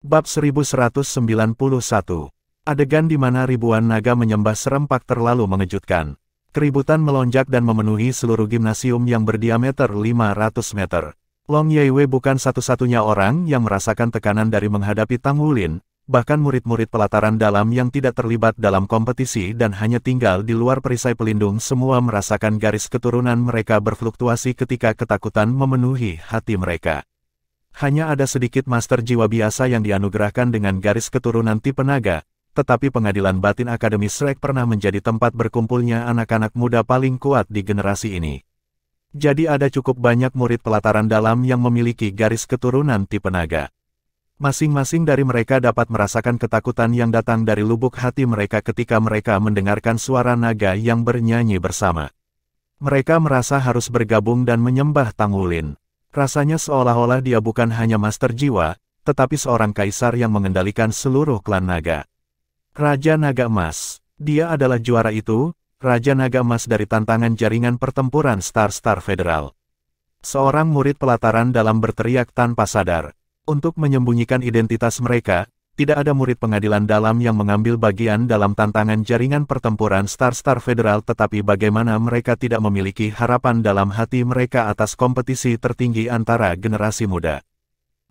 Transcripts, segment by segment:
Bab 1191. Adegan di mana ribuan naga menyembah serempak terlalu mengejutkan. Keributan melonjak dan memenuhi seluruh gimnasium yang berdiameter 500 meter. Long Yeiwei bukan satu-satunya orang yang merasakan tekanan dari menghadapi Tang Wulin, bahkan murid-murid pelataran dalam yang tidak terlibat dalam kompetisi dan hanya tinggal di luar perisai pelindung semua merasakan garis keturunan mereka berfluktuasi ketika ketakutan memenuhi hati mereka. Hanya ada sedikit master jiwa biasa yang dianugerahkan dengan garis keturunan tipe naga, tetapi pengadilan batin Akademi Shrek pernah menjadi tempat berkumpulnya anak-anak muda paling kuat di generasi ini. Jadi ada cukup banyak murid pelataran dalam yang memiliki garis keturunan tipe naga. Masing-masing dari mereka dapat merasakan ketakutan yang datang dari lubuk hati mereka ketika mereka mendengarkan suara naga yang bernyanyi bersama. Mereka merasa harus bergabung dan menyembah Tang Wulin. Rasanya seolah-olah dia bukan hanya master jiwa, tetapi seorang kaisar yang mengendalikan seluruh klan naga. Raja Naga Emas. Dia adalah juara itu, Raja Naga Emas dari tantangan jaringan pertempuran Star Federal. Seorang murid pelataran dalam berteriak tanpa sadar. Untuk menyembunyikan identitas mereka, tidak ada murid pengadilan dalam yang mengambil bagian dalam tantangan jaringan pertempuran Star Federal, tetapi bagaimana mereka tidak memiliki harapan dalam hati mereka atas kompetisi tertinggi antara generasi muda.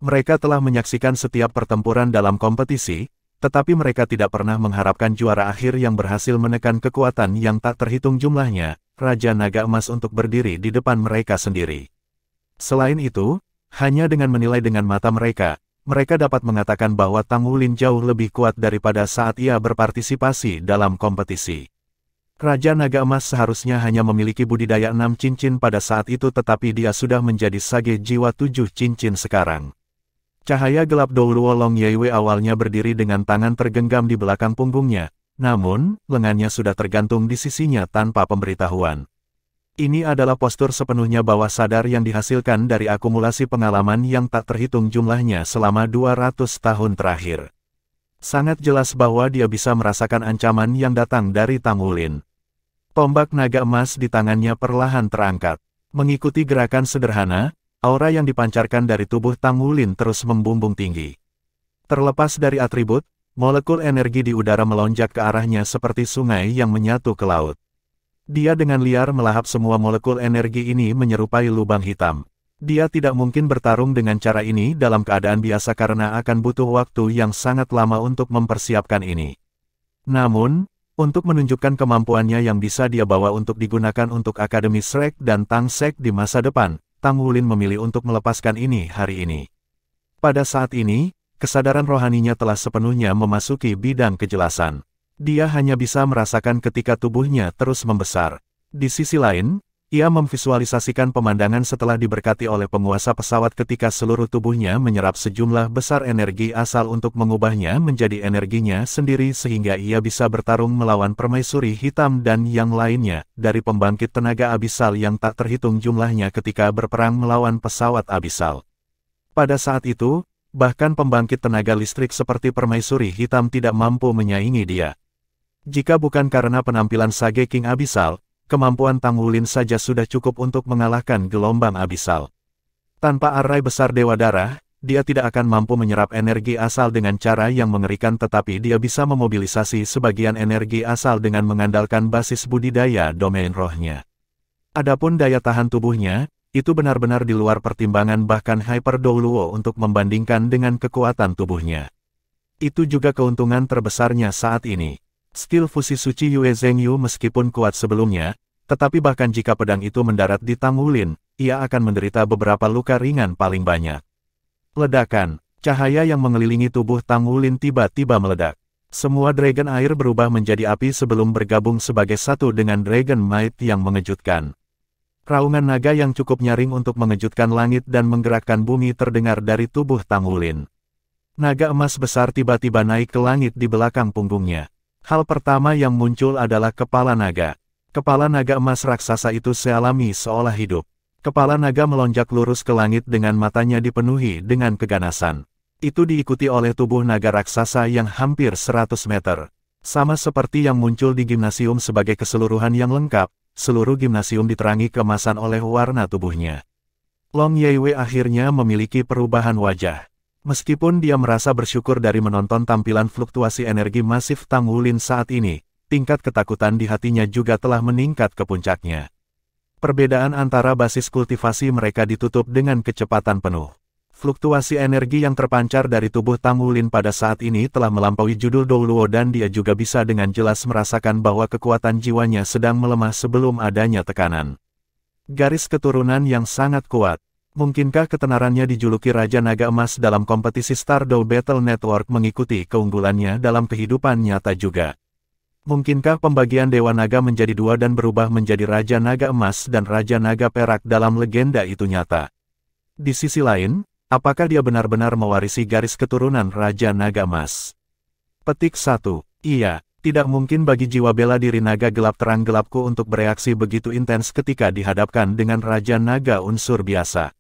Mereka telah menyaksikan setiap pertempuran dalam kompetisi, tetapi mereka tidak pernah mengharapkan juara akhir yang berhasil menekan kekuatan yang tak terhitung jumlahnya, Raja Naga Emas untuk berdiri di depan mereka sendiri. Selain itu, hanya dengan menilai dengan mata mereka dapat mengatakan bahwa Tang Wulin jauh lebih kuat daripada saat ia berpartisipasi dalam kompetisi. Raja Naga Emas seharusnya hanya memiliki budidaya 6 cincin pada saat itu, tetapi dia sudah menjadi sage jiwa 7 cincin sekarang. Cahaya gelap Douluo Long Yeiwei awalnya berdiri dengan tangan tergenggam di belakang punggungnya, namun, lengannya sudah tergantung di sisinya tanpa pemberitahuan. Ini adalah postur sepenuhnya bawah sadar yang dihasilkan dari akumulasi pengalaman yang tak terhitung jumlahnya selama 200 tahun terakhir. Sangat jelas bahwa dia bisa merasakan ancaman yang datang dari Tang Wulin. Tombak naga emas di tangannya perlahan terangkat. Mengikuti gerakan sederhana, aura yang dipancarkan dari tubuh Tang Wulin terus membumbung tinggi. Terlepas dari atribut, molekul energi di udara melonjak ke arahnya seperti sungai yang menyatu ke laut. Dia dengan liar melahap semua molekul energi ini menyerupai lubang hitam. Dia tidak mungkin bertarung dengan cara ini dalam keadaan biasa karena akan butuh waktu yang sangat lama untuk mempersiapkan ini. Namun, untuk menunjukkan kemampuannya yang bisa dia bawa untuk digunakan untuk Akademi Shrek dan Tang Sek di masa depan, Tang Wulin memilih untuk melepaskan ini hari ini. Pada saat ini, kesadaran rohaninya telah sepenuhnya memasuki bidang kejelasan. Dia hanya bisa merasakan ketika tubuhnya terus membesar. Di sisi lain, ia memvisualisasikan pemandangan setelah diberkati oleh penguasa pesawat ketika seluruh tubuhnya menyerap sejumlah besar energi asal untuk mengubahnya menjadi energinya sendiri sehingga ia bisa bertarung melawan permaisuri hitam dan yang lainnya, dari pembangkit tenaga abisal yang tak terhitung jumlahnya ketika berperang melawan pesawat abisal. Pada saat itu, bahkan pembangkit tenaga listrik seperti permaisuri hitam tidak mampu menyaingi dia. Jika bukan karena penampilan Sage King Abisal, kemampuan Tang Wulin saja sudah cukup untuk mengalahkan gelombang Abisal. Tanpa arai besar Dewa Darah, dia tidak akan mampu menyerap energi asal dengan cara yang mengerikan, tetapi dia bisa memobilisasi sebagian energi asal dengan mengandalkan basis budidaya domain rohnya. Adapun daya tahan tubuhnya, itu benar-benar di luar pertimbangan bahkan Hyper Douluo untuk membandingkan dengan kekuatan tubuhnya. Itu juga keuntungan terbesarnya saat ini. Skill fusi suci Yue Zhengyu meskipun kuat sebelumnya, tetapi bahkan jika pedang itu mendarat di Tang Wulin, ia akan menderita beberapa luka ringan paling banyak. Ledakan, cahaya yang mengelilingi tubuh Tang Wulin tiba-tiba meledak. Semua Dragon Air berubah menjadi api sebelum bergabung sebagai satu dengan Dragon Might yang mengejutkan. Raungan naga yang cukup nyaring untuk mengejutkan langit dan menggerakkan bumi terdengar dari tubuh Tang Wulin. Naga emas besar tiba-tiba naik ke langit di belakang punggungnya. Hal pertama yang muncul adalah kepala naga. Kepala naga emas raksasa itu sealami seolah hidup. Kepala naga melonjak lurus ke langit dengan matanya dipenuhi dengan keganasan. Itu diikuti oleh tubuh naga raksasa yang hampir 100 meter. Sama seperti yang muncul di gimnasium sebagai keseluruhan yang lengkap, seluruh gimnasium diterangi keemasan oleh warna tubuhnya. Long Yeiwei akhirnya memiliki perubahan wajah. Meskipun dia merasa bersyukur dari menonton tampilan fluktuasi energi masif Tang Wulin saat ini, tingkat ketakutan di hatinya juga telah meningkat ke puncaknya. Perbedaan antara basis kultivasi mereka ditutup dengan kecepatan penuh. Fluktuasi energi yang terpancar dari tubuh Tang Wulin pada saat ini telah melampaui judul Douluo dan dia juga bisa dengan jelas merasakan bahwa kekuatan jiwanya sedang melemah sebelum adanya tekanan. Garis keturunan yang sangat kuat. Mungkinkah ketenarannya dijuluki Raja Naga Emas dalam kompetisi Stardoll Battle Network mengikuti keunggulannya dalam kehidupan nyata juga? Mungkinkah pembagian Dewa Naga menjadi dua dan berubah menjadi Raja Naga Emas dan Raja Naga Perak dalam legenda itu nyata? Di sisi lain, apakah dia benar-benar mewarisi garis keturunan Raja Naga Emas? Petik 1. Iya, tidak mungkin bagi jiwa bela diri naga gelap terang gelapku untuk bereaksi begitu intens ketika dihadapkan dengan Raja Naga unsur biasa.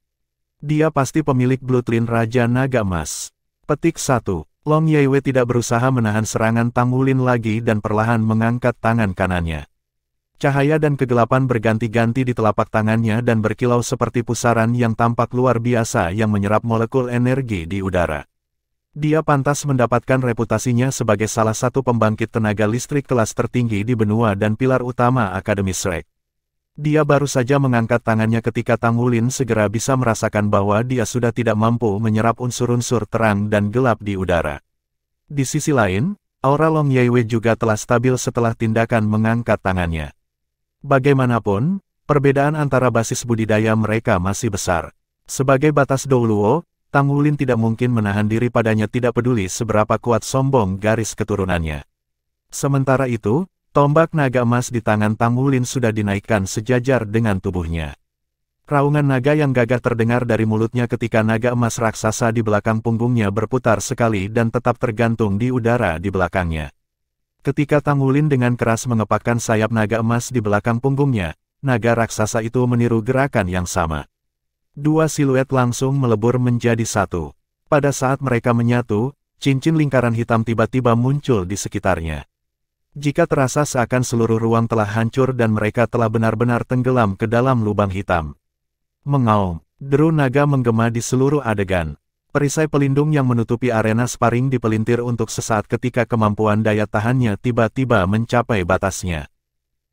Dia pasti pemilik bloodline Raja Naga Emas. Petik 1. Long Yeiwei tidak berusaha menahan serangan Tang Wulin lagi dan perlahan mengangkat tangan kanannya. Cahaya dan kegelapan berganti-ganti di telapak tangannya dan berkilau seperti pusaran yang tampak luar biasa yang menyerap molekul energi di udara. Dia pantas mendapatkan reputasinya sebagai salah satu pembangkit tenaga listrik kelas tertinggi di benua dan pilar utama Akademi Shrek. Dia baru saja mengangkat tangannya ketika Tang Wulin segera bisa merasakan bahwa dia sudah tidak mampu menyerap unsur-unsur terang dan gelap di udara. Di sisi lain, aura Long Yeiwei juga telah stabil setelah tindakan mengangkat tangannya. Bagaimanapun, perbedaan antara basis budidaya mereka masih besar. Sebagai batas Douluo, Tang Wulin tidak mungkin menahan diri padanya tidak peduli seberapa kuat sombong garis keturunannya. Sementara itu, tombak naga emas di tangan Tang Wulin sudah dinaikkan sejajar dengan tubuhnya. Raungan naga yang gagah terdengar dari mulutnya ketika naga emas raksasa di belakang punggungnya berputar sekali dan tetap tergantung di udara di belakangnya. Ketika Tang Wulin dengan keras mengepakkan sayap naga emas di belakang punggungnya, naga raksasa itu meniru gerakan yang sama. Dua siluet langsung melebur menjadi satu. Pada saat mereka menyatu, cincin lingkaran hitam tiba-tiba muncul di sekitarnya. Jika terasa seakan seluruh ruang telah hancur dan mereka telah benar-benar tenggelam ke dalam lubang hitam. Mengaum, deru naga menggema di seluruh adegan. Perisai pelindung yang menutupi arena sparring dipelintir untuk sesaat ketika kemampuan daya tahannya tiba-tiba mencapai batasnya.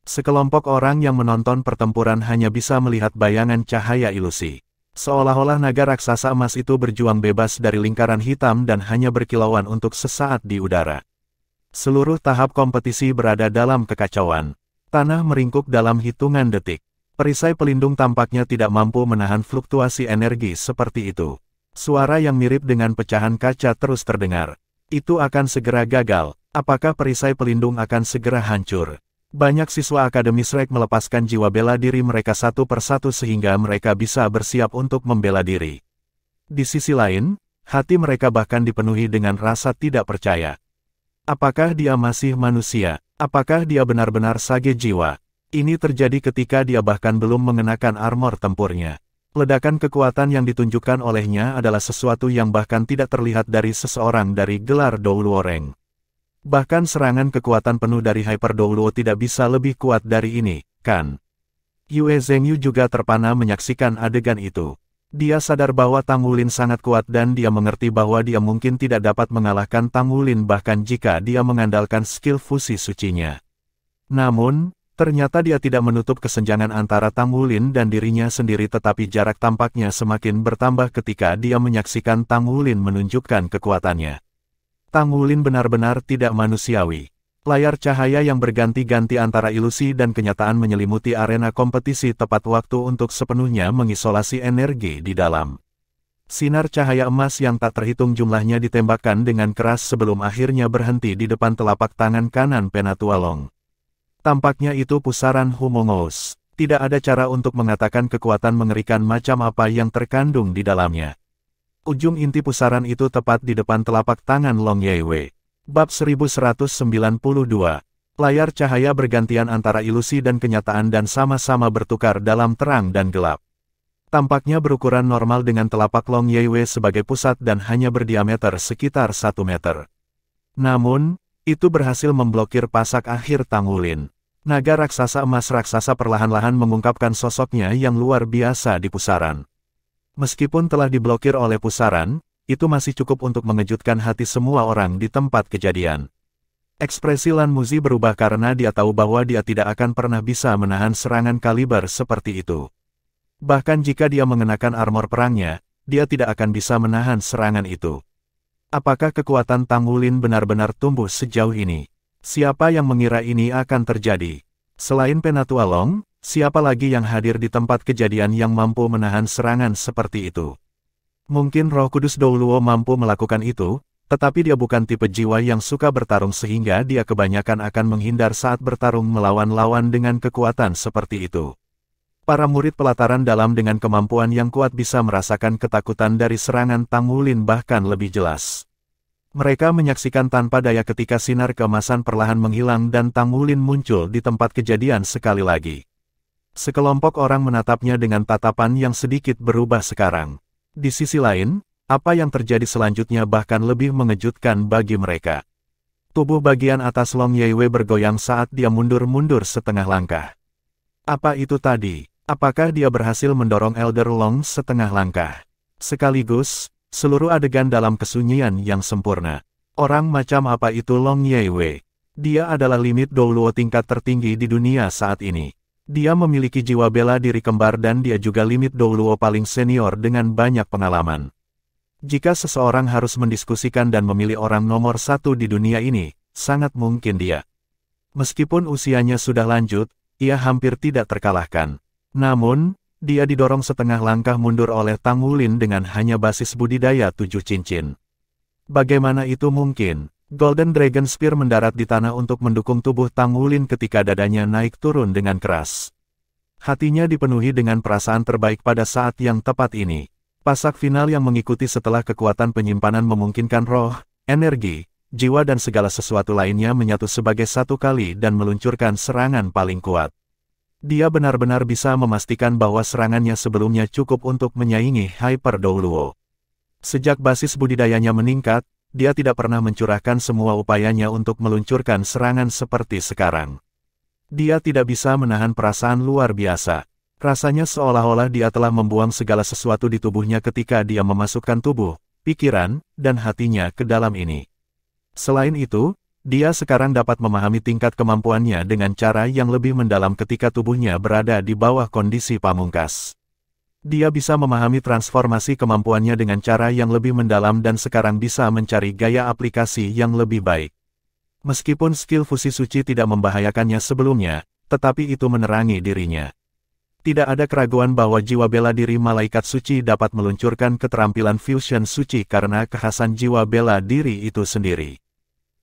Sekelompok orang yang menonton pertempuran hanya bisa melihat bayangan cahaya ilusi. Seolah-olah naga raksasa emas itu berjuang bebas dari lingkaran hitam dan hanya berkilauan untuk sesaat di udara. Seluruh tahap kompetisi berada dalam kekacauan. Tanah meringkuk dalam hitungan detik. Perisai pelindung tampaknya tidak mampu menahan fluktuasi energi seperti itu. Suara yang mirip dengan pecahan kaca terus terdengar. Itu akan segera gagal. Apakah perisai pelindung akan segera hancur? Banyak siswa Akademi Shrek melepaskan jiwa bela diri mereka satu persatu sehingga mereka bisa bersiap untuk membela diri. Di sisi lain, hati mereka bahkan dipenuhi dengan rasa tidak percaya. Apakah dia masih manusia? Apakah dia benar-benar sage jiwa? Ini terjadi ketika dia bahkan belum mengenakan armor tempurnya. Ledakan kekuatan yang ditunjukkan olehnya adalah sesuatu yang bahkan tidak terlihat dari seseorang dari gelar Douluo Rank. Bahkan serangan kekuatan penuh dari Hyper Douluo tidak bisa lebih kuat dari ini, kan? Yue Zhengyu juga terpana menyaksikan adegan itu. Dia sadar bahwa Tang Wulin sangat kuat dan dia mengerti bahwa dia mungkin tidak dapat mengalahkan Tang Wulin bahkan jika dia mengandalkan skill fusi sucinya. Namun, ternyata dia tidak menutup kesenjangan antara Tang Wulin dan dirinya sendiri tetapi jarak tampaknya semakin bertambah ketika dia menyaksikan Tang Wulin menunjukkan kekuatannya. Tang Wulin benar-benar tidak manusiawi. Layar cahaya yang berganti-ganti antara ilusi dan kenyataan menyelimuti arena kompetisi tepat waktu untuk sepenuhnya mengisolasi energi di dalam. Sinar cahaya emas yang tak terhitung jumlahnya ditembakkan dengan keras sebelum akhirnya berhenti di depan telapak tangan kanan Penatua Long. Tampaknya itu pusaran Humongous. Tidak ada cara untuk mengatakan kekuatan mengerikan macam apa yang terkandung di dalamnya. Ujung inti pusaran itu tepat di depan telapak tangan Long Yeiwei. Bab 1192. Layar cahaya bergantian antara ilusi dan kenyataan dan sama-sama bertukar dalam terang dan gelap. Tampaknya berukuran normal dengan telapak Long Yeiwei sebagai pusat dan hanya berdiameter sekitar 1 meter. Namun, itu berhasil memblokir pasak akhir Tang Wulin. Naga raksasa emas raksasa perlahan-lahan mengungkapkan sosoknya yang luar biasa di pusaran. Meskipun telah diblokir oleh pusaran, itu masih cukup untuk mengejutkan hati semua orang di tempat kejadian. Ekspresi Lan Muzi berubah karena dia tahu bahwa dia tidak akan pernah bisa menahan serangan kaliber seperti itu. Bahkan jika dia mengenakan armor perangnya, dia tidak akan bisa menahan serangan itu. Apakah kekuatan Tang Wulin benar-benar tumbuh sejauh ini? Siapa yang mengira ini akan terjadi? Selain Penatua Long, siapa lagi yang hadir di tempat kejadian yang mampu menahan serangan seperti itu? Mungkin Roh Kudus Douluo mampu melakukan itu, tetapi dia bukan tipe jiwa yang suka bertarung sehingga dia kebanyakan akan menghindar saat bertarung melawan lawan dengan kekuatan seperti itu. Para murid pelataran dalam dengan kemampuan yang kuat bisa merasakan ketakutan dari serangan Tang Wulin bahkan lebih jelas. Mereka menyaksikan tanpa daya ketika sinar keemasan perlahan menghilang dan Tang Wulin muncul di tempat kejadian sekali lagi. Sekelompok orang menatapnya dengan tatapan yang sedikit berubah sekarang. Di sisi lain, apa yang terjadi selanjutnya bahkan lebih mengejutkan bagi mereka. Tubuh bagian atas Long Yeiwei bergoyang saat dia mundur-mundur setengah langkah. Apa itu tadi? Apakah dia berhasil mendorong Elder Long setengah langkah? Sekaligus, seluruh adegan dalam kesunyian yang sempurna. Orang macam apa itu Long Yeiwei? Dia adalah limit Douluo tingkat tertinggi di dunia saat ini. Dia memiliki jiwa bela diri kembar dan dia juga limit Douluo paling senior dengan banyak pengalaman. Jika seseorang harus mendiskusikan dan memilih orang nomor satu di dunia ini, sangat mungkin dia. Meskipun usianya sudah lanjut, ia hampir tidak terkalahkan. Namun, dia didorong setengah langkah mundur oleh Tang Wulin dengan hanya basis budidaya 7 cincin. Bagaimana itu mungkin? Golden Dragon Spear mendarat di tanah untuk mendukung tubuh Tang Wulin ketika dadanya naik turun dengan keras. Hatinya dipenuhi dengan perasaan terbaik pada saat yang tepat ini. Pasak final yang mengikuti setelah kekuatan penyimpanan memungkinkan roh, energi, jiwa dan segala sesuatu lainnya menyatu sebagai satu kali dan meluncurkan serangan paling kuat. Dia benar-benar bisa memastikan bahwa serangannya sebelumnya cukup untuk menyaingi Hyper Douluo. Sejak basis budidayanya meningkat, dia tidak pernah mencurahkan semua upayanya untuk meluncurkan serangan seperti sekarang. Dia tidak bisa menahan perasaan luar biasa. Rasanya seolah-olah dia telah membuang segala sesuatu di tubuhnya ketika dia memasukkan tubuh, pikiran, dan hatinya ke dalam ini. Selain itu, dia sekarang dapat memahami tingkat kemampuannya dengan cara yang lebih mendalam ketika tubuhnya berada di bawah kondisi pamungkas. Dia bisa memahami transformasi kemampuannya dengan cara yang lebih mendalam dan sekarang bisa mencari gaya aplikasi yang lebih baik. Meskipun skill fusi suci tidak membahayakannya sebelumnya, tetapi itu menerangi dirinya. Tidak ada keraguan bahwa jiwa bela diri malaikat suci dapat meluncurkan keterampilan fusion suci karena kekhasan jiwa bela diri itu sendiri.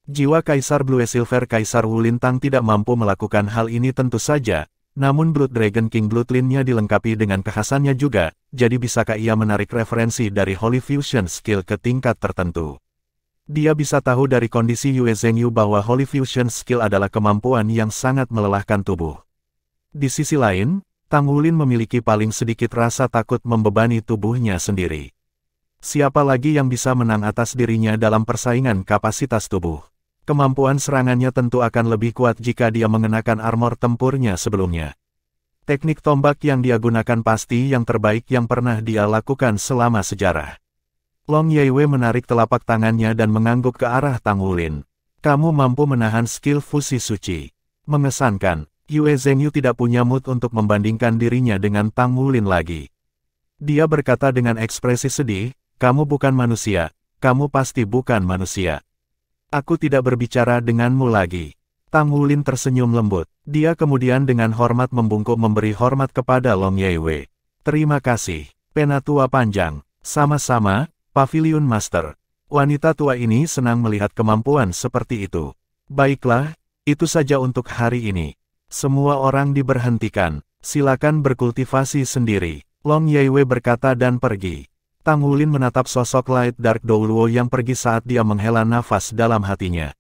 Jiwa Kaisar Blue Silver Kaisar Wu Lintang tidak mampu melakukan hal ini tentu saja, namun Blood Dragon King Bloodline-nya dilengkapi dengan kekhasannya juga, jadi bisakah ia menarik referensi dari Holy Fusion Skill ke tingkat tertentu? Dia bisa tahu dari kondisi Yue Zhengyu bahwa Holy Fusion Skill adalah kemampuan yang sangat melelahkan tubuh. Di sisi lain, Tang Wulin memiliki paling sedikit rasa takut membebani tubuhnya sendiri. Siapa lagi yang bisa menang atas dirinya dalam persaingan kapasitas tubuh? Kemampuan serangannya tentu akan lebih kuat jika dia mengenakan armor tempurnya sebelumnya. Teknik tombak yang dia gunakan pasti yang terbaik yang pernah dia lakukan selama sejarah. Long Yeiwei menarik telapak tangannya dan mengangguk ke arah Tang Wulin. Kamu mampu menahan skill fusi suci. Mengesankan, Yue Zhengyu tidak punya mood untuk membandingkan dirinya dengan Tang Wulin lagi. Dia berkata dengan ekspresi sedih, kamu bukan manusia, kamu pasti bukan manusia. Aku tidak berbicara denganmu lagi. Tang Wulin tersenyum lembut. Dia kemudian dengan hormat membungkuk memberi hormat kepada Long Yeiwei. Terima kasih, Penatua Panjang. Sama-sama, Pavilion Master. Wanita tua ini senang melihat kemampuan seperti itu. Baiklah, itu saja untuk hari ini. Semua orang diberhentikan. Silakan berkultivasi sendiri. Long Yeiwei berkata dan pergi. Tang Wulin menatap sosok Light Dark Douluo yang pergi saat dia menghela nafas dalam hatinya.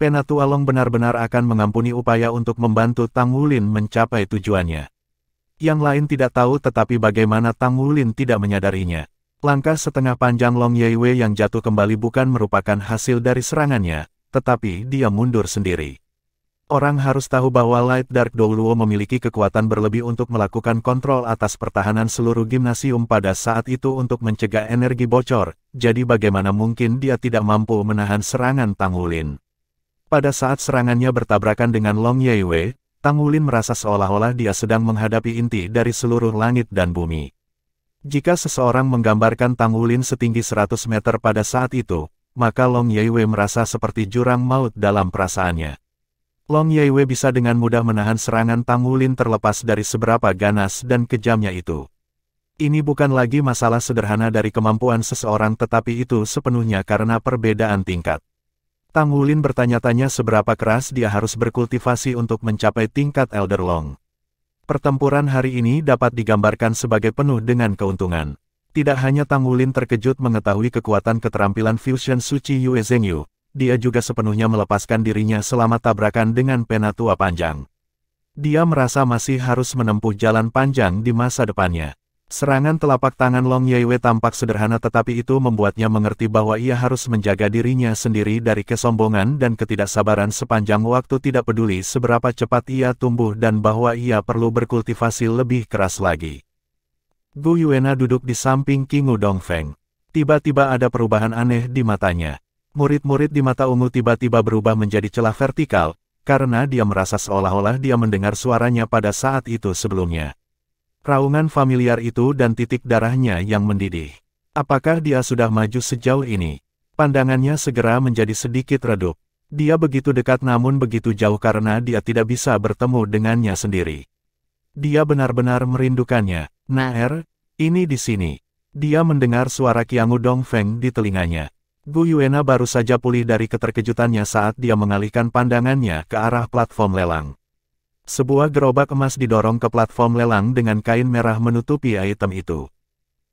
Penatua Long benar-benar akan mengampuni upaya untuk membantu Tang Wulin mencapai tujuannya. Yang lain tidak tahu tetapi bagaimana Tang Wulin tidak menyadarinya. Langkah setengah panjang Long Yeiwei yang jatuh kembali bukan merupakan hasil dari serangannya, tetapi dia mundur sendiri. Orang harus tahu bahwa Light Dark Douluo memiliki kekuatan berlebih untuk melakukan kontrol atas pertahanan seluruh gimnasium pada saat itu untuk mencegah energi bocor, jadi bagaimana mungkin dia tidak mampu menahan serangan Tang Wulin. Pada saat serangannya bertabrakan dengan Long Yeiwei, Tang Wulin merasa seolah-olah dia sedang menghadapi inti dari seluruh langit dan bumi. Jika seseorang menggambarkan Tang Wulin setinggi 100 meter pada saat itu, maka Long Yeiwei merasa seperti jurang maut dalam perasaannya. Long Yeiwei bisa dengan mudah menahan serangan Tang Wulin terlepas dari seberapa ganas dan kejamnya itu. Ini bukan lagi masalah sederhana dari kemampuan seseorang tetapi itu sepenuhnya karena perbedaan tingkat. Tang Wulin bertanya-tanya seberapa keras dia harus berkultivasi untuk mencapai tingkat Elder Long. Pertempuran hari ini dapat digambarkan sebagai penuh dengan keuntungan. Tidak hanya Tang Wulin terkejut mengetahui kekuatan keterampilan Fusion Suci Yue Zhengyu, dia juga sepenuhnya melepaskan dirinya selama tabrakan dengan penatua panjang. Dia merasa masih harus menempuh jalan panjang di masa depannya. Serangan telapak tangan Long Yeiwei tampak sederhana tetapi itu membuatnya mengerti bahwa ia harus menjaga dirinya sendiri dari kesombongan dan ketidaksabaran sepanjang waktu tidak peduli seberapa cepat ia tumbuh dan bahwa ia perlu berkultivasi lebih keras lagi. Gu Yuena duduk di samping King Dongfeng. Tiba-tiba ada perubahan aneh di matanya. Murid-murid di mata ungu tiba-tiba berubah menjadi celah vertikal, karena dia merasa seolah-olah dia mendengar suaranya pada saat itu sebelumnya. Raungan familiar itu dan titik darahnya yang mendidih. Apakah dia sudah maju sejauh ini? Pandangannya segera menjadi sedikit redup. Dia begitu dekat namun begitu jauh karena dia tidak bisa bertemu dengannya sendiri. Dia benar-benar merindukannya. Naer, ini di sini. Dia mendengar suara Qiang Dongfeng di telinganya. Gu Yuena baru saja pulih dari keterkejutannya saat dia mengalihkan pandangannya ke arah platform lelang. Sebuah gerobak emas didorong ke platform lelang dengan kain merah menutupi item itu.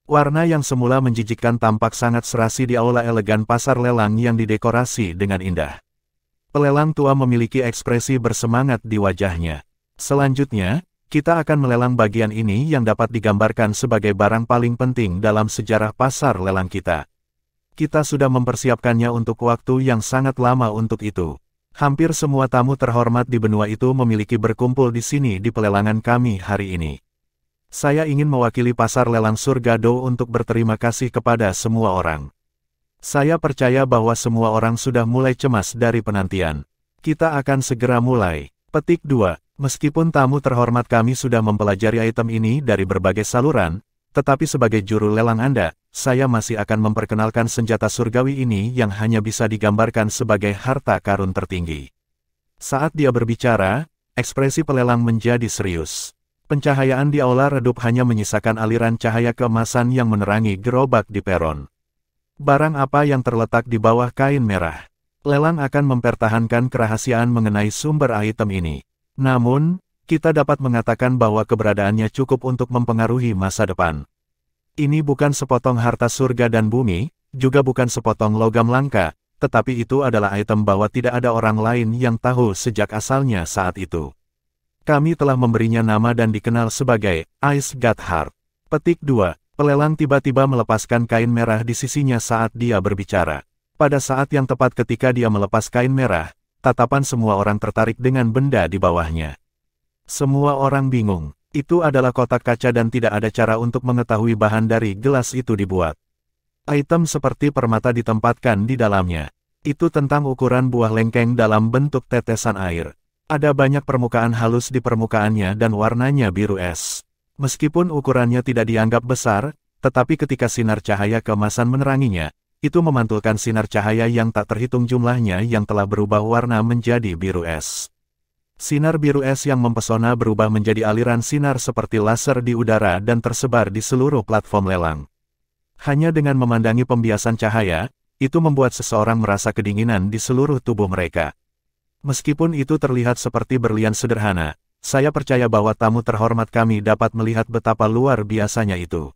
Warna yang semula menjijikkan tampak sangat serasi di aula elegan pasar lelang yang didekorasi dengan indah. Pelelang tua memiliki ekspresi bersemangat di wajahnya. Selanjutnya, kita akan melelang bagian ini yang dapat digambarkan sebagai barang paling penting dalam sejarah pasar lelang kita. Kita sudah mempersiapkannya untuk waktu yang sangat lama untuk itu. Hampir semua tamu terhormat di benua itu memiliki berkumpul di sini di pelelangan kami hari ini. Saya ingin mewakili pasar lelang surga Do untuk berterima kasih kepada semua orang. Saya percaya bahwa semua orang sudah mulai cemas dari penantian. Kita akan segera mulai. Petik 2. Meskipun tamu terhormat kami sudah mempelajari item ini dari berbagai saluran, tetapi sebagai juru lelang Anda, saya masih akan memperkenalkan senjata surgawi ini yang hanya bisa digambarkan sebagai harta karun tertinggi. Saat dia berbicara, ekspresi pelelang menjadi serius. Pencahayaan di aula redup hanya menyisakan aliran cahaya keemasan yang menerangi gerobak di peron. Barang apa yang terletak di bawah kain merah? Lelang akan mempertahankan kerahasiaan mengenai sumber item ini. Namun, kita dapat mengatakan bahwa keberadaannya cukup untuk mempengaruhi masa depan. Ini bukan sepotong harta surga dan bumi, juga bukan sepotong logam langka, tetapi itu adalah item bahwa tidak ada orang lain yang tahu sejak asalnya saat itu. Kami telah memberinya nama dan dikenal sebagai Ice God Heart. Petik 2. Pelelang tiba-tiba melepaskan kain merah di sisinya saat dia berbicara. Pada saat yang tepat ketika dia melepas kain merah, tatapan semua orang tertarik dengan benda di bawahnya. Semua orang bingung. Itu adalah kotak kaca dan tidak ada cara untuk mengetahui bahan dari gelas itu dibuat. Item seperti permata ditempatkan di dalamnya. Itu tentang ukuran buah lengkeng dalam bentuk tetesan air. Ada banyak permukaan halus di permukaannya dan warnanya biru es. Meskipun ukurannya tidak dianggap besar, tetapi ketika sinar cahaya keemasan meneranginya, itu memantulkan sinar cahaya yang tak terhitung jumlahnya yang telah berubah warna menjadi biru es. Sinar biru es yang mempesona berubah menjadi aliran sinar seperti laser di udara dan tersebar di seluruh platform lelang. Hanya dengan memandangi pembiasan cahaya, itu membuat seseorang merasa kedinginan di seluruh tubuh mereka. Meskipun itu terlihat seperti berlian sederhana, saya percaya bahwa tamu terhormat kami dapat melihat betapa luar biasanya itu.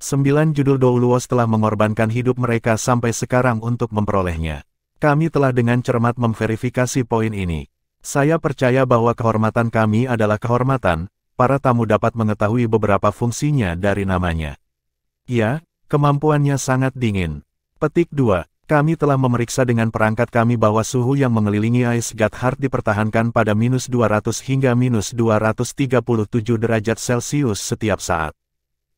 9 judul Douluos telah mengorbankan hidup mereka sampai sekarang untuk memperolehnya. Kami telah dengan cermat memverifikasi poin ini. Saya percaya bahwa kehormatan kami adalah kehormatan, para tamu dapat mengetahui beberapa fungsinya dari namanya. Ya, kemampuannya sangat dingin. Petik 2. Kami telah memeriksa dengan perangkat kami bahwa suhu yang mengelilingi Ice God Heart dipertahankan pada -200 hingga -237 derajat Celcius setiap saat.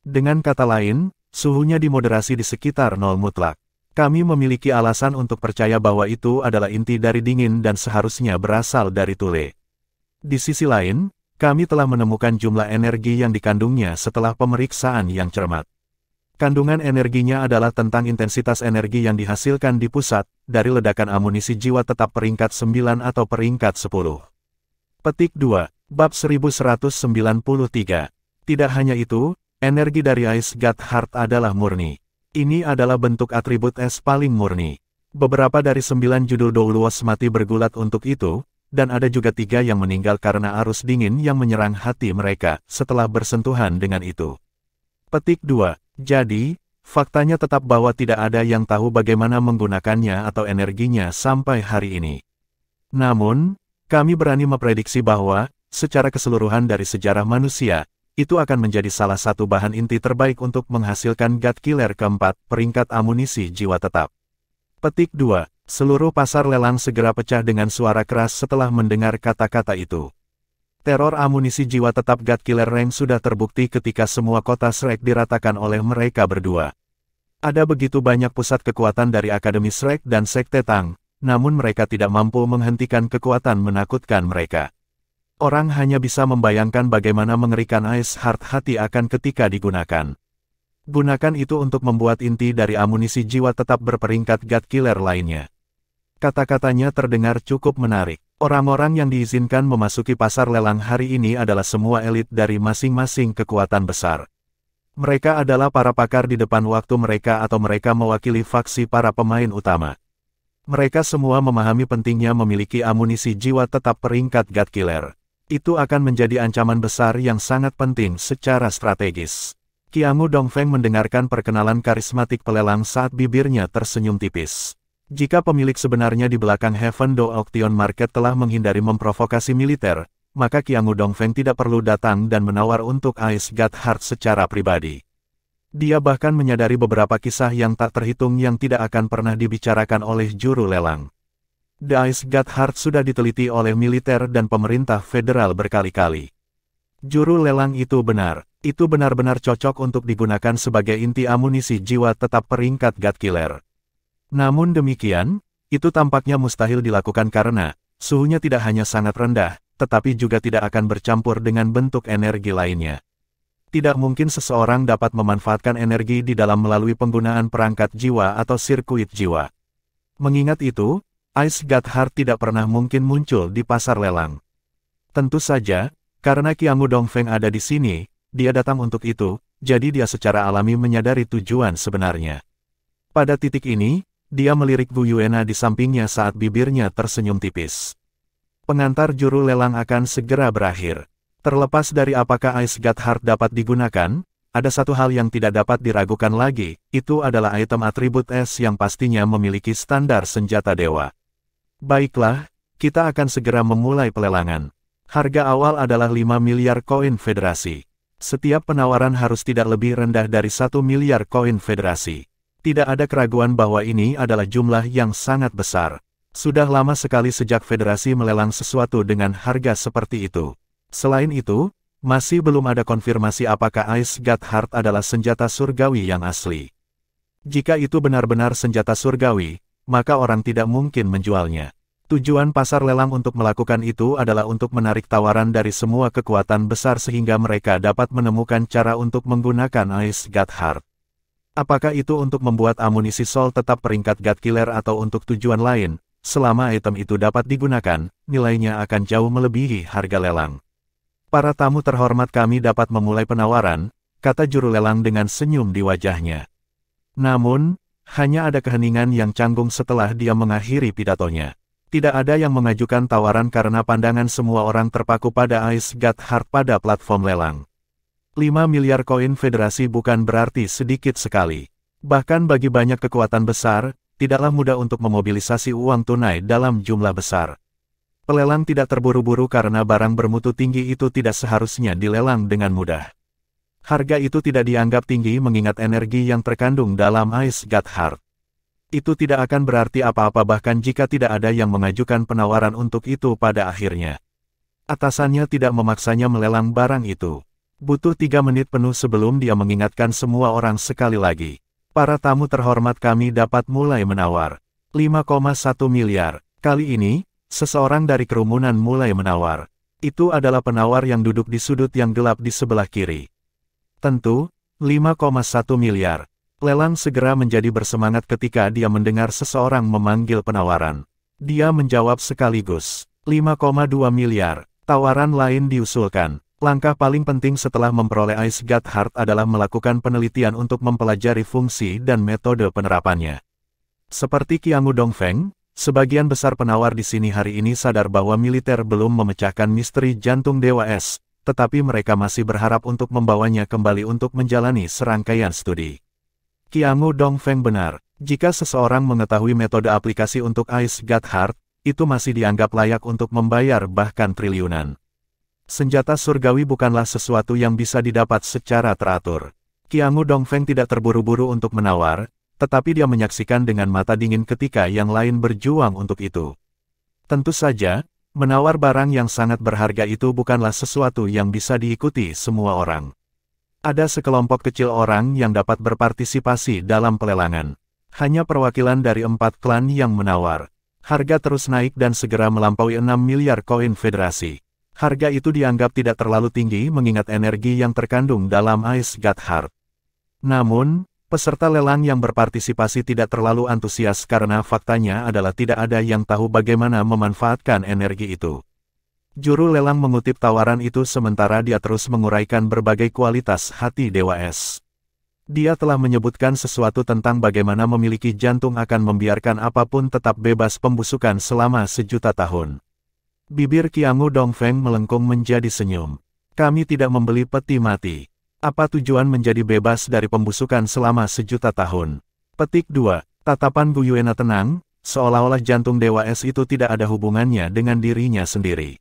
Dengan kata lain, suhunya dimoderasi di sekitar nol mutlak. Kami memiliki alasan untuk percaya bahwa itu adalah inti dari dingin dan seharusnya berasal dari Thule. Di sisi lain, kami telah menemukan jumlah energi yang dikandungnya setelah pemeriksaan yang cermat. Kandungan energinya adalah tentang intensitas energi yang dihasilkan di pusat, dari ledakan amunisi jiwa tetap peringkat 9 atau peringkat 10. Petik 2, bab 1193. Tidak hanya itu, energi dari Ice God Heart adalah murni. Ini adalah bentuk atribut es paling murni. Beberapa dari 9 judul Doulos mati bergulat untuk itu, dan ada juga 3 yang meninggal karena arus dingin yang menyerang hati mereka setelah bersentuhan dengan itu. Petik 2. Jadi, faktanya tetap bahwa tidak ada yang tahu bagaimana menggunakannya atau energinya sampai hari ini. Namun, kami berani memprediksi bahwa, secara keseluruhan dari sejarah manusia, itu akan menjadi salah satu bahan inti terbaik untuk menghasilkan God Killer keempat, peringkat amunisi jiwa tetap. Petik 2. Seluruh pasar lelang segera pecah dengan suara keras setelah mendengar kata-kata itu. Teror amunisi jiwa tetap God Killer Rank sudah terbukti ketika semua kota Shrek diratakan oleh mereka berdua. Ada begitu banyak pusat kekuatan dari Akademi Shrek dan Sekte Tang, namun mereka tidak mampu menghentikan kekuatan menakutkan mereka. Orang hanya bisa membayangkan bagaimana mengerikan Ice Heart hati akan ketika digunakan. Gunakan itu untuk membuat inti dari amunisi jiwa tetap berperingkat God Killer lainnya. Kata-katanya terdengar cukup menarik. Orang-orang yang diizinkan memasuki pasar lelang hari ini adalah semua elit dari masing-masing kekuatan besar. Mereka adalah para pakar di depan waktu mereka atau mereka mewakili faksi para pemain utama. Mereka semua memahami pentingnya memiliki amunisi jiwa tetap peringkat God Killer. Itu akan menjadi ancaman besar yang sangat penting secara strategis. Qiangu Dongfeng mendengarkan perkenalan karismatik pelelang saat bibirnya tersenyum tipis. Jika pemilik sebenarnya di belakang Heaven Do Auction Market telah menghindari memprovokasi militer, maka Qiangu Dongfeng tidak perlu datang dan menawar untuk Ice God Heart secara pribadi. Dia bahkan menyadari beberapa kisah yang tak terhitung yang tidak akan pernah dibicarakan oleh juru lelang. The Ice God Heart sudah diteliti oleh militer dan pemerintah federal berkali-kali. Juru lelang itu benar-benar cocok untuk digunakan sebagai inti amunisi jiwa tetap peringkat God Killer. Namun demikian, itu tampaknya mustahil dilakukan karena, suhunya tidak hanya sangat rendah, tetapi juga tidak akan bercampur dengan bentuk energi lainnya. Tidak mungkin seseorang dapat memanfaatkan energi di dalam melalui penggunaan perangkat jiwa atau sirkuit jiwa. Mengingat itu, Ice God Heart tidak pernah mungkin muncul di pasar lelang. Tentu saja, karena Qiangu Dongfeng ada di sini, dia datang untuk itu, jadi dia secara alami menyadari tujuan sebenarnya. Pada titik ini, dia melirik Bu Yuena di sampingnya saat bibirnya tersenyum tipis. Pengantar juru lelang akan segera berakhir. Terlepas dari apakah Ice God Heart dapat digunakan, ada satu hal yang tidak dapat diragukan lagi, itu adalah item atribut es yang pastinya memiliki standar senjata dewa. Baiklah, kita akan segera memulai pelelangan. Harga awal adalah 5 miliar koin federasi. Setiap penawaran harus tidak lebih rendah dari 1 miliar koin federasi. Tidak ada keraguan bahwa ini adalah jumlah yang sangat besar. Sudah lama sekali sejak federasi melelang sesuatu dengan harga seperti itu. Selain itu, masih belum ada konfirmasi apakah Ice God Heart adalah senjata surgawi yang asli. Jika itu benar-benar senjata surgawi, maka orang tidak mungkin menjualnya. Tujuan pasar lelang untuk melakukan itu adalah untuk menarik tawaran dari semua kekuatan besar sehingga mereka dapat menemukan cara untuk menggunakan Ice God Heart. Apakah itu untuk membuat amunisi Soul tetap peringkat God Killer atau untuk tujuan lain, selama item itu dapat digunakan, nilainya akan jauh melebihi harga lelang. Para tamu terhormat, kami dapat memulai penawaran, kata juru lelang dengan senyum di wajahnya. Namun, hanya ada keheningan yang canggung setelah dia mengakhiri pidatonya. Tidak ada yang mengajukan tawaran karena pandangan semua orang terpaku pada Ice God Heart pada platform lelang. 5 miliar koin federasi bukan berarti sedikit sekali. Bahkan bagi banyak kekuatan besar, tidaklah mudah untuk memobilisasi uang tunai dalam jumlah besar. Pelelang tidak terburu-buru karena barang bermutu tinggi itu tidak seharusnya dilelang dengan mudah. Harga itu tidak dianggap tinggi mengingat energi yang terkandung dalam Ice God Heart. Itu tidak akan berarti apa-apa bahkan jika tidak ada yang mengajukan penawaran untuk itu pada akhirnya. Atasannya tidak memaksanya melelang barang itu. Butuh 3 menit penuh sebelum dia mengingatkan semua orang sekali lagi. Para tamu terhormat, kami dapat mulai menawar. 5,1 miliar. Kali ini, seseorang dari kerumunan mulai menawar. Itu adalah penawar yang duduk di sudut yang gelap di sebelah kiri. Tentu, 5,1 miliar. Lelang segera menjadi bersemangat ketika dia mendengar seseorang memanggil penawaran. Dia menjawab sekaligus, 5,2 miliar. Tawaran lain diusulkan. Langkah paling penting setelah memperoleh Ice God Heart adalah melakukan penelitian untuk mempelajari fungsi dan metode penerapannya. Seperti Qiangu Dongfeng, sebagian besar penawar di sini hari ini sadar bahwa militer belum memecahkan misteri jantung Dewa Es, tetapi mereka masih berharap untuk membawanya kembali untuk menjalani serangkaian studi. Qiangu Dongfeng benar, jika seseorang mengetahui metode aplikasi untuk Ice God Heart, itu masih dianggap layak untuk membayar bahkan triliunan. Senjata surgawi bukanlah sesuatu yang bisa didapat secara teratur. Qiangu Dongfeng tidak terburu-buru untuk menawar, tetapi dia menyaksikan dengan mata dingin ketika yang lain berjuang untuk itu. Tentu saja, menawar barang yang sangat berharga itu bukanlah sesuatu yang bisa diikuti semua orang. Ada sekelompok kecil orang yang dapat berpartisipasi dalam pelelangan. Hanya perwakilan dari 4 klan yang menawar. Harga terus naik dan segera melampaui 6 miliar koin federasi. Harga itu dianggap tidak terlalu tinggi mengingat energi yang terkandung dalam Ice God Heart. Namun, peserta lelang yang berpartisipasi tidak terlalu antusias karena faktanya adalah tidak ada yang tahu bagaimana memanfaatkan energi itu. Juru lelang mengutip tawaran itu sementara dia terus menguraikan berbagai kualitas hati Dewa Es. Dia telah menyebutkan sesuatu tentang bagaimana memiliki jantung akan membiarkan apapun tetap bebas pembusukan selama 1.000.000 tahun. Bibir Qiangu Dongfeng melengkung menjadi senyum. Kami tidak membeli peti mati. Apa tujuan menjadi bebas dari pembusukan selama 1.000.000 tahun? Petik 2. Tatapan Gu Yuena tenang, seolah-olah jantung Dewa Es itu tidak ada hubungannya dengan dirinya sendiri.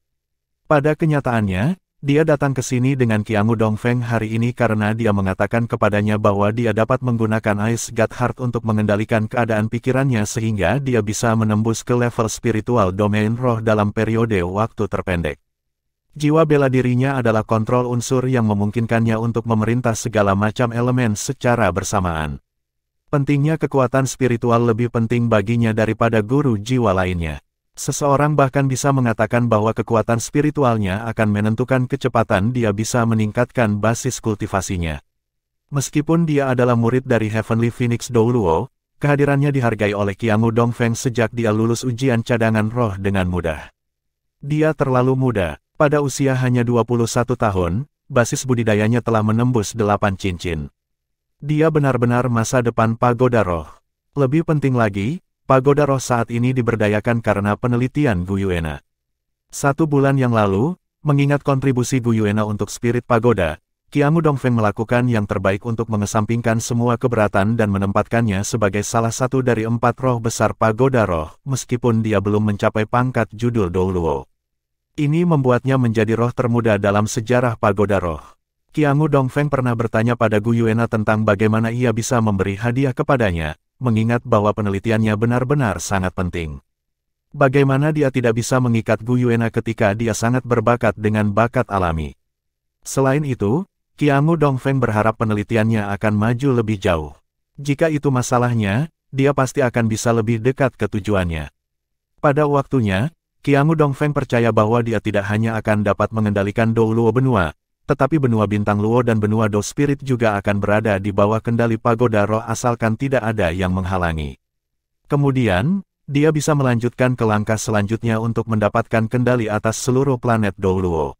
Pada kenyataannya, dia datang ke sini dengan Qiangu Dongfeng hari ini karena dia mengatakan kepadanya bahwa dia dapat menggunakan Ice God Heart untuk mengendalikan keadaan pikirannya sehingga dia bisa menembus ke level spiritual domain roh dalam periode waktu terpendek. Jiwa bela dirinya adalah kontrol unsur yang memungkinkannya untuk memerintah segala macam elemen secara bersamaan. Pentingnya kekuatan spiritual lebih penting baginya daripada guru jiwa lainnya. Seseorang bahkan bisa mengatakan bahwa kekuatan spiritualnya akan menentukan kecepatan dia bisa meningkatkan basis kultivasinya. Meskipun dia adalah murid dari Heavenly Phoenix Douluo, kehadirannya dihargai oleh Qiangu Dongfeng sejak dia lulus ujian cadangan roh dengan mudah. Dia terlalu muda, pada usia hanya 21 tahun, basis budidayanya telah menembus 8 cincin. Dia benar-benar masa depan pagoda roh. Lebih penting lagi, pagoda roh saat ini diberdayakan karena penelitian Gu Yuena. 1 bulan yang lalu, mengingat kontribusi Gu Yuena untuk spirit pagoda, Qiangu Dongfeng melakukan yang terbaik untuk mengesampingkan semua keberatan dan menempatkannya sebagai salah satu dari 4 roh besar pagoda roh, meskipun dia belum mencapai pangkat judul Douluo. Ini membuatnya menjadi roh termuda dalam sejarah pagoda roh. Qiangu Dongfeng pernah bertanya pada Gu Yuena tentang bagaimana ia bisa memberi hadiah kepadanya, mengingat bahwa penelitiannya benar-benar sangat penting. Bagaimana dia tidak bisa mengikat Gu Yuena ketika dia sangat berbakat dengan bakat alami. Selain itu, Qiangu Dongfeng berharap penelitiannya akan maju lebih jauh. Jika itu masalahnya, dia pasti akan bisa lebih dekat ke tujuannya. Pada waktunya, Qiangu Dongfeng percaya bahwa dia tidak hanya akan dapat mengendalikan Douluo Benua, tetapi benua bintang Luo dan benua Do Spirit juga akan berada di bawah kendali pagoda roh asalkan tidak ada yang menghalangi. Kemudian, dia bisa melanjutkan ke langkah selanjutnya untuk mendapatkan kendali atas seluruh planet Douluo.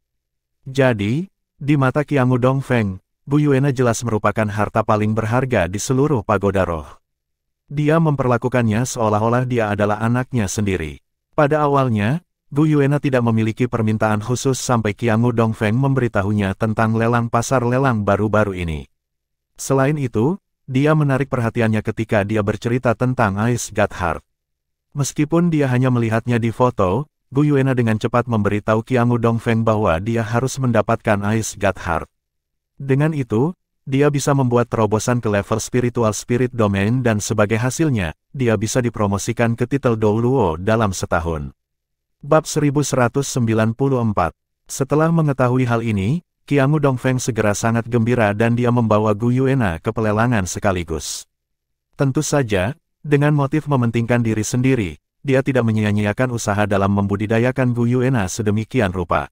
Jadi, di mata Qiangu Dongfeng, Gu Yuena jelas merupakan harta paling berharga di seluruh pagoda roh. Dia memperlakukannya seolah-olah dia adalah anaknya sendiri. Pada awalnya, Gu Yuena tidak memiliki permintaan khusus sampai Qiangu Dongfeng memberitahunya tentang lelang pasar lelang baru-baru ini. Selain itu, dia menarik perhatiannya ketika dia bercerita tentang Ice God Heart. Meskipun dia hanya melihatnya di foto, Gu Yuena dengan cepat memberitahu Qiangu Dongfeng bahwa dia harus mendapatkan Ice God Heart. Dengan itu, dia bisa membuat terobosan ke level spiritual spirit domain dan sebagai hasilnya, dia bisa dipromosikan ke titel Douluo dalam setahun. Bab 1194. Setelah mengetahui hal ini, Qiangu Dongfeng segera sangat gembira dan dia membawa Gu Yuena ke pelelangan sekaligus. Tentu saja, dengan motif mementingkan diri sendiri, dia tidak menyia-nyiakan usaha dalam membudidayakan Gu Yuena sedemikian rupa.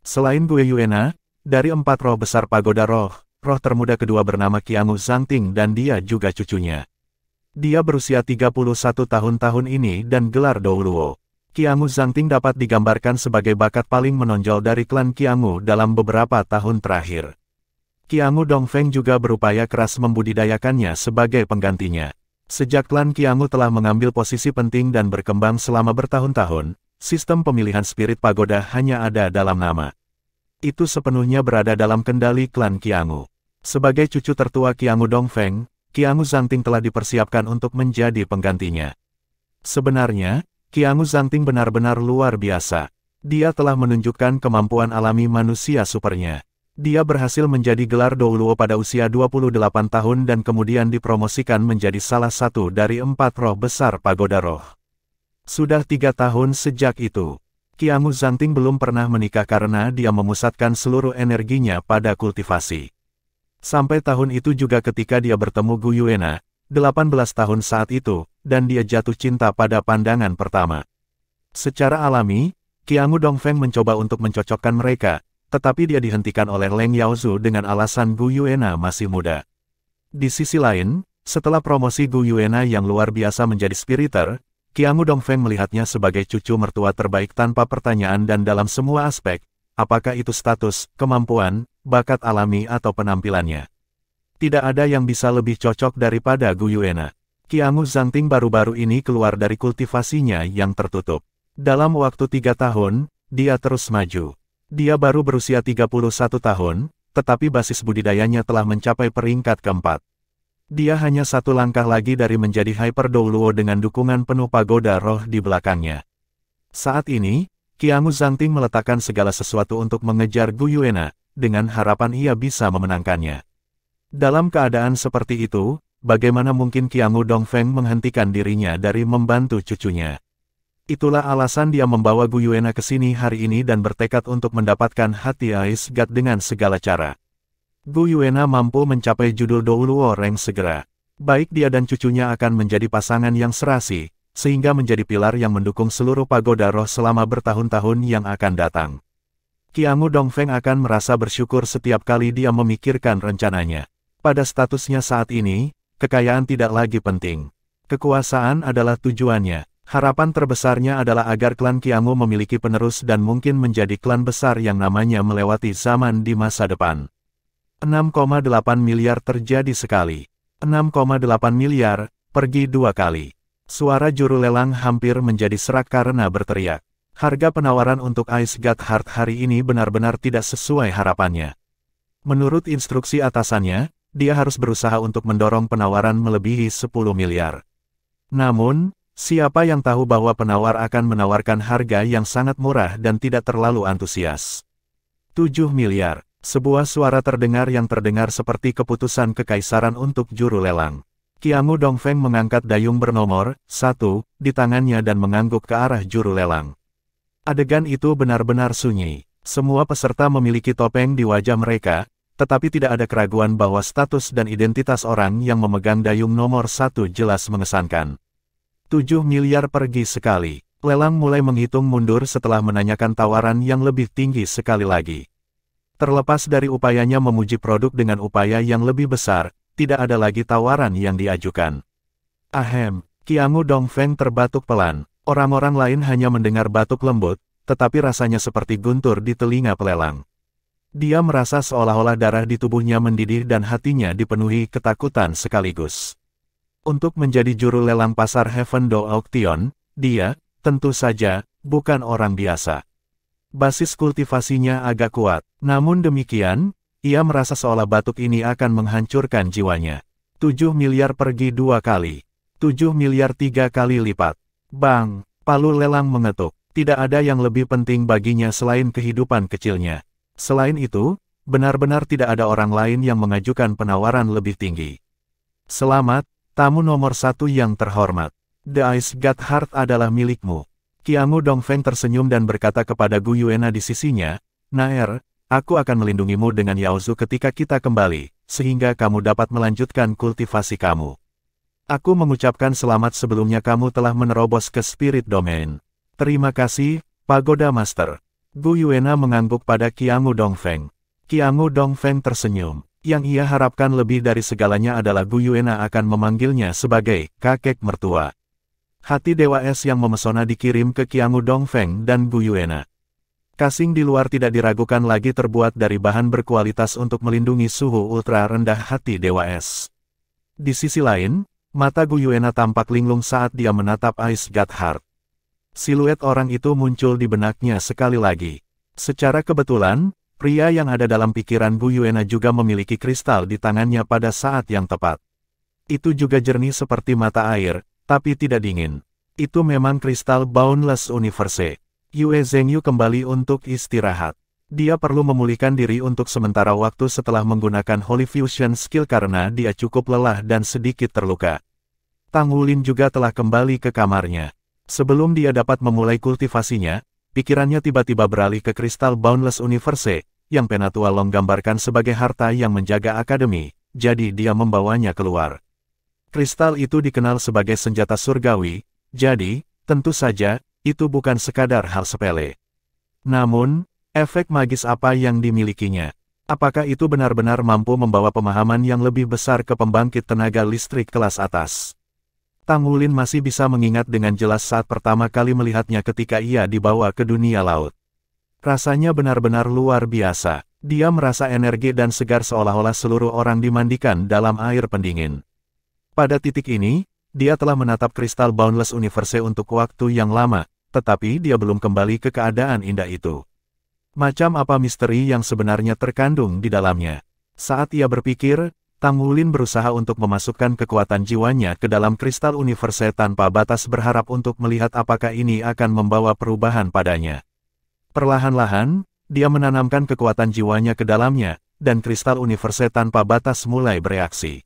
Selain Gu Yuena, dari 4 roh besar pagoda roh termuda kedua bernama Qiangu Zangting dan dia juga cucunya. Dia berusia 31 tahun ini dan gelar Douluo. Qiangu Zangting dapat digambarkan sebagai bakat paling menonjol dari klan Qiangu dalam beberapa tahun terakhir. Qiangu Dongfeng juga berupaya keras membudidayakannya sebagai penggantinya. Sejak klan Qiangu telah mengambil posisi penting dan berkembang selama bertahun-tahun, sistem pemilihan spirit pagoda hanya ada dalam nama. Itu sepenuhnya berada dalam kendali klan Qiangu. Sebagai cucu tertua Qiangu Dongfeng, Qiangu Zangting telah dipersiapkan untuk menjadi penggantinya. Sebenarnya, Qiangu Zangting benar-benar luar biasa. Dia telah menunjukkan kemampuan alami manusia supernya. Dia berhasil menjadi gelar Douluo pada usia 28 tahun dan kemudian dipromosikan menjadi salah satu dari 4 roh besar pagoda roh. Sudah 3 tahun sejak itu, Qiangu Zangting belum pernah menikah karena dia memusatkan seluruh energinya pada kultivasi. Sampai tahun itu juga ketika dia bertemu Gu Yuena, 18 tahun saat itu, dan dia jatuh cinta pada pandangan pertama. Secara alami, Qiangu Dongfeng mencoba untuk mencocokkan mereka, tetapi dia dihentikan oleh Leng Yaozu dengan alasan Gu Yuena masih muda. Di sisi lain, setelah promosi Gu Yuena yang luar biasa menjadi spiriter, Qiangu Dongfeng melihatnya sebagai cucu mertua terbaik tanpa pertanyaan dan dalam semua aspek, apakah itu status, kemampuan, bakat alami atau penampilannya. Tidak ada yang bisa lebih cocok daripada Gu Yuena. Qiangu Zangting baru-baru ini keluar dari kultivasinya yang tertutup. Dalam waktu 3 tahun, dia terus maju. Dia baru berusia 31 tahun, tetapi basis budidayanya telah mencapai peringkat keempat. Dia hanya 1 langkah lagi dari menjadi Hyper Douluo dengan dukungan penuh pagoda roh di belakangnya. Saat ini, Qiangu Zangting meletakkan segala sesuatu untuk mengejar Gu Yuena, dengan harapan ia bisa memenangkannya. Dalam keadaan seperti itu, bagaimana mungkin Qiangu Dongfeng menghentikan dirinya dari membantu cucunya? Itulah alasan dia membawa Gu Yuena ke sini hari ini dan bertekad untuk mendapatkan hati Ice God dengan segala cara. Gu Yuena mampu mencapai judul Douluo rank segera. Baik dia dan cucunya akan menjadi pasangan yang serasi, sehingga menjadi pilar yang mendukung seluruh pagoda roh selama bertahun-tahun yang akan datang. Qiangu Dongfeng akan merasa bersyukur setiap kali dia memikirkan rencananya. Pada statusnya saat ini, kekayaan tidak lagi penting. Kekuasaan adalah tujuannya. Harapan terbesarnya adalah agar klan Qiangu memiliki penerus dan mungkin menjadi klan besar yang namanya melewati zaman di masa depan. 6,8 miliar terjadi sekali. 6,8 miliar, pergi 2 kali. Suara juru lelang hampir menjadi serak karena berteriak. Harga penawaran untuk Ice God Heart hari ini benar-benar tidak sesuai harapannya. Menurut instruksi atasannya, dia harus berusaha untuk mendorong penawaran melebihi 10 miliar. Namun, siapa yang tahu bahwa penawar akan menawarkan harga yang sangat murah dan tidak terlalu antusias. 7 miliar. Sebuah suara terdengar yang terdengar seperti keputusan kekaisaran untuk juru lelang. Qiangu Dongfeng mengangkat dayung bernomor 1 di tangannya dan mengangguk ke arah juru lelang. Adegan itu benar-benar sunyi. Semua peserta memiliki topeng di wajah mereka, tetapi tidak ada keraguan bahwa status dan identitas orang yang memegang dayung nomor 1 jelas mengesankan. 7 miliar pergi sekali. Lelang mulai menghitung mundur setelah menanyakan tawaran yang lebih tinggi sekali lagi. Terlepas dari upayanya memuji produk dengan upaya yang lebih besar, tidak ada lagi tawaran yang diajukan. Ahem, Qiangu Dongfeng terbatuk pelan. Orang-orang lain hanya mendengar batuk lembut, tetapi rasanya seperti guntur di telinga pelelang. Dia merasa seolah-olah darah di tubuhnya mendidih dan hatinya dipenuhi ketakutan sekaligus. Untuk menjadi juru lelang pasar Heaven Do Auction, dia, tentu saja, bukan orang biasa. Basis kultivasinya agak kuat, namun demikian, ia merasa seolah batuk ini akan menghancurkan jiwanya. 7 miliar pergi 2 kali. 7 miliar 3 kali lipat. Bang, palu lelang mengetuk. Tidak ada yang lebih penting baginya selain kehidupan kecilnya. Selain itu, benar-benar tidak ada orang lain yang mengajukan penawaran lebih tinggi. Selamat, tamu nomor 1 yang terhormat. The Ice God Heart adalah milikmu. Qiangu Dongfeng tersenyum dan berkata kepada Gu Yuena di sisinya, Naer, aku akan melindungimu dengan Yaozu ketika kita kembali, sehingga kamu dapat melanjutkan kultivasi kamu. Aku mengucapkan selamat sebelumnya kamu telah menerobos ke Spirit Domain. Terima kasih, Pagoda Master. Gu Yuena mengangguk pada Qiangu Dongfeng. Qiangu Dongfeng tersenyum. Yang ia harapkan lebih dari segalanya adalah Gu Yuena akan memanggilnya sebagai kakek mertua. Hati Dewa Es yang memesona dikirim ke Qiangu Dongfeng dan Gu Yuena. Casing di luar tidak diragukan lagi terbuat dari bahan berkualitas untuk melindungi suhu ultra rendah hati Dewa Es. Di sisi lain, mata Gu Yuena tampak linglung saat dia menatap Ice God Heart. Siluet orang itu muncul di benaknya sekali lagi. Secara kebetulan, pria yang ada dalam pikiran Gu Yuena juga memiliki kristal di tangannya pada saat yang tepat. Itu juga jernih seperti mata air, tapi tidak dingin. Itu memang kristal Boundless Universe. Yue Zhengyu kembali untuk istirahat. Dia perlu memulihkan diri untuk sementara waktu setelah menggunakan Holy Fusion Skill karena dia cukup lelah dan sedikit terluka. Tang Wulin juga telah kembali ke kamarnya. Sebelum dia dapat memulai kultivasinya, pikirannya tiba-tiba beralih ke kristal Boundless Universe, yang Penatua Long gambarkan sebagai harta yang menjaga akademi, jadi dia membawanya keluar. Kristal itu dikenal sebagai senjata surgawi, jadi, tentu saja, itu bukan sekadar hal sepele. Namun, efek magis apa yang dimilikinya? Apakah itu benar-benar mampu membawa pemahaman yang lebih besar ke pembangkit tenaga listrik kelas atas? Tang Wulin masih bisa mengingat dengan jelas saat pertama kali melihatnya ketika ia dibawa ke dunia laut. Rasanya benar-benar luar biasa. Dia merasa energi dan segar seolah-olah seluruh orang dimandikan dalam air pendingin. Pada titik ini, dia telah menatap kristal Boundless Universe untuk waktu yang lama, tetapi dia belum kembali ke keadaan indah itu. Macam apa misteri yang sebenarnya terkandung di dalamnya? Saat ia berpikir, Tang Wulin berusaha untuk memasukkan kekuatan jiwanya ke dalam kristal universe tanpa batas berharap untuk melihat apakah ini akan membawa perubahan padanya. Perlahan-lahan, dia menanamkan kekuatan jiwanya ke dalamnya, dan kristal universe tanpa batas mulai bereaksi.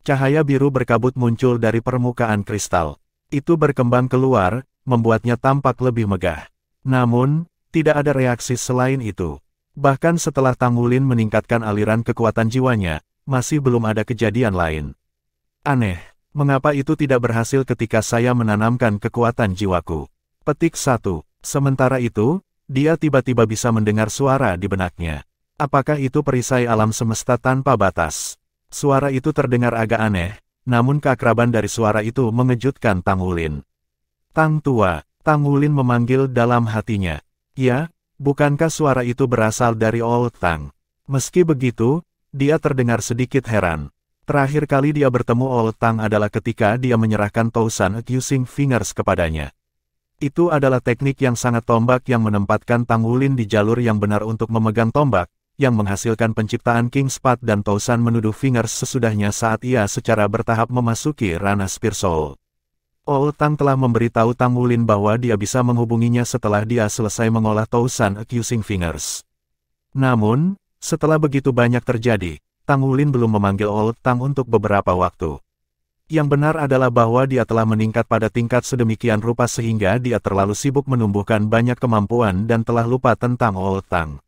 Cahaya biru berkabut muncul dari permukaan kristal. Itu berkembang keluar, membuatnya tampak lebih megah. Namun, tidak ada reaksi selain itu. Bahkan setelah Tang Wulin meningkatkan aliran kekuatan jiwanya, masih belum ada kejadian lain. Aneh, mengapa itu tidak berhasil ketika saya menanamkan kekuatan jiwaku? Petik 1. Sementara itu, dia tiba-tiba bisa mendengar suara di benaknya. Apakah itu perisai alam semesta tanpa batas? Suara itu terdengar agak aneh, namun keakraban dari suara itu mengejutkan Tang Wulin. Tang Tua, Tang Wulin memanggil dalam hatinya. Ya, bukankah suara itu berasal dari Old Tang? Meski begitu, dia terdengar sedikit heran. Terakhir kali dia bertemu Old Tang adalah ketika dia menyerahkan Tousan Accusing Fingers kepadanya. Itu adalah teknik yang sangat tombak yang menempatkan Tang Wulin di jalur yang benar untuk memegang tombak, yang menghasilkan penciptaan King Spat dan Tousan menuduh Fingers sesudahnya saat ia secara bertahap memasuki ranah Spear Soul. Old Tang telah memberitahu Tang Wulin bahwa dia bisa menghubunginya setelah dia selesai mengolah Tousan Accusing Fingers. Namun, setelah begitu banyak terjadi, Tang Wulin belum memanggil Old Tang untuk beberapa waktu. Yang benar adalah bahwa dia telah meningkat pada tingkat sedemikian rupa sehingga dia terlalu sibuk menumbuhkan banyak kemampuan dan telah lupa tentang Old Tang.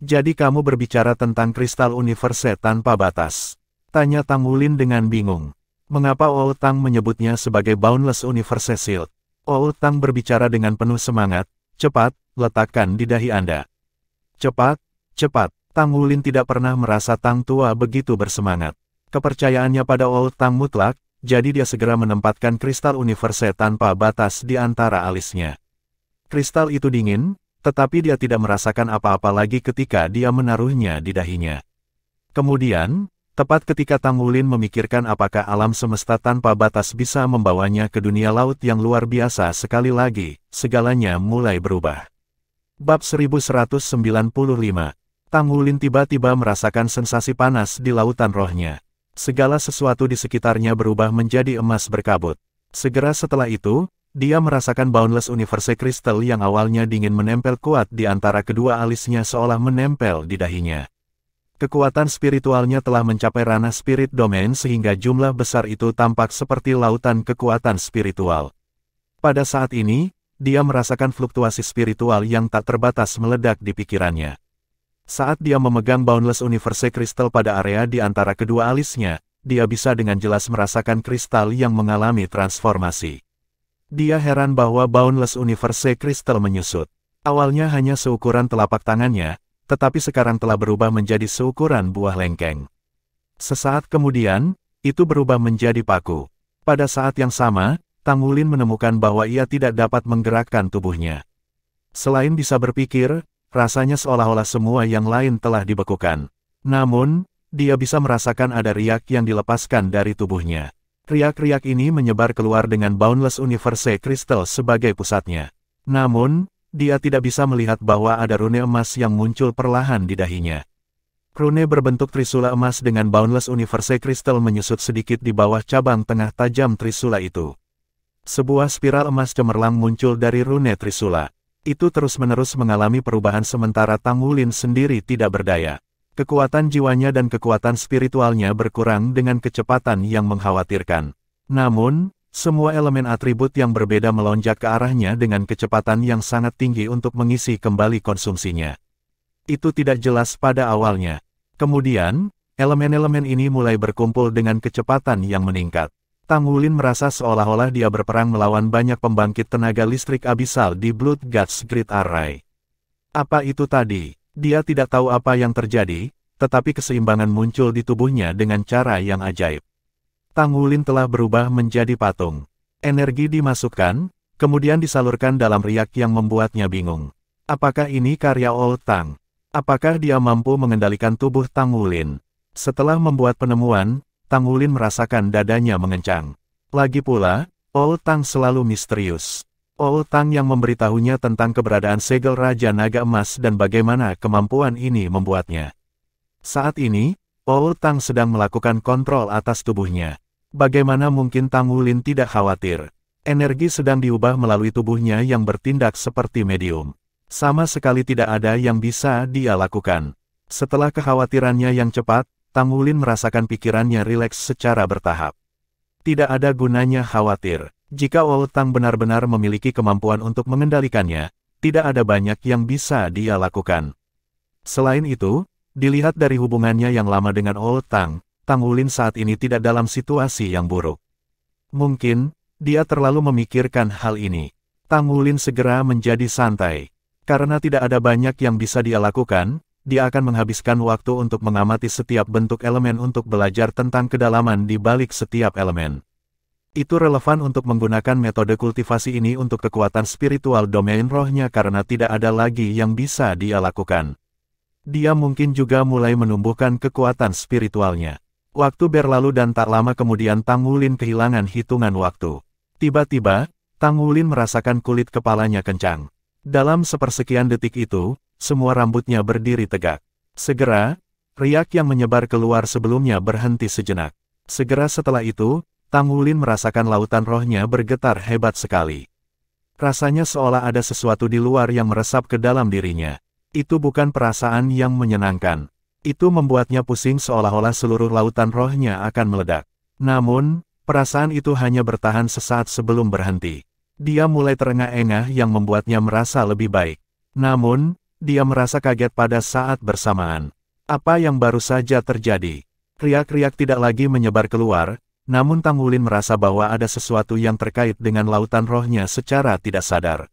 Jadi kamu berbicara tentang kristal universe tanpa batas? Tanya Tang Wulin dengan bingung. Mengapa Old Tang menyebutnya sebagai Boundless Universe Shield? Old Tang berbicara dengan penuh semangat. Cepat, letakkan di dahi Anda. Cepat, cepat. Tang Wulin tidak pernah merasa Tang Tua begitu bersemangat. Kepercayaannya pada Old Tang mutlak, jadi dia segera menempatkan kristal universe tanpa batas di antara alisnya. Kristal itu dingin, tetapi dia tidak merasakan apa-apa lagi ketika dia menaruhnya di dahinya. Kemudian, tepat ketika Tang Wulin memikirkan apakah alam semesta tanpa batas bisa membawanya ke dunia laut yang luar biasa sekali lagi, segalanya mulai berubah. Bab 1195. Tang Wulin tiba-tiba merasakan sensasi panas di lautan rohnya. Segala sesuatu di sekitarnya berubah menjadi emas berkabut. Segera setelah itu, dia merasakan Boundless Universe Crystal yang awalnya dingin menempel kuat di antara kedua alisnya seolah menempel di dahinya. Kekuatan spiritualnya telah mencapai ranah spirit domain sehingga jumlah besar itu tampak seperti lautan kekuatan spiritual. Pada saat ini, dia merasakan fluktuasi spiritual yang tak terbatas meledak di pikirannya. Saat dia memegang Boundless Universe Crystal pada area di antara kedua alisnya, dia bisa dengan jelas merasakan kristal yang mengalami transformasi. Dia heran bahwa Boundless Universe Crystal menyusut. Awalnya hanya seukuran telapak tangannya, tetapi sekarang telah berubah menjadi seukuran buah lengkeng. Sesaat kemudian, itu berubah menjadi paku. Pada saat yang sama, Tang Wulin menemukan bahwa ia tidak dapat menggerakkan tubuhnya. Selain bisa berpikir, rasanya seolah-olah semua yang lain telah dibekukan. Namun, dia bisa merasakan ada riak yang dilepaskan dari tubuhnya. Riak-riak ini menyebar keluar dengan Boundless Universe Crystal sebagai pusatnya. Namun, dia tidak bisa melihat bahwa ada rune emas yang muncul perlahan di dahinya. Rune berbentuk trisula emas dengan Boundless Universe Crystal menyusut sedikit di bawah cabang tengah tajam trisula itu. Sebuah spiral emas cemerlang muncul dari rune trisula. Itu terus-menerus mengalami perubahan sementara Tang Wulin sendiri tidak berdaya. Kekuatan jiwanya dan kekuatan spiritualnya berkurang dengan kecepatan yang mengkhawatirkan. Namun, semua elemen atribut yang berbeda melonjak ke arahnya dengan kecepatan yang sangat tinggi untuk mengisi kembali konsumsinya. Itu tidak jelas pada awalnya. Kemudian, elemen-elemen ini mulai berkumpul dengan kecepatan yang meningkat. Tang Wulin merasa seolah-olah dia berperang melawan banyak pembangkit tenaga listrik abisal di Blood Gods Grid Array. Apa itu tadi? Dia tidak tahu apa yang terjadi, tetapi keseimbangan muncul di tubuhnya dengan cara yang ajaib. Tang Wulin telah berubah menjadi patung. Energi dimasukkan, kemudian disalurkan dalam riak yang membuatnya bingung. Apakah ini karya Old Tang? Apakah dia mampu mengendalikan tubuh Tang Wulin? Setelah membuat penemuan, Tang Wulin merasakan dadanya mengencang. Lagi pula, Old Tang selalu misterius. Old Tang yang memberitahunya tentang keberadaan segel Raja Naga Emas dan bagaimana kemampuan ini membuatnya. Saat ini, Old Tang sedang melakukan kontrol atas tubuhnya. Bagaimana mungkin Tang Wulin tidak khawatir? Energi sedang diubah melalui tubuhnya yang bertindak seperti medium. Sama sekali tidak ada yang bisa dia lakukan. Setelah kekhawatirannya yang cepat, Tang Wulin merasakan pikirannya rileks secara bertahap. Tidak ada gunanya khawatir. Jika Old Tang benar-benar memiliki kemampuan untuk mengendalikannya, tidak ada banyak yang bisa dia lakukan. Selain itu, dilihat dari hubungannya yang lama dengan Old Tang, Tang Wulin saat ini tidak dalam situasi yang buruk. Mungkin, dia terlalu memikirkan hal ini. Tang Wulin segera menjadi santai. Karena tidak ada banyak yang bisa dia lakukan, dia akan menghabiskan waktu untuk mengamati setiap bentuk elemen untuk belajar tentang kedalaman di balik setiap elemen. Itu relevan untuk menggunakan metode kultivasi ini untuk kekuatan spiritual domain rohnya karena tidak ada lagi yang bisa dia lakukan. Dia mungkin juga mulai menumbuhkan kekuatan spiritualnya. Waktu berlalu dan tak lama kemudian Tang Wulin kehilangan hitungan waktu. Tiba-tiba, Tang Wulin merasakan kulit kepalanya kencang. Dalam sepersekian detik itu, semua rambutnya berdiri tegak. Segera, riak yang menyebar keluar sebelumnya berhenti sejenak. Segera setelah itu, Tang Wulin merasakan lautan rohnya bergetar hebat sekali. Rasanya seolah ada sesuatu di luar yang meresap ke dalam dirinya. Itu bukan perasaan yang menyenangkan. Itu membuatnya pusing seolah-olah seluruh lautan rohnya akan meledak. Namun, perasaan itu hanya bertahan sesaat sebelum berhenti. Dia mulai terengah-engah yang membuatnya merasa lebih baik. Namun, dia merasa kaget pada saat bersamaan. Apa yang baru saja terjadi? Riak-riak tidak lagi menyebar keluar, namun Tang Wulin merasa bahwa ada sesuatu yang terkait dengan lautan rohnya secara tidak sadar.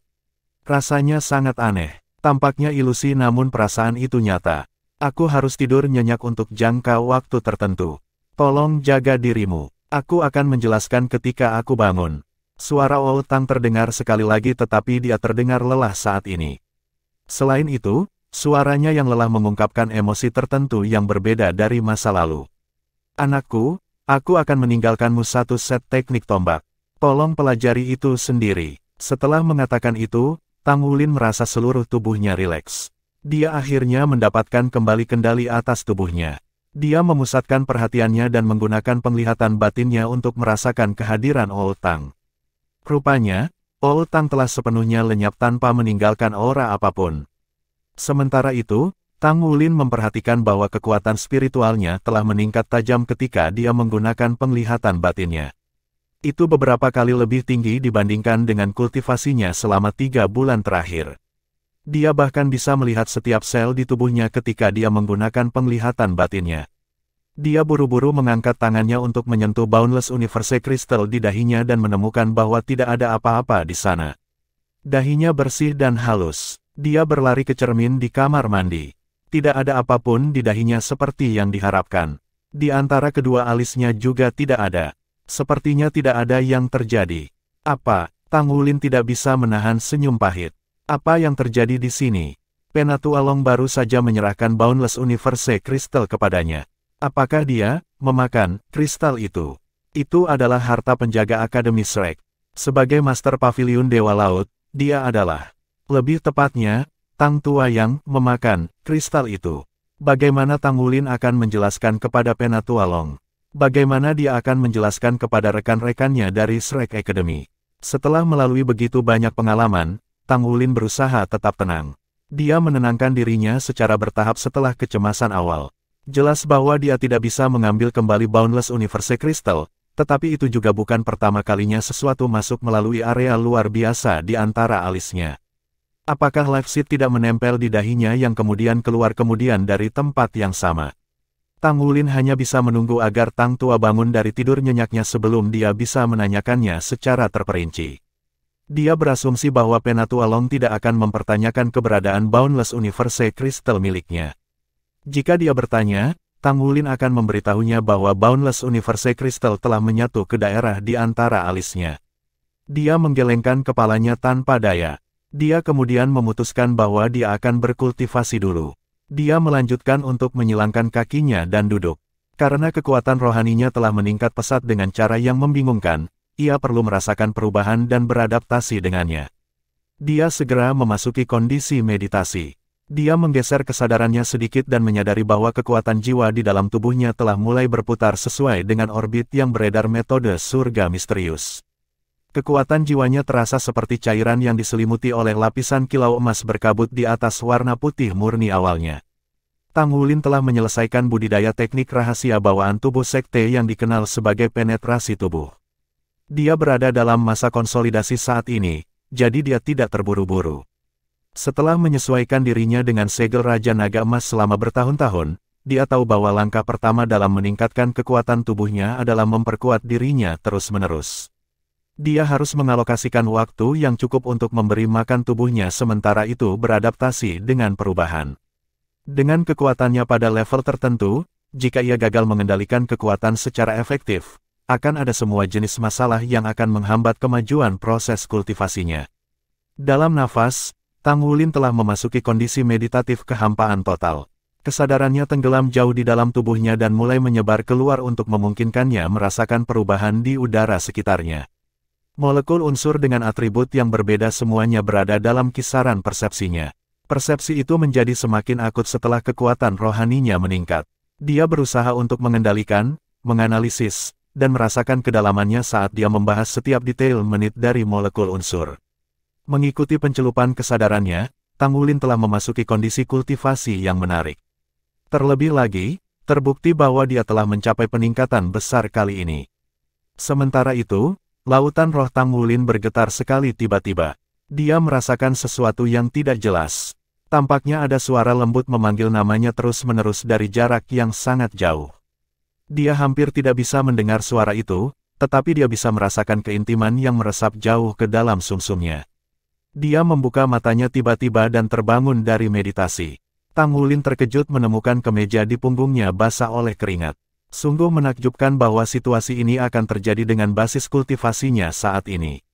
Rasanya sangat aneh. Tampaknya ilusi namun perasaan itu nyata. Aku harus tidur nyenyak untuk jangka waktu tertentu. Tolong jaga dirimu. Aku akan menjelaskan ketika aku bangun. Suara Old Tang terdengar sekali lagi tetapi dia terdengar lelah saat ini. Selain itu, suaranya yang lelah mengungkapkan emosi tertentu yang berbeda dari masa lalu. Anakku, aku akan meninggalkanmu satu set teknik tombak. Tolong pelajari itu sendiri. Setelah mengatakan itu, Tang Wulin merasa seluruh tubuhnya rileks. Dia akhirnya mendapatkan kembali kendali atas tubuhnya. Dia memusatkan perhatiannya dan menggunakan penglihatan batinnya untuk merasakan kehadiran Old Tang. Rupanya, Old Tang telah sepenuhnya lenyap tanpa meninggalkan aura apapun. Sementara itu, Tang Wulin memperhatikan bahwa kekuatan spiritualnya telah meningkat tajam ketika dia menggunakan penglihatan batinnya. Itu beberapa kali lebih tinggi dibandingkan dengan kultivasinya selama 3 bulan terakhir. Dia bahkan bisa melihat setiap sel di tubuhnya ketika dia menggunakan penglihatan batinnya. Dia buru-buru mengangkat tangannya untuk menyentuh Boundless Universe Crystal di dahinya dan menemukan bahwa tidak ada apa-apa di sana. Dahinya bersih dan halus. Dia berlari ke cermin di kamar mandi. Tidak ada apapun di dahinya seperti yang diharapkan. Di antara kedua alisnya juga tidak ada. Sepertinya tidak ada yang terjadi. Apa? Tang Wulin tidak bisa menahan senyum pahit. Apa yang terjadi di sini? Penatualong baru saja menyerahkan Boundless Universe Crystal kepadanya. Apakah dia memakan kristal itu? Itu adalah harta penjaga Akademi Shrek. Sebagai Master Pavilion Dewa Laut, dia adalah, lebih tepatnya, Tang Tua yang memakan kristal itu. Bagaimana Tang Wulin akan menjelaskan kepada Penatualong? Bagaimana dia akan menjelaskan kepada rekan-rekannya dari Shrek Academy? Setelah melalui begitu banyak pengalaman, Tang Wulin berusaha tetap tenang. Dia menenangkan dirinya secara bertahap setelah kecemasan awal. Jelas bahwa dia tidak bisa mengambil kembali Boundless Universe Crystal, tetapi itu juga bukan pertama kalinya sesuatu masuk melalui area luar biasa di antara alisnya. Apakah Life Seed tidak menempel di dahinya yang kemudian keluar kemudian dari tempat yang sama? Tang Wulin hanya bisa menunggu agar Tang Tua bangun dari tidur nyenyaknya sebelum dia bisa menanyakannya secara terperinci. Dia berasumsi bahwa Penatualong tidak akan mempertanyakan keberadaan Boundless Universe Crystal miliknya. Jika dia bertanya, Tang Wulin akan memberitahunya bahwa Boundless Universe Crystal telah menyatu ke daerah di antara alisnya. Dia menggelengkan kepalanya tanpa daya. Dia kemudian memutuskan bahwa dia akan berkultivasi dulu. Dia melanjutkan untuk menyilangkan kakinya dan duduk. Karena kekuatan rohaninya telah meningkat pesat dengan cara yang membingungkan, ia perlu merasakan perubahan dan beradaptasi dengannya. Dia segera memasuki kondisi meditasi. Dia menggeser kesadarannya sedikit dan menyadari bahwa kekuatan jiwa di dalam tubuhnya telah mulai berputar sesuai dengan orbit yang beredar metode surga misterius. Kekuatan jiwanya terasa seperti cairan yang diselimuti oleh lapisan kilau emas berkabut di atas warna putih murni awalnya. Tang Wulin telah menyelesaikan budidaya teknik rahasia bawaan tubuh sekte yang dikenal sebagai penetrasi tubuh. Dia berada dalam masa konsolidasi saat ini, jadi dia tidak terburu-buru. Setelah menyesuaikan dirinya dengan segel Raja Naga Emas selama bertahun-tahun, dia tahu bahwa langkah pertama dalam meningkatkan kekuatan tubuhnya adalah memperkuat dirinya terus-menerus. Dia harus mengalokasikan waktu yang cukup untuk memberi makan tubuhnya sementara itu beradaptasi dengan perubahan. Dengan kekuatannya pada level tertentu, jika ia gagal mengendalikan kekuatan secara efektif, akan ada semua jenis masalah yang akan menghambat kemajuan proses kultivasinya. Dalam nafas, Tang Wulin telah memasuki kondisi meditatif kehampaan total. Kesadarannya tenggelam jauh di dalam tubuhnya dan mulai menyebar keluar untuk memungkinkannya merasakan perubahan di udara sekitarnya. Molekul unsur dengan atribut yang berbeda semuanya berada dalam kisaran persepsinya. Persepsi itu menjadi semakin akut setelah kekuatan rohaninya meningkat. Dia berusaha untuk mengendalikan, menganalisis, dan merasakan kedalamannya saat dia membahas setiap detail menit dari molekul unsur. Mengikuti pencelupan kesadarannya, Tang Wulin telah memasuki kondisi kultivasi yang menarik. Terlebih lagi, terbukti bahwa dia telah mencapai peningkatan besar kali ini. Sementara itu, lautan roh Tang Wulin bergetar sekali tiba-tiba. Dia merasakan sesuatu yang tidak jelas. Tampaknya ada suara lembut memanggil namanya terus-menerus dari jarak yang sangat jauh. Dia hampir tidak bisa mendengar suara itu, tetapi dia bisa merasakan keintiman yang meresap jauh ke dalam sumsumnya. Dia membuka matanya tiba-tiba dan terbangun dari meditasi. Tang Wulin terkejut menemukan kemeja di punggungnya basah oleh keringat. Sungguh menakjubkan bahwa situasi ini akan terjadi dengan basis kultivasinya saat ini.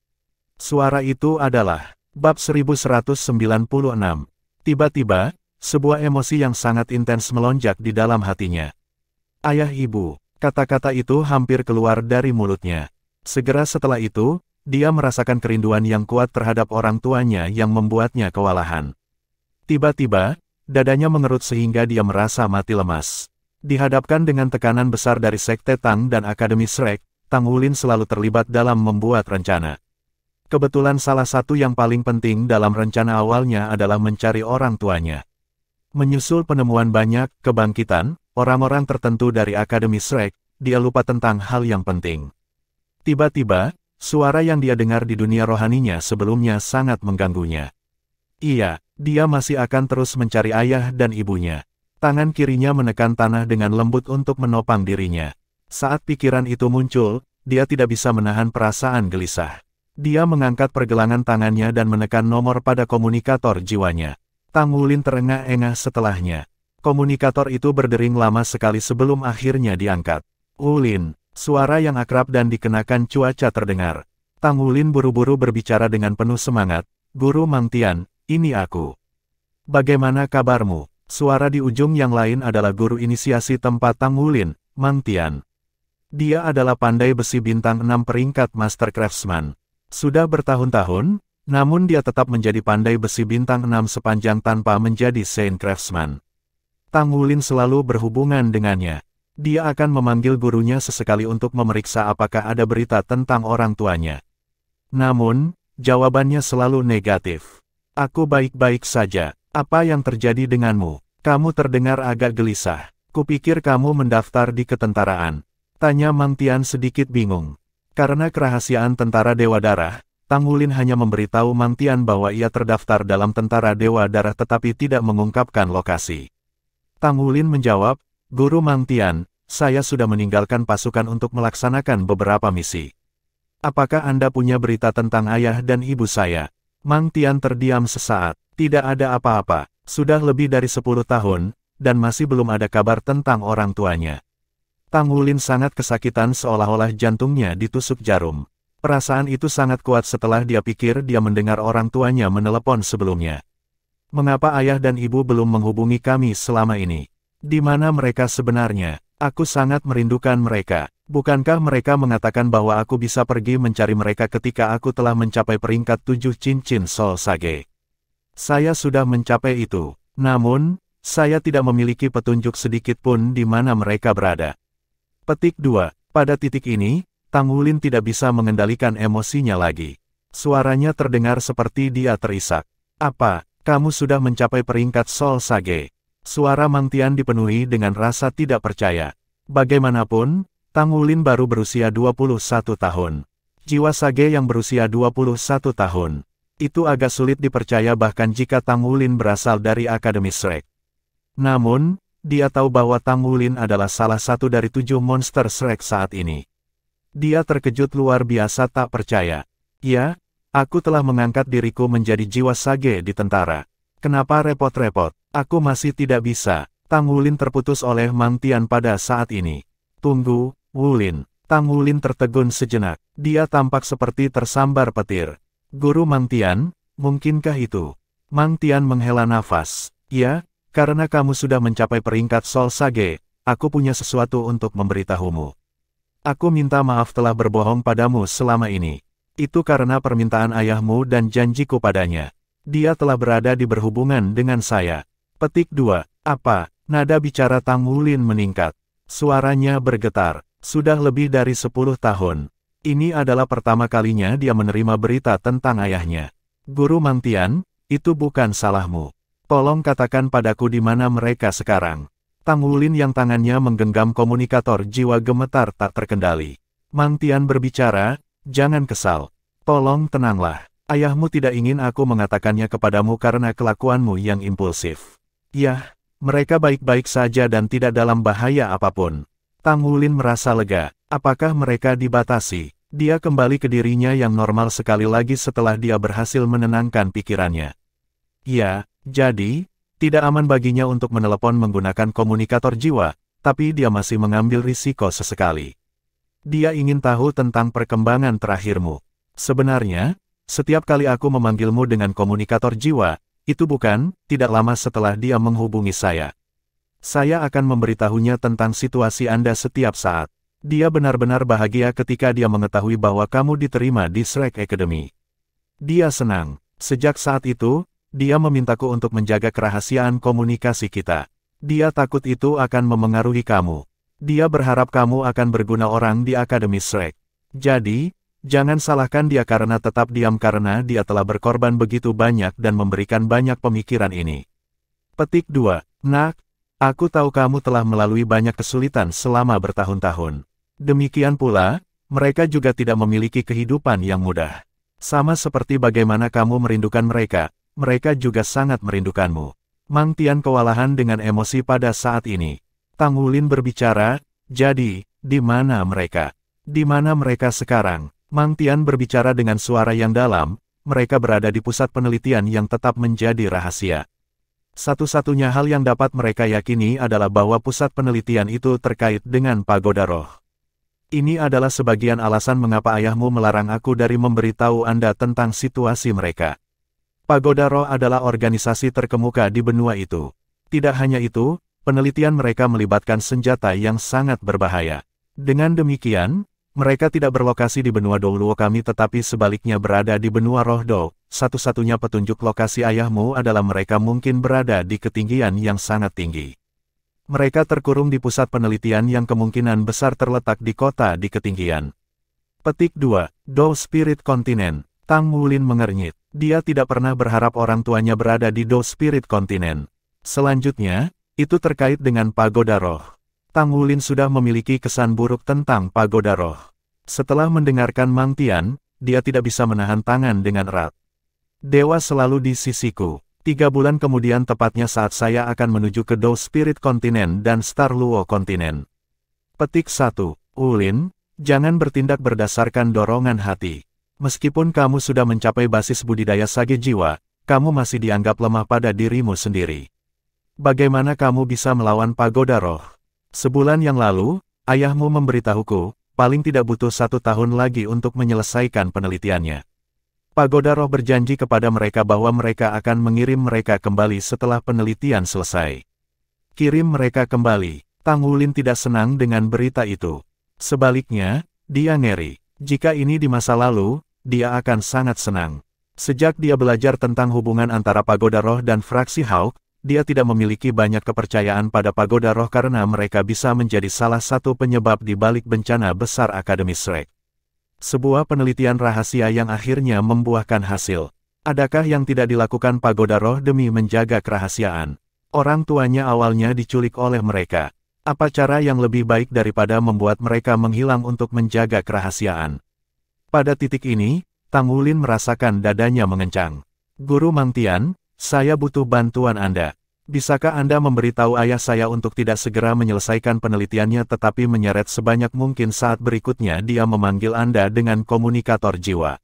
Suara itu adalah bab 1196. Tiba-tiba, sebuah emosi yang sangat intens melonjak di dalam hatinya. Ayah ibu, kata-kata itu hampir keluar dari mulutnya. Segera setelah itu, dia merasakan kerinduan yang kuat terhadap orang tuanya yang membuatnya kewalahan. Tiba-tiba, dadanya mengerut sehingga dia merasa mati lemas. Dihadapkan dengan tekanan besar dari Sekte Tang dan Akademi Shrek, Tang Wulin selalu terlibat dalam membuat rencana. Kebetulan salah satu yang paling penting dalam rencana awalnya adalah mencari orang tuanya. Menyusul penemuan banyak kebangkitan, orang-orang tertentu dari Akademi Shrek, dia lupa tentang hal yang penting. Tiba-tiba, suara yang dia dengar di dunia rohaninya sebelumnya sangat mengganggunya. Iya, dia masih akan terus mencari ayah dan ibunya. Tangan kirinya menekan tanah dengan lembut untuk menopang dirinya. Saat pikiran itu muncul, dia tidak bisa menahan perasaan gelisah. Dia mengangkat pergelangan tangannya dan menekan nomor pada komunikator jiwanya. Tang Wulin terengah-engah setelahnya. Komunikator itu berdering lama sekali sebelum akhirnya diangkat. "Wulin," suara yang akrab dan dikenakan cuaca terdengar. Tang Wulin buru-buru berbicara dengan penuh semangat, "Guru Mang Tian, ini aku." "Bagaimana kabarmu?" Suara di ujung yang lain adalah guru inisiasi tempat Tang Wulin, Mang Tian. Dia adalah pandai besi bintang 6 peringkat Master Craftsman. Sudah bertahun-tahun, namun dia tetap menjadi pandai besi bintang 6 sepanjang tanpa menjadi Saint Craftsman. Tang Wulin selalu berhubungan dengannya. Dia akan memanggil gurunya sesekali untuk memeriksa apakah ada berita tentang orang tuanya. Namun, jawabannya selalu negatif. "Aku baik-baik saja. Apa yang terjadi denganmu? Kamu terdengar agak gelisah. Kupikir kamu mendaftar di ketentaraan." Tanya Mang Tian sedikit bingung. Karena kerahasiaan tentara Dewa Darah, Tang Wulin hanya memberitahu Mang Tian bahwa ia terdaftar dalam tentara Dewa Darah tetapi tidak mengungkapkan lokasi. Tang Wulin menjawab, "Guru Mang Tian, saya sudah meninggalkan pasukan untuk melaksanakan beberapa misi. Apakah Anda punya berita tentang ayah dan ibu saya?" Mang Tian terdiam sesaat. Tidak ada apa-apa. Sudah lebih dari 10 tahun, dan masih belum ada kabar tentang orang tuanya. Tang Wulin sangat kesakitan seolah-olah jantungnya ditusuk jarum. Perasaan itu sangat kuat setelah dia pikir dia mendengar orang tuanya menelepon sebelumnya. "Mengapa ayah dan ibu belum menghubungi kami selama ini? Di mana mereka sebenarnya? Aku sangat merindukan mereka. Bukankah mereka mengatakan bahwa aku bisa pergi mencari mereka ketika aku telah mencapai peringkat 7 cincin Soul Sage? Saya sudah mencapai itu. Namun, saya tidak memiliki petunjuk sedikit pun di mana mereka berada." Petik 2. Pada titik ini, Tang Wulin tidak bisa mengendalikan emosinya lagi. Suaranya terdengar seperti dia terisak. "Apa, kamu sudah mencapai peringkat Soul Sage?" Suara Mang Tian dipenuhi dengan rasa tidak percaya. Bagaimanapun, Tang Wulin baru berusia 21 tahun. Jiwa Sage yang berusia 21 tahun. Itu agak sulit dipercaya bahkan jika Tang Wulin berasal dari Akademi Shrek. Namun, dia tahu bahwa Tang Wulin adalah salah satu dari 7 monster Shrek saat ini. Dia terkejut luar biasa tak percaya. "Ya, aku telah mengangkat diriku menjadi jiwa Sage di tentara. Kenapa repot-repot? Aku masih tidak bisa." Tang Wulin terputus oleh Mang Tian pada saat ini. "Tunggu, Wulin." Tang Wulin tertegun sejenak. Dia tampak seperti tersambar petir. "Guru Mang Tian, mungkinkah itu?" Mang Tian menghela nafas. "Ya, karena kamu sudah mencapai peringkat Soul Sage, aku punya sesuatu untuk memberitahumu. Aku minta maaf telah berbohong padamu selama ini. Itu karena permintaan ayahmu dan janjiku padanya. Dia telah berada di berhubungan dengan saya." Petik 2. "Apa?" Nada bicara Tang Wulin meningkat. Suaranya bergetar. Sudah lebih dari 10 tahun. Ini adalah pertama kalinya dia menerima berita tentang ayahnya. "Guru Mang Tian, itu bukan salahmu. Tolong katakan padaku di mana mereka sekarang." Tang Wulin yang tangannya menggenggam komunikator jiwa gemetar tak terkendali. Mang Tian berbicara, "Jangan kesal. Tolong tenanglah. Ayahmu tidak ingin aku mengatakannya kepadamu karena kelakuanmu yang impulsif." "Yah, mereka baik-baik saja dan tidak dalam bahaya apapun." Tang Wulin merasa lega. Apakah mereka dibatasi? Dia kembali ke dirinya yang normal sekali lagi setelah dia berhasil menenangkan pikirannya. "Ya, jadi, tidak aman baginya untuk menelepon menggunakan komunikator jiwa, tapi dia masih mengambil risiko sesekali. Dia ingin tahu tentang perkembangan terakhirmu. Sebenarnya, setiap kali aku memanggilmu dengan komunikator jiwa, itu tidak lama setelah dia menghubungi saya. Saya akan memberitahunya tentang situasi Anda setiap saat. Dia benar-benar bahagia ketika dia mengetahui bahwa kamu diterima di Shrek Academy. Dia senang. Sejak saat itu, dia memintaku untuk menjaga kerahasiaan komunikasi kita. Dia takut itu akan memengaruhi kamu. Dia berharap kamu akan berguna orang di Akademi Shrek. Jadi, jangan salahkan dia karena tetap diam karena dia telah berkorban begitu banyak dan memberikan banyak pemikiran ini." Petik 2. Nak, aku tahu kamu telah melalui banyak kesulitan selama bertahun-tahun. Demikian pula, mereka juga tidak memiliki kehidupan yang mudah. Sama seperti bagaimana kamu merindukan mereka, mereka juga sangat merindukanmu. Mang Tian kewalahan dengan emosi pada saat ini. Tang Wulin berbicara, jadi, di mana mereka? Di mana mereka sekarang? Mang Tian berbicara dengan suara yang dalam, mereka berada di pusat penelitian yang tetap menjadi rahasia. Satu-satunya hal yang dapat mereka yakini adalah bahwa pusat penelitian itu terkait dengan pagoda roh. Ini adalah sebagian alasan mengapa ayahmu melarang aku dari memberitahu Anda tentang situasi mereka. Pagoda roh adalah organisasi terkemuka di benua itu. Tidak hanya itu, penelitian mereka melibatkan senjata yang sangat berbahaya. Dengan demikian, mereka tidak berlokasi di benua Douluo kami tetapi sebaliknya berada di benua Roh Do. Satu-satunya petunjuk lokasi ayahmu adalah mereka mungkin berada di ketinggian yang sangat tinggi. Mereka terkurung di pusat penelitian yang kemungkinan besar terletak di kota di ketinggian. Petik 2. Do Spirit Continent. Tang Wulin mengernyit. Dia tidak pernah berharap orang tuanya berada di Do Spirit Continent. Selanjutnya, itu terkait dengan pagoda roh. Tang Wulin sudah memiliki kesan buruk tentang pagoda roh. Setelah mendengarkan Mang Tian, dia tidak bisa menahan tangan dengan erat. Dewa selalu di sisiku. 3 bulan kemudian tepatnya saat saya akan menuju ke Do Spirit Continent dan Star Luo Continent. Petik 1. Wulin, jangan bertindak berdasarkan dorongan hati. Meskipun kamu sudah mencapai basis budidaya sage jiwa, kamu masih dianggap lemah pada dirimu sendiri. Bagaimana kamu bisa melawan pagoda roh? Sebulan yang lalu, ayahmu memberitahuku, paling tidak butuh 1 tahun lagi untuk menyelesaikan penelitiannya. Pagoda roh berjanji kepada mereka bahwa mereka akan mengirim mereka kembali setelah penelitian selesai. Kirim mereka kembali. Tang Wulin tidak senang dengan berita itu. Sebaliknya, dia ngeri. Jika ini di masa lalu, dia akan sangat senang. Sejak dia belajar tentang hubungan antara pagoda roh dan fraksi Hawk, dia tidak memiliki banyak kepercayaan pada pagoda roh karena mereka bisa menjadi salah satu penyebab di balik bencana besar Akademi Shrek. Sebuah penelitian rahasia yang akhirnya membuahkan hasil. Adakah yang tidak dilakukan pagoda roh demi menjaga kerahasiaan? Orang tuanya awalnya diculik oleh mereka. Apa cara yang lebih baik daripada membuat mereka menghilang untuk menjaga kerahasiaan? Pada titik ini, Tang Wulin merasakan dadanya mengencang. Guru Mang Tian, saya butuh bantuan Anda. Bisakah Anda memberitahu ayah saya untuk tidak segera menyelesaikan penelitiannya tetapi menyeret sebanyak mungkin saat berikutnya dia memanggil Anda dengan komunikator jiwa?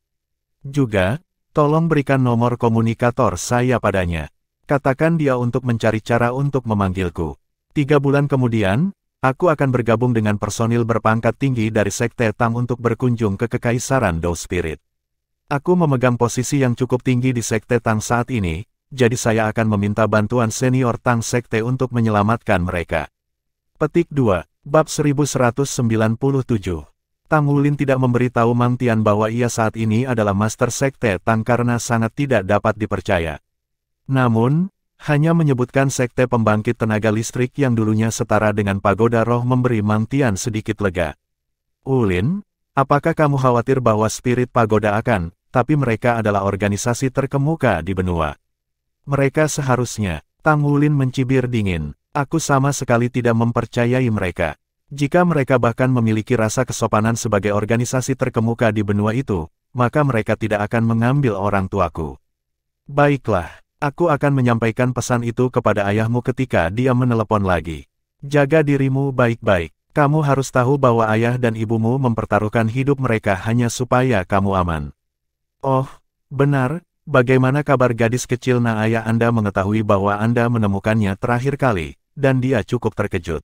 Juga, tolong berikan nomor komunikator saya padanya. Katakan dia untuk mencari cara untuk memanggilku. 3 bulan kemudian, aku akan bergabung dengan personil berpangkat tinggi dari Sekte Tang untuk berkunjung ke Kekaisaran Do Spirit. Aku memegang posisi yang cukup tinggi di Sekte Tang saat ini, jadi saya akan meminta bantuan senior Tang Sekte untuk menyelamatkan mereka. Petik 2. Bab 1197. Tang Wulin tidak memberitahu Mang Tian bahwa ia saat ini adalah Master Sekte Tang karena sangat tidak dapat dipercaya. Namun, hanya menyebutkan Sekte Pembangkit Tenaga Listrik yang dulunya setara dengan pagoda roh memberi Mang Tian sedikit lega. Wulin, apakah kamu khawatir bahwa spirit pagoda akan, tapi mereka adalah organisasi terkemuka di benua. Mereka seharusnya, Tang Wulin mencibir dingin. Aku sama sekali tidak mempercayai mereka. Jika mereka bahkan memiliki rasa kesopanan sebagai organisasi terkemuka di benua itu, maka mereka tidak akan mengambil orang tuaku. Baiklah, aku akan menyampaikan pesan itu kepada ayahmu ketika dia menelepon lagi. Jaga dirimu baik-baik. Kamu harus tahu bahwa ayah dan ibumu mempertaruhkan hidup mereka hanya supaya kamu aman. Oh, benar. Bagaimana kabar gadis kecil ayah Anda mengetahui bahwa Anda menemukannya terakhir kali, dan dia cukup terkejut.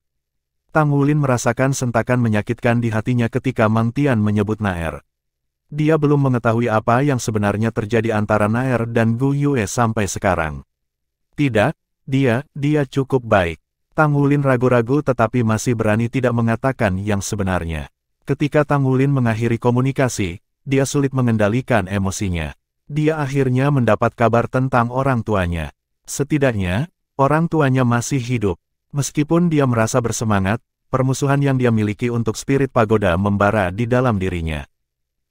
Tang Wulin merasakan sentakan menyakitkan di hatinya ketika Mang Tian menyebut Naer. Dia belum mengetahui apa yang sebenarnya terjadi antara Naer dan Gu Yue sampai sekarang. Tidak, dia cukup baik. Tang Wulin ragu-ragu tetapi masih berani tidak mengatakan yang sebenarnya. Ketika Tang Wulin mengakhiri komunikasi, dia sulit mengendalikan emosinya. Dia akhirnya mendapat kabar tentang orang tuanya. Setidaknya, orang tuanya masih hidup. Meskipun dia merasa bersemangat, permusuhan yang dia miliki untuk spirit pagoda membara di dalam dirinya.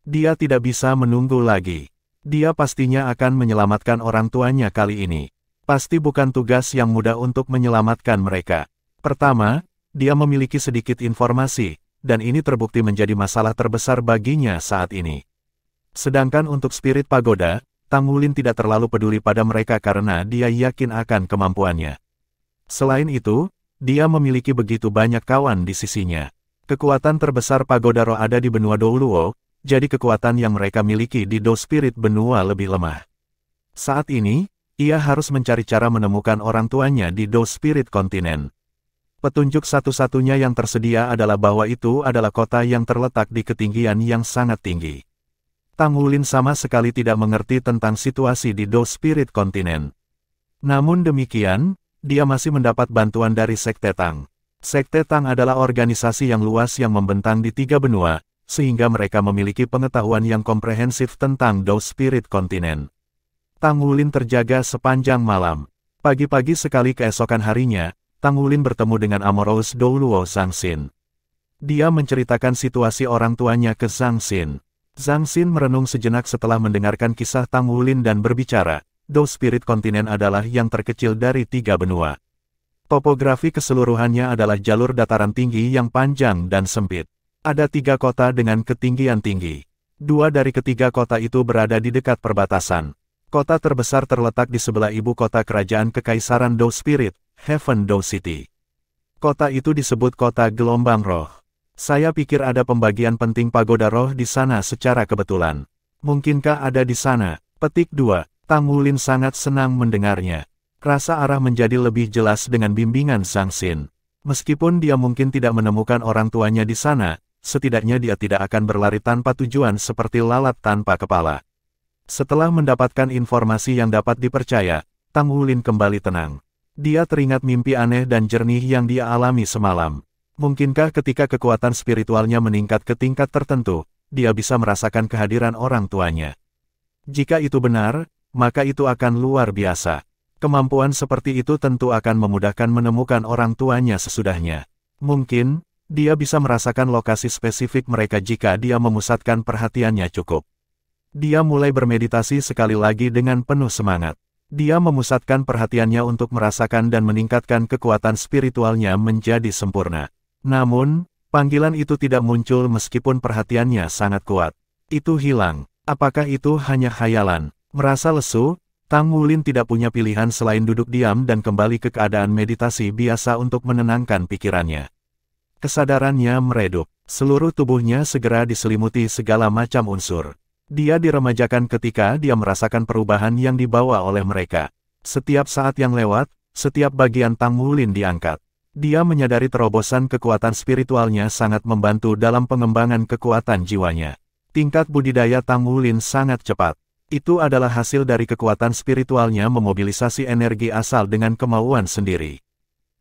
Dia tidak bisa menunggu lagi. Dia pastinya akan menyelamatkan orang tuanya kali ini. Pasti bukan tugas yang mudah untuk menyelamatkan mereka. Pertama, dia memiliki sedikit informasi, dan ini terbukti menjadi masalah terbesar baginya saat ini. Sedangkan untuk spirit pagoda, Tang Wulin tidak terlalu peduli pada mereka karena dia yakin akan kemampuannya. Selain itu, dia memiliki begitu banyak kawan di sisinya. Kekuatan terbesar pagoda roh ada di benua Douluo, jadi kekuatan yang mereka miliki di Do Spirit benua lebih lemah. Saat ini, ia harus mencari cara menemukan orang tuanya di Do Spirit kontinen. Petunjuk satu-satunya yang tersedia adalah bahwa itu adalah kota yang terletak di ketinggian yang sangat tinggi. Tang Wulin sama sekali tidak mengerti tentang situasi di Do Spirit kontinen. Namun demikian, dia masih mendapat bantuan dari Sekte Tang. Sekte Tang adalah organisasi yang luas yang membentang di 3 benua, sehingga mereka memiliki pengetahuan yang komprehensif tentang Do Spirit kontinen. Tang Wulin terjaga sepanjang malam. Pagi-pagi sekali keesokan harinya, Tang Wulin bertemu dengan Amorous Douluo Zhang Xin. Dia menceritakan situasi orang tuanya ke Zhang Xin. Zhang Xin merenung sejenak setelah mendengarkan kisah Tang Wulin dan berbicara, Do Spirit kontinen adalah yang terkecil dari 3 benua. Topografi keseluruhannya adalah jalur dataran tinggi yang panjang dan sempit. Ada 3 kota dengan ketinggian tinggi. 2 dari ketiga kota itu berada di dekat perbatasan. Kota terbesar terletak di sebelah ibu kota kerajaan Kekaisaran Do Spirit, Heaven Do City. Kota itu disebut Kota Gelombang Roh. Saya pikir ada pembagian penting pagoda roh di sana secara kebetulan. Mungkinkah ada di sana? Petik 2. Tang Wulin sangat senang mendengarnya. Rasa arah menjadi lebih jelas dengan bimbingan Zhang Xin. Meskipun dia mungkin tidak menemukan orang tuanya di sana, setidaknya dia tidak akan berlari tanpa tujuan seperti lalat tanpa kepala. Setelah mendapatkan informasi yang dapat dipercaya, Tang Wulin kembali tenang. Dia teringat mimpi aneh dan jernih yang dia alami semalam. Mungkinkah ketika kekuatan spiritualnya meningkat ke tingkat tertentu, dia bisa merasakan kehadiran orang tuanya? Jika itu benar, maka itu akan luar biasa. Kemampuan seperti itu tentu akan memudahkan menemukan orang tuanya sesudahnya. Mungkin, dia bisa merasakan lokasi spesifik mereka jika dia memusatkan perhatiannya cukup. Dia mulai bermeditasi sekali lagi dengan penuh semangat. Dia memusatkan perhatiannya untuk merasakan dan meningkatkan kekuatan spiritualnya menjadi sempurna. Namun, panggilan itu tidak muncul meskipun perhatiannya sangat kuat. Itu hilang. Apakah itu hanya khayalan? Merasa lesu, Tang Wulin tidak punya pilihan selain duduk diam dan kembali ke keadaan meditasi biasa untuk menenangkan pikirannya. Kesadarannya meredup. Seluruh tubuhnya segera diselimuti segala macam unsur. Dia diremajakan ketika dia merasakan perubahan yang dibawa oleh mereka. Setiap saat yang lewat, setiap bagian Tang Wulin diangkat. Dia menyadari terobosan kekuatan spiritualnya sangat membantu dalam pengembangan kekuatan jiwanya. Tingkat budidaya Tang Wulin sangat cepat. Itu adalah hasil dari kekuatan spiritualnya memobilisasi energi asal dengan kemauan sendiri.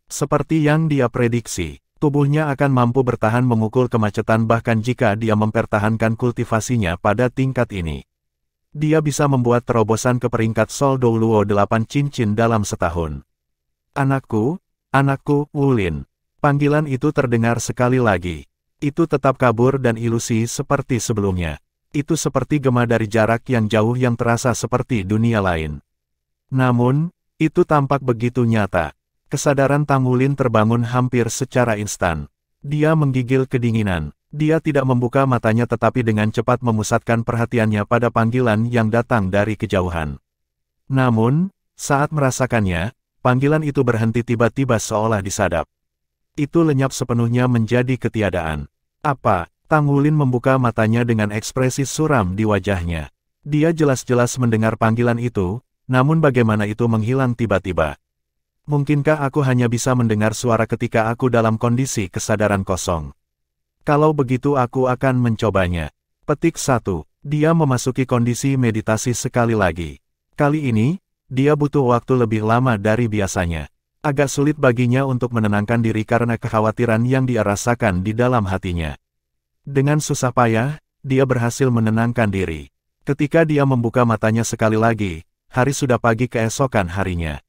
Seperti yang dia prediksi, tubuhnya akan mampu bertahan memukul kemacetan bahkan jika dia mempertahankan kultivasinya pada tingkat ini. Dia bisa membuat terobosan ke peringkat Sol Douluo 8 cincin dalam setahun. Anakku, Wulin. Panggilan itu terdengar sekali lagi. Itu tetap kabur dan ilusi seperti sebelumnya. Itu seperti gema dari jarak yang jauh yang terasa seperti dunia lain. Namun, itu tampak begitu nyata. Kesadaran Tang Wulin terbangun hampir secara instan. Dia menggigil kedinginan. Dia tidak membuka matanya tetapi dengan cepat memusatkan perhatiannya pada panggilan yang datang dari kejauhan. Namun, saat merasakannya, panggilan itu berhenti tiba-tiba seolah disadap. Itu lenyap sepenuhnya menjadi ketiadaan. Apa? Tang Wulin membuka matanya dengan ekspresi suram di wajahnya. Dia jelas-jelas mendengar panggilan itu, namun bagaimana itu menghilang tiba-tiba? Mungkinkah aku hanya bisa mendengar suara ketika aku dalam kondisi kesadaran kosong? Kalau begitu aku akan mencobanya. Petik 1. Dia memasuki kondisi meditasi sekali lagi. Kali ini, dia butuh waktu lebih lama dari biasanya. Agak sulit baginya untuk menenangkan diri karena kekhawatiran yang dia rasakan di dalam hatinya. Dengan susah payah, dia berhasil menenangkan diri. Ketika dia membuka matanya sekali lagi, hari sudah pagi keesokan harinya.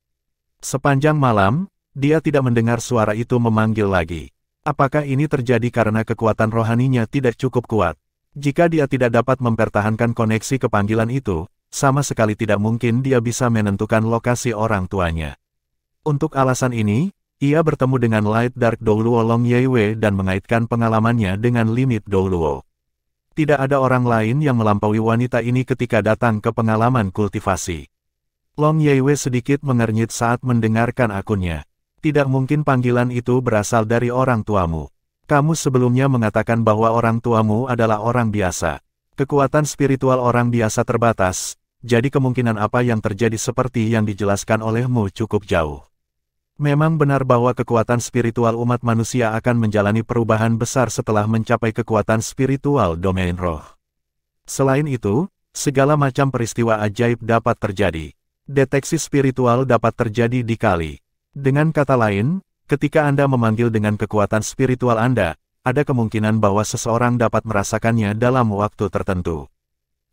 Sepanjang malam, dia tidak mendengar suara itu memanggil lagi. Apakah ini terjadi karena kekuatan rohaninya tidak cukup kuat? Jika dia tidak dapat mempertahankan koneksi ke panggilan itu, sama sekali tidak mungkin dia bisa menentukan lokasi orang tuanya. Untuk alasan ini, ia bertemu dengan Light Dark Douluo Long Yeiwei dan mengaitkan pengalamannya dengan limit Douluo. Tidak ada orang lain yang melampaui wanita ini ketika datang ke pengalaman kultivasi. Long Yeiwei sedikit mengernyit saat mendengarkan akunnya. Tidak mungkin panggilan itu berasal dari orang tuamu. Kamu sebelumnya mengatakan bahwa orang tuamu adalah orang biasa. Kekuatan spiritual orang biasa terbatas, jadi kemungkinan apa yang terjadi seperti yang dijelaskan olehmu cukup jauh. Memang benar bahwa kekuatan spiritual umat manusia akan menjalani perubahan besar setelah mencapai kekuatan spiritual domain roh. Selain itu, segala macam peristiwa ajaib dapat terjadi. Deteksi spiritual dapat terjadi di kali. Dengan kata lain, ketika Anda memanggil dengan kekuatan spiritual Anda, ada kemungkinan bahwa seseorang dapat merasakannya dalam waktu tertentu.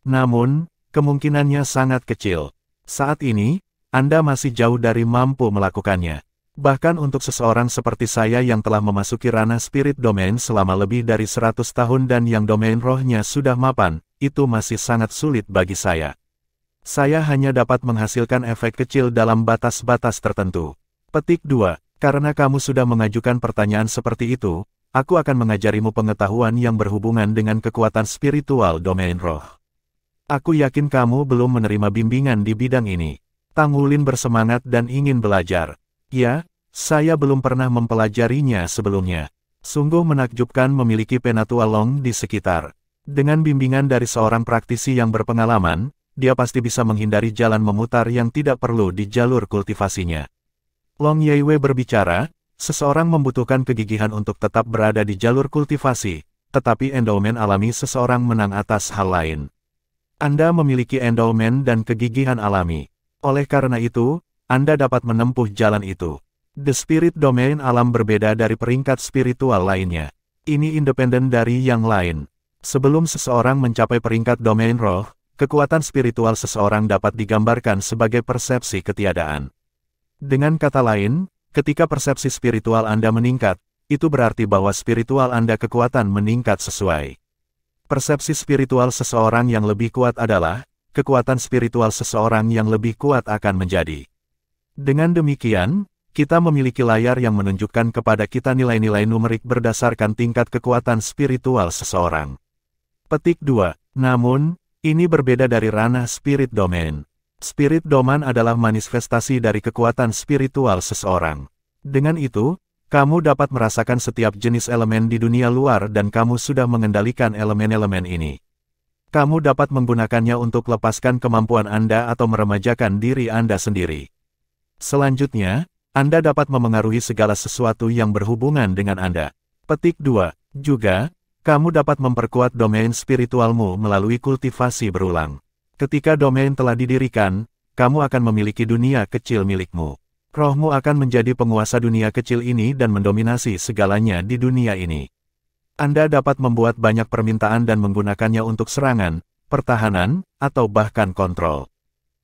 Namun, kemungkinannya sangat kecil. Saat ini, Anda masih jauh dari mampu melakukannya. Bahkan untuk seseorang seperti saya yang telah memasuki ranah spirit domain selama lebih dari 100 tahun dan yang domain rohnya sudah mapan, itu masih sangat sulit bagi saya. Saya hanya dapat menghasilkan efek kecil dalam batas-batas tertentu. Petik 2. Karena kamu sudah mengajukan pertanyaan seperti itu, aku akan mengajarimu pengetahuan yang berhubungan dengan kekuatan spiritual domain roh. Aku yakin kamu belum menerima bimbingan di bidang ini. Tang Wulin bersemangat dan ingin belajar. Ya, saya belum pernah mempelajarinya sebelumnya. Sungguh menakjubkan memiliki penatua Long di sekitar. Dengan bimbingan dari seorang praktisi yang berpengalaman, dia pasti bisa menghindari jalan memutar yang tidak perlu di jalur kultivasinya. Long Yeiwei berbicara, seseorang membutuhkan kegigihan untuk tetap berada di jalur kultivasi, tetapi endowmen alami seseorang menang atas hal lain. Anda memiliki endowmen dan kegigihan alami. Oleh karena itu, Anda dapat menempuh jalan itu. The Spirit Domain alam berbeda dari peringkat spiritual lainnya. Ini independen dari yang lain. Sebelum seseorang mencapai peringkat domain roh, kekuatan spiritual seseorang dapat digambarkan sebagai persepsi ketiadaan. Dengan kata lain, ketika persepsi spiritual Anda meningkat, itu berarti bahwa spiritual Anda kekuatan meningkat sesuai. Persepsi spiritual seseorang yang lebih kuat adalah, kekuatan spiritual seseorang yang lebih kuat akan menjadi. Dengan demikian, kita memiliki layar yang menunjukkan kepada kita nilai-nilai numerik berdasarkan tingkat kekuatan spiritual seseorang. Petik 2. Namun, ini berbeda dari ranah spirit domain. Spirit domain adalah manifestasi dari kekuatan spiritual seseorang. Dengan itu, kamu dapat merasakan setiap jenis elemen di dunia luar dan kamu sudah mengendalikan elemen-elemen ini. Kamu dapat menggunakannya untuk lepaskan kemampuan Anda atau meremajakan diri Anda sendiri. Selanjutnya, Anda dapat memengaruhi segala sesuatu yang berhubungan dengan Anda. Petik 2. Juga, kamu dapat memperkuat domain spiritualmu melalui kultivasi berulang. Ketika domain telah didirikan, kamu akan memiliki dunia kecil milikmu. Rohmu akan menjadi penguasa dunia kecil ini dan mendominasi segalanya di dunia ini. Anda dapat membuat banyak permintaan dan menggunakannya untuk serangan, pertahanan, atau bahkan kontrol.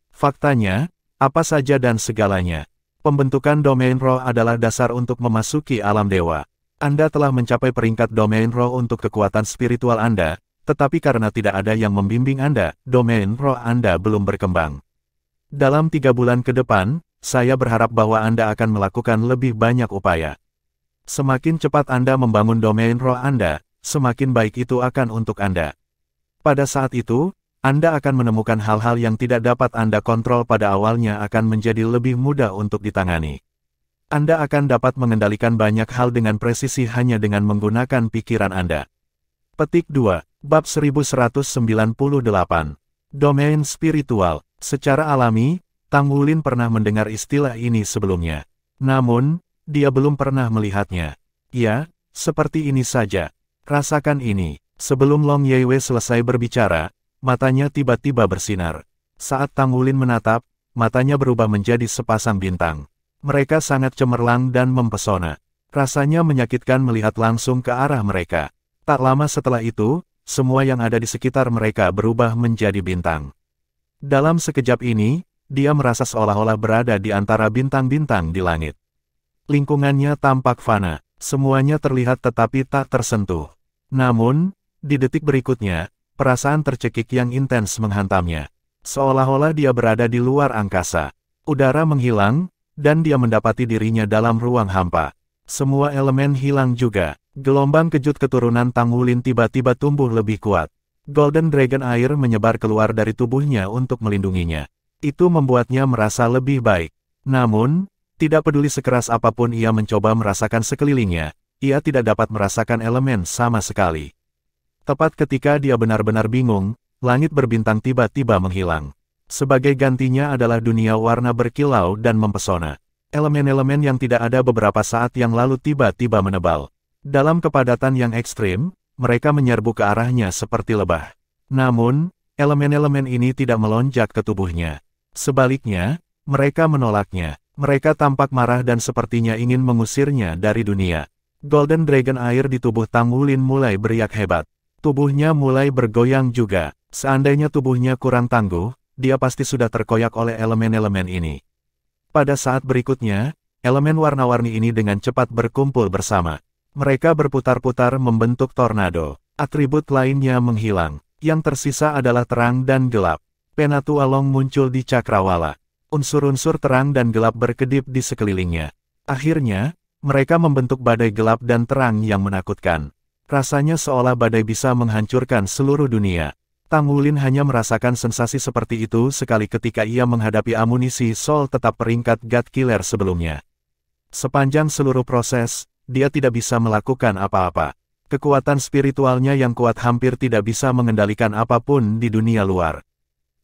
Faktanya, apa saja dan segalanya. Pembentukan domain roh adalah dasar untuk memasuki alam dewa. Anda telah mencapai peringkat domain roh untuk kekuatan spiritual Anda, tetapi karena tidak ada yang membimbing Anda, domain roh Anda belum berkembang. Dalam 3 bulan ke depan, saya berharap bahwa Anda akan melakukan lebih banyak upaya. Semakin cepat Anda membangun domain roh Anda, semakin baik itu akan untuk Anda. Pada saat itu, Anda akan menemukan hal-hal yang tidak dapat Anda kontrol pada awalnya akan menjadi lebih mudah untuk ditangani. Anda akan dapat mengendalikan banyak hal dengan presisi hanya dengan menggunakan pikiran Anda. Petik 2. Bab 1198. Domain spiritual. Secara alami, Tang Wulin pernah mendengar istilah ini sebelumnya. Namun, dia belum pernah melihatnya. Ya, seperti ini saja. Rasakan ini. Sebelum Long Yeiwei selesai berbicara, matanya tiba-tiba bersinar. Saat Tang Wulin menatap, matanya berubah menjadi sepasang bintang. Mereka sangat cemerlang dan mempesona. Rasanya menyakitkan melihat langsung ke arah mereka. Tak lama setelah itu, semua yang ada di sekitar mereka berubah menjadi bintang. Dalam sekejap ini, dia merasa seolah-olah berada di antara bintang-bintang di langit. Lingkungannya tampak fana, semuanya terlihat tetapi tak tersentuh. Namun, di detik berikutnya, perasaan tercekik yang intens menghantamnya. Seolah-olah dia berada di luar angkasa. Udara menghilang, dan dia mendapati dirinya dalam ruang hampa. Semua elemen hilang juga. Gelombang kejut keturunan Tang Wulin tiba-tiba tumbuh lebih kuat. Golden Dragon Air menyebar keluar dari tubuhnya untuk melindunginya. Itu membuatnya merasa lebih baik. Namun, tidak peduli sekeras apapun ia mencoba merasakan sekelilingnya, ia tidak dapat merasakan elemen sama sekali. Tepat ketika dia benar-benar bingung, langit berbintang tiba-tiba menghilang. Sebagai gantinya adalah dunia warna berkilau dan mempesona. Elemen-elemen yang tidak ada beberapa saat yang lalu tiba-tiba menebal. Dalam kepadatan yang ekstrim, mereka menyerbu ke arahnya seperti lebah. Namun, elemen-elemen ini tidak melonjak ke tubuhnya. Sebaliknya, mereka menolaknya. Mereka tampak marah dan sepertinya ingin mengusirnya dari dunia. Golden Dragon Air di tubuh Tang Wulin mulai beriak hebat. Tubuhnya mulai bergoyang juga. Seandainya tubuhnya kurang tangguh, dia pasti sudah terkoyak oleh elemen-elemen ini. Pada saat berikutnya, elemen warna-warni ini dengan cepat berkumpul bersama. Mereka berputar-putar membentuk tornado. Atribut lainnya menghilang. Yang tersisa adalah terang dan gelap. Penatua Long muncul di cakrawala. Unsur-unsur terang dan gelap berkedip di sekelilingnya. Akhirnya, mereka membentuk badai gelap dan terang yang menakutkan. Rasanya seolah badai bisa menghancurkan seluruh dunia. Tang Wulin hanya merasakan sensasi seperti itu sekali ketika ia menghadapi amunisi Soul tetap peringkat God Killer sebelumnya. Sepanjang seluruh proses, dia tidak bisa melakukan apa-apa. Kekuatan spiritualnya yang kuat hampir tidak bisa mengendalikan apapun di dunia luar.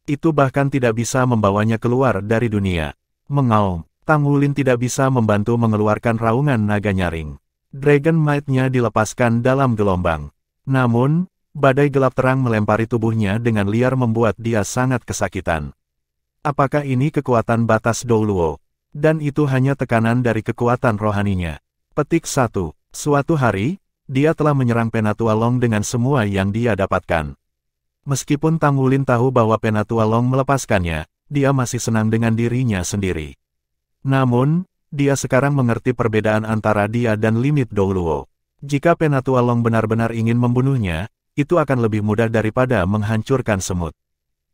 Itu bahkan tidak bisa membawanya keluar dari dunia. Mengaum, Tang Wulin tidak bisa membantu mengeluarkan raungan naga nyaring. Dragon Might-nya dilepaskan dalam gelombang. Namun, badai gelap terang melempari tubuhnya dengan liar membuat dia sangat kesakitan. Apakah ini kekuatan batas Douluo? Dan itu hanya tekanan dari kekuatan rohaninya. Petik 1. Suatu hari, dia telah menyerang Penatua Long dengan semua yang dia dapatkan. Meskipun Tang Wulin tahu bahwa Penatua Long melepaskannya, dia masih senang dengan dirinya sendiri. Namun, dia sekarang mengerti perbedaan antara dia dan limit Douluo. Jika Penatua Long benar-benar ingin membunuhnya, itu akan lebih mudah daripada menghancurkan semut.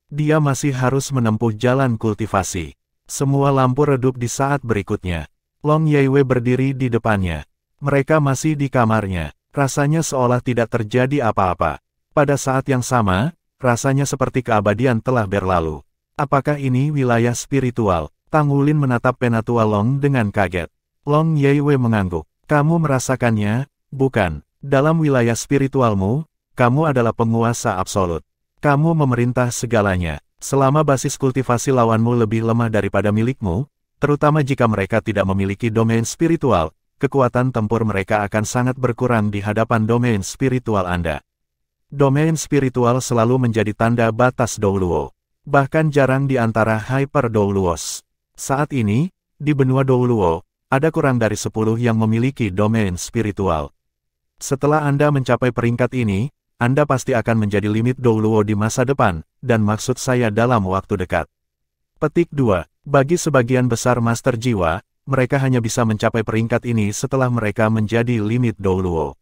Dia masih harus menempuh jalan kultivasi. Semua lampu redup di saat berikutnya. Long Yaiwei berdiri di depannya. Mereka masih di kamarnya. Rasanya seolah tidak terjadi apa-apa. Pada saat yang sama, rasanya seperti keabadian telah berlalu. Apakah ini wilayah spiritual? Tang Wulin menatap Penatua Long dengan kaget. Long Yaiwei mengangguk. Kamu merasakannya, bukan? Dalam wilayah spiritualmu, kamu adalah penguasa absolut. Kamu memerintah segalanya. Selama basis kultivasi lawanmu lebih lemah daripada milikmu, terutama jika mereka tidak memiliki domain spiritual, kekuatan tempur mereka akan sangat berkurang di hadapan domain spiritual Anda. Domain spiritual selalu menjadi tanda batas Douluo. Bahkan jarang di antara Hyper Douluos. Saat ini, di benua Douluo, ada kurang dari 10 yang memiliki domain spiritual. Setelah Anda mencapai peringkat ini, Anda pasti akan menjadi limit Douluo di masa depan, dan maksud saya dalam waktu dekat. Petik 2. Bagi sebagian besar Master Jiwa, mereka hanya bisa mencapai peringkat ini setelah mereka menjadi limit Douluo.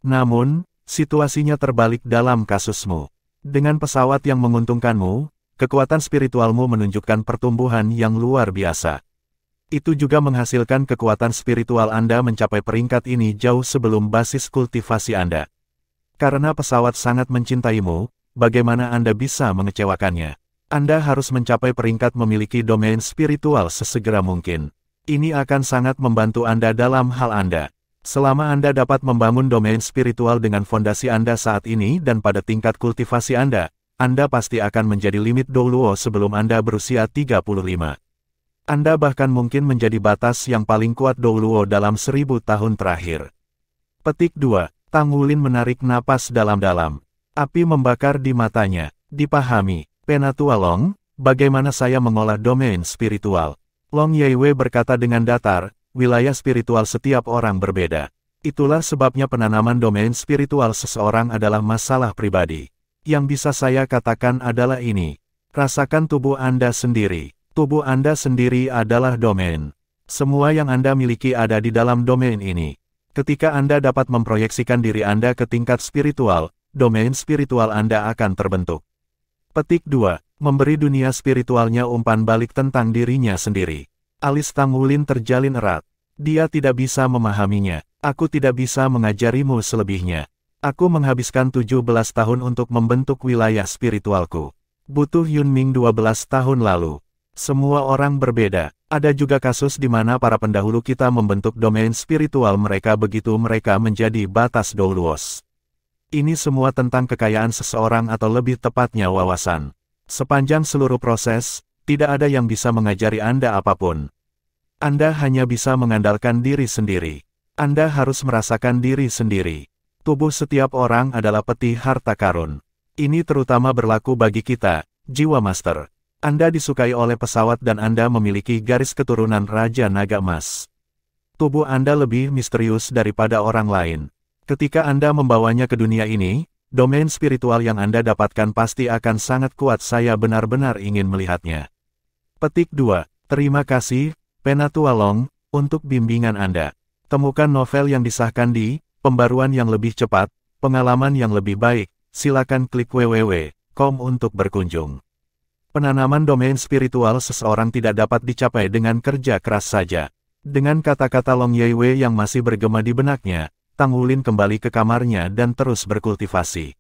Namun, situasinya terbalik dalam kasusmu. Dengan pesawat yang menguntungkanmu, kekuatan spiritualmu menunjukkan pertumbuhan yang luar biasa. Itu juga menghasilkan kekuatan spiritual Anda mencapai peringkat ini jauh sebelum basis kultivasi Anda. Karena pesawat sangat mencintaimu, bagaimana Anda bisa mengecewakannya? Anda harus mencapai peringkat memiliki domain spiritual sesegera mungkin. Ini akan sangat membantu Anda dalam hal Anda. Selama Anda dapat membangun domain spiritual dengan fondasi Anda saat ini dan pada tingkat kultivasi Anda pasti akan menjadi limit Douluo sebelum Anda berusia 35. Anda bahkan mungkin menjadi batas yang paling kuat Douluo dalam 1000 tahun terakhir. Petik 2. Tang Wulin menarik napas dalam-dalam. Api membakar di matanya. Dipahami. Penatua Long, bagaimana saya mengolah domain spiritual? Long Yaiwei berkata dengan datar, wilayah spiritual setiap orang berbeda. Itulah sebabnya penanaman domain spiritual seseorang adalah masalah pribadi. Yang bisa saya katakan adalah ini. Rasakan tubuh Anda sendiri. Tubuh Anda sendiri adalah domain. Semua yang Anda miliki ada di dalam domain ini. Ketika Anda dapat memproyeksikan diri Anda ke tingkat spiritual, domain spiritual Anda akan terbentuk. Petik 2. Memberi dunia spiritualnya umpan balik tentang dirinya sendiri. Alis Tang Wulin terjalin erat. Dia tidak bisa memahaminya. Aku tidak bisa mengajarimu selebihnya. Aku menghabiskan 17 tahun untuk membentuk wilayah spiritualku. Butuh Yunming 12 tahun lalu. Semua orang berbeda. Ada juga kasus di mana para pendahulu kita membentuk domain spiritual mereka begitu mereka menjadi batas Doulos. Ini semua tentang kekayaan seseorang atau lebih tepatnya wawasan. Sepanjang seluruh proses, tidak ada yang bisa mengajari Anda apapun. Anda hanya bisa mengandalkan diri sendiri. Anda harus merasakan diri sendiri. Tubuh setiap orang adalah peti harta karun. Ini terutama berlaku bagi kita, jiwa master. Anda disukai oleh pesawat dan Anda memiliki garis keturunan Raja Naga Emas. Tubuh Anda lebih misterius daripada orang lain. Ketika Anda membawanya ke dunia ini, domain spiritual yang Anda dapatkan pasti akan sangat kuat. Saya benar-benar ingin melihatnya. Petik 2. Terima kasih, Penatua Long, untuk bimbingan Anda. Temukan novel yang disahkan di pembaruan yang lebih cepat, pengalaman yang lebih baik. Silakan klik www.com untuk berkunjung. Penanaman domain spiritual seseorang tidak dapat dicapai dengan kerja keras saja. Dengan kata-kata Long Yeiwei yang masih bergema di benaknya, Tang Wulin kembali ke kamarnya dan terus berkultivasi.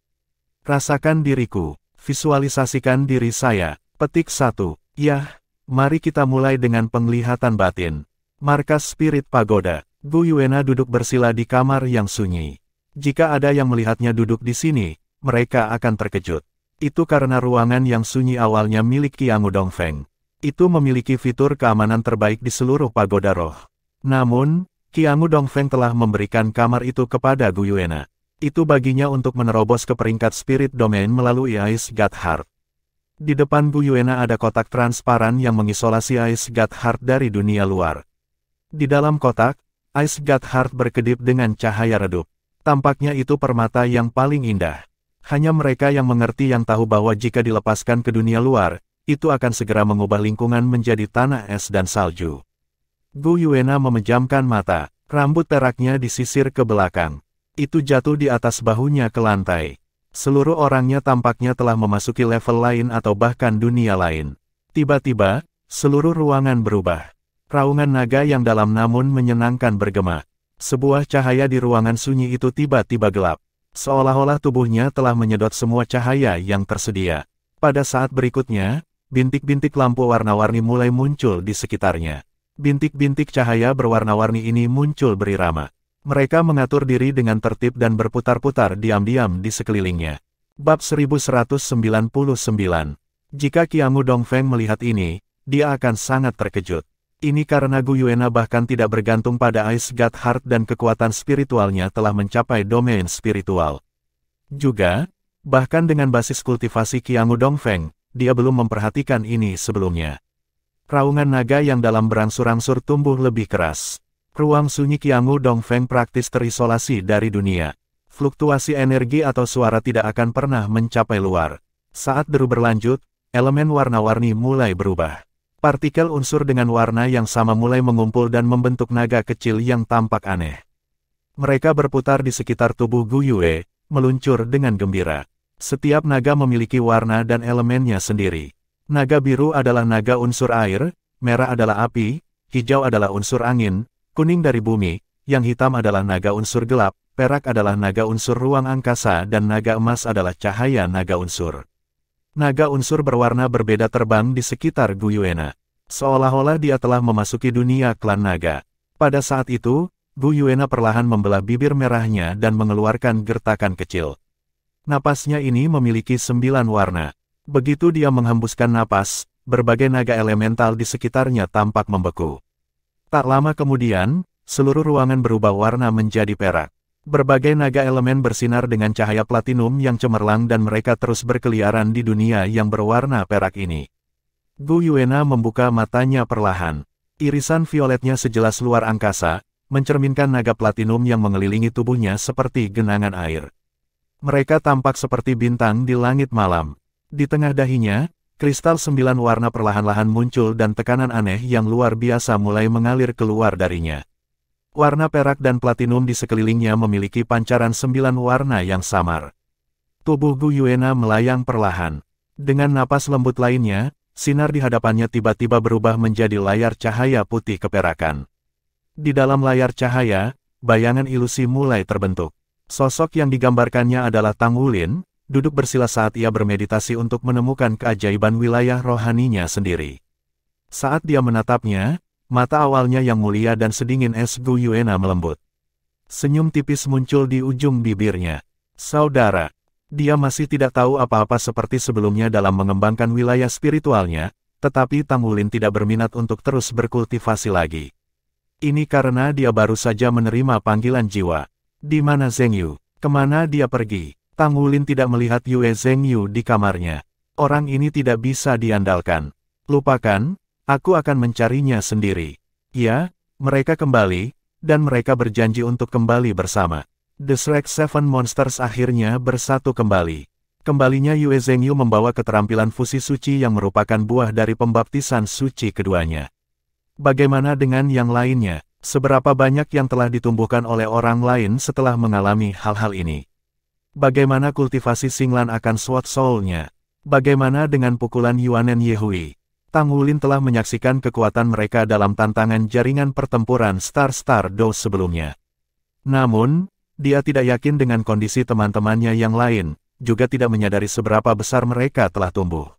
Rasakan diriku, visualisasikan diri saya. Petik 1. Yah, mari kita mulai dengan penglihatan batin. Markas Spirit Pagoda. Gu Yuena duduk bersila di kamar yang sunyi. Jika ada yang melihatnya duduk di sini, mereka akan terkejut. Itu karena ruangan yang sunyi awalnya milik Qiangu Dongfeng. Itu memiliki fitur keamanan terbaik di seluruh pagoda roh. Namun, Qiangu Dongfeng telah memberikan kamar itu kepada Gu Yuena. Itu baginya untuk menerobos ke peringkat spirit domain melalui Ice God Heart. Di depan Gu Yuena ada kotak transparan yang mengisolasi Ice God Heart dari dunia luar. Di dalam kotak, Ice God Heart berkedip dengan cahaya redup. Tampaknya itu permata yang paling indah. Hanya mereka yang mengerti yang tahu bahwa jika dilepaskan ke dunia luar, itu akan segera mengubah lingkungan menjadi tanah es dan salju. Gu Yuena memejamkan mata, rambut peraknya disisir ke belakang. Itu jatuh di atas bahunya ke lantai. Seluruh orangnya tampaknya telah memasuki level lain atau bahkan dunia lain. Tiba-tiba, seluruh ruangan berubah. Raungan naga yang dalam namun menyenangkan bergema. Sebuah cahaya di ruangan sunyi itu tiba-tiba gelap. Seolah-olah tubuhnya telah menyedot semua cahaya yang tersedia. Pada saat berikutnya, bintik-bintik lampu warna-warni mulai muncul di sekitarnya. Bintik-bintik cahaya berwarna-warni ini muncul berirama. Mereka mengatur diri dengan tertib dan berputar-putar diam-diam di sekelilingnya. Bab 1199. Jika Qiangu Dongfeng melihat ini, dia akan sangat terkejut. Ini karena Gu Yuena bahkan tidak bergantung pada Ice God Heart dan kekuatan spiritualnya telah mencapai domain spiritual. Juga, bahkan dengan basis kultivasi Qiangu Dongfeng, dia belum memperhatikan ini sebelumnya. Raungan naga yang dalam berangsur-angsur tumbuh lebih keras. Ruang sunyi Qiangu Dongfeng praktis terisolasi dari dunia. Fluktuasi energi atau suara tidak akan pernah mencapai luar. Saat deru berlanjut, elemen warna-warni mulai berubah. Partikel unsur dengan warna yang sama mulai mengumpul dan membentuk naga kecil yang tampak aneh. Mereka berputar di sekitar tubuh Gu Yue, meluncur dengan gembira. Setiap naga memiliki warna dan elemennya sendiri. Naga biru adalah naga unsur air, merah adalah api, hijau adalah unsur angin, kuning dari bumi, yang hitam adalah naga unsur gelap, perak adalah naga unsur ruang angkasa dan naga emas adalah cahaya naga unsur. Naga unsur berwarna berbeda terbang di sekitar Gu Yuena. Seolah-olah dia telah memasuki dunia klan naga. Pada saat itu, Gu Yuena perlahan membelah bibir merahnya dan mengeluarkan gertakan kecil. Napasnya ini memiliki 9 warna. Begitu dia menghembuskan napas, berbagai naga elemental di sekitarnya tampak membeku. Tak lama kemudian, seluruh ruangan berubah warna menjadi perak. Berbagai naga elemen bersinar dengan cahaya platinum yang cemerlang dan mereka terus berkeliaran di dunia yang berwarna perak ini. Gu Yuena membuka matanya perlahan. Irisan violetnya sejelas luar angkasa, mencerminkan naga platinum yang mengelilingi tubuhnya seperti genangan air. Mereka tampak seperti bintang di langit malam. Di tengah dahinya, kristal 9 warna perlahan-lahan muncul dan tekanan aneh yang luar biasa mulai mengalir keluar darinya. Warna perak dan platinum di sekelilingnya memiliki pancaran 9 warna yang samar. Tubuh Gu Yuena melayang perlahan. Dengan napas lembut lainnya, sinar di hadapannya tiba-tiba berubah menjadi layar cahaya putih keperakan. Di dalam layar cahaya, bayangan ilusi mulai terbentuk. Sosok yang digambarkannya adalah Tang Wulin, duduk bersila saat ia bermeditasi untuk menemukan keajaiban wilayah rohaninya sendiri. Saat dia menatapnya, mata awalnya yang mulia dan sedingin es Gu Yuena melembut. Senyum tipis muncul di ujung bibirnya. Saudara, dia masih tidak tahu apa-apa seperti sebelumnya dalam mengembangkan wilayah spiritualnya, tetapi Tang Wulin tidak berminat untuk terus berkultivasi lagi. Ini karena dia baru saja menerima panggilan jiwa. Di mana Zheng Yu? Kemana dia pergi? Tang Wulin tidak melihat Yue Zheng Yu di kamarnya. Orang ini tidak bisa diandalkan. Lupakan, aku akan mencarinya sendiri. Ya, mereka kembali, dan mereka berjanji untuk kembali bersama. The Shrek Seven Monsters akhirnya bersatu kembali. Kembalinya Yue Zheng Yu membawa keterampilan fusi suci yang merupakan buah dari pembaptisan suci keduanya. Bagaimana dengan yang lainnya? Seberapa banyak yang telah ditumbuhkan oleh orang lain setelah mengalami hal-hal ini? Bagaimana kultivasi Xinglan akan Sword Soul-nya? Bagaimana dengan pukulan Yuanen Yehui? Tang Wulin telah menyaksikan kekuatan mereka dalam tantangan jaringan pertempuran Star Do sebelumnya. Namun, dia tidak yakin dengan kondisi teman-temannya yang lain, juga tidak menyadari seberapa besar mereka telah tumbuh.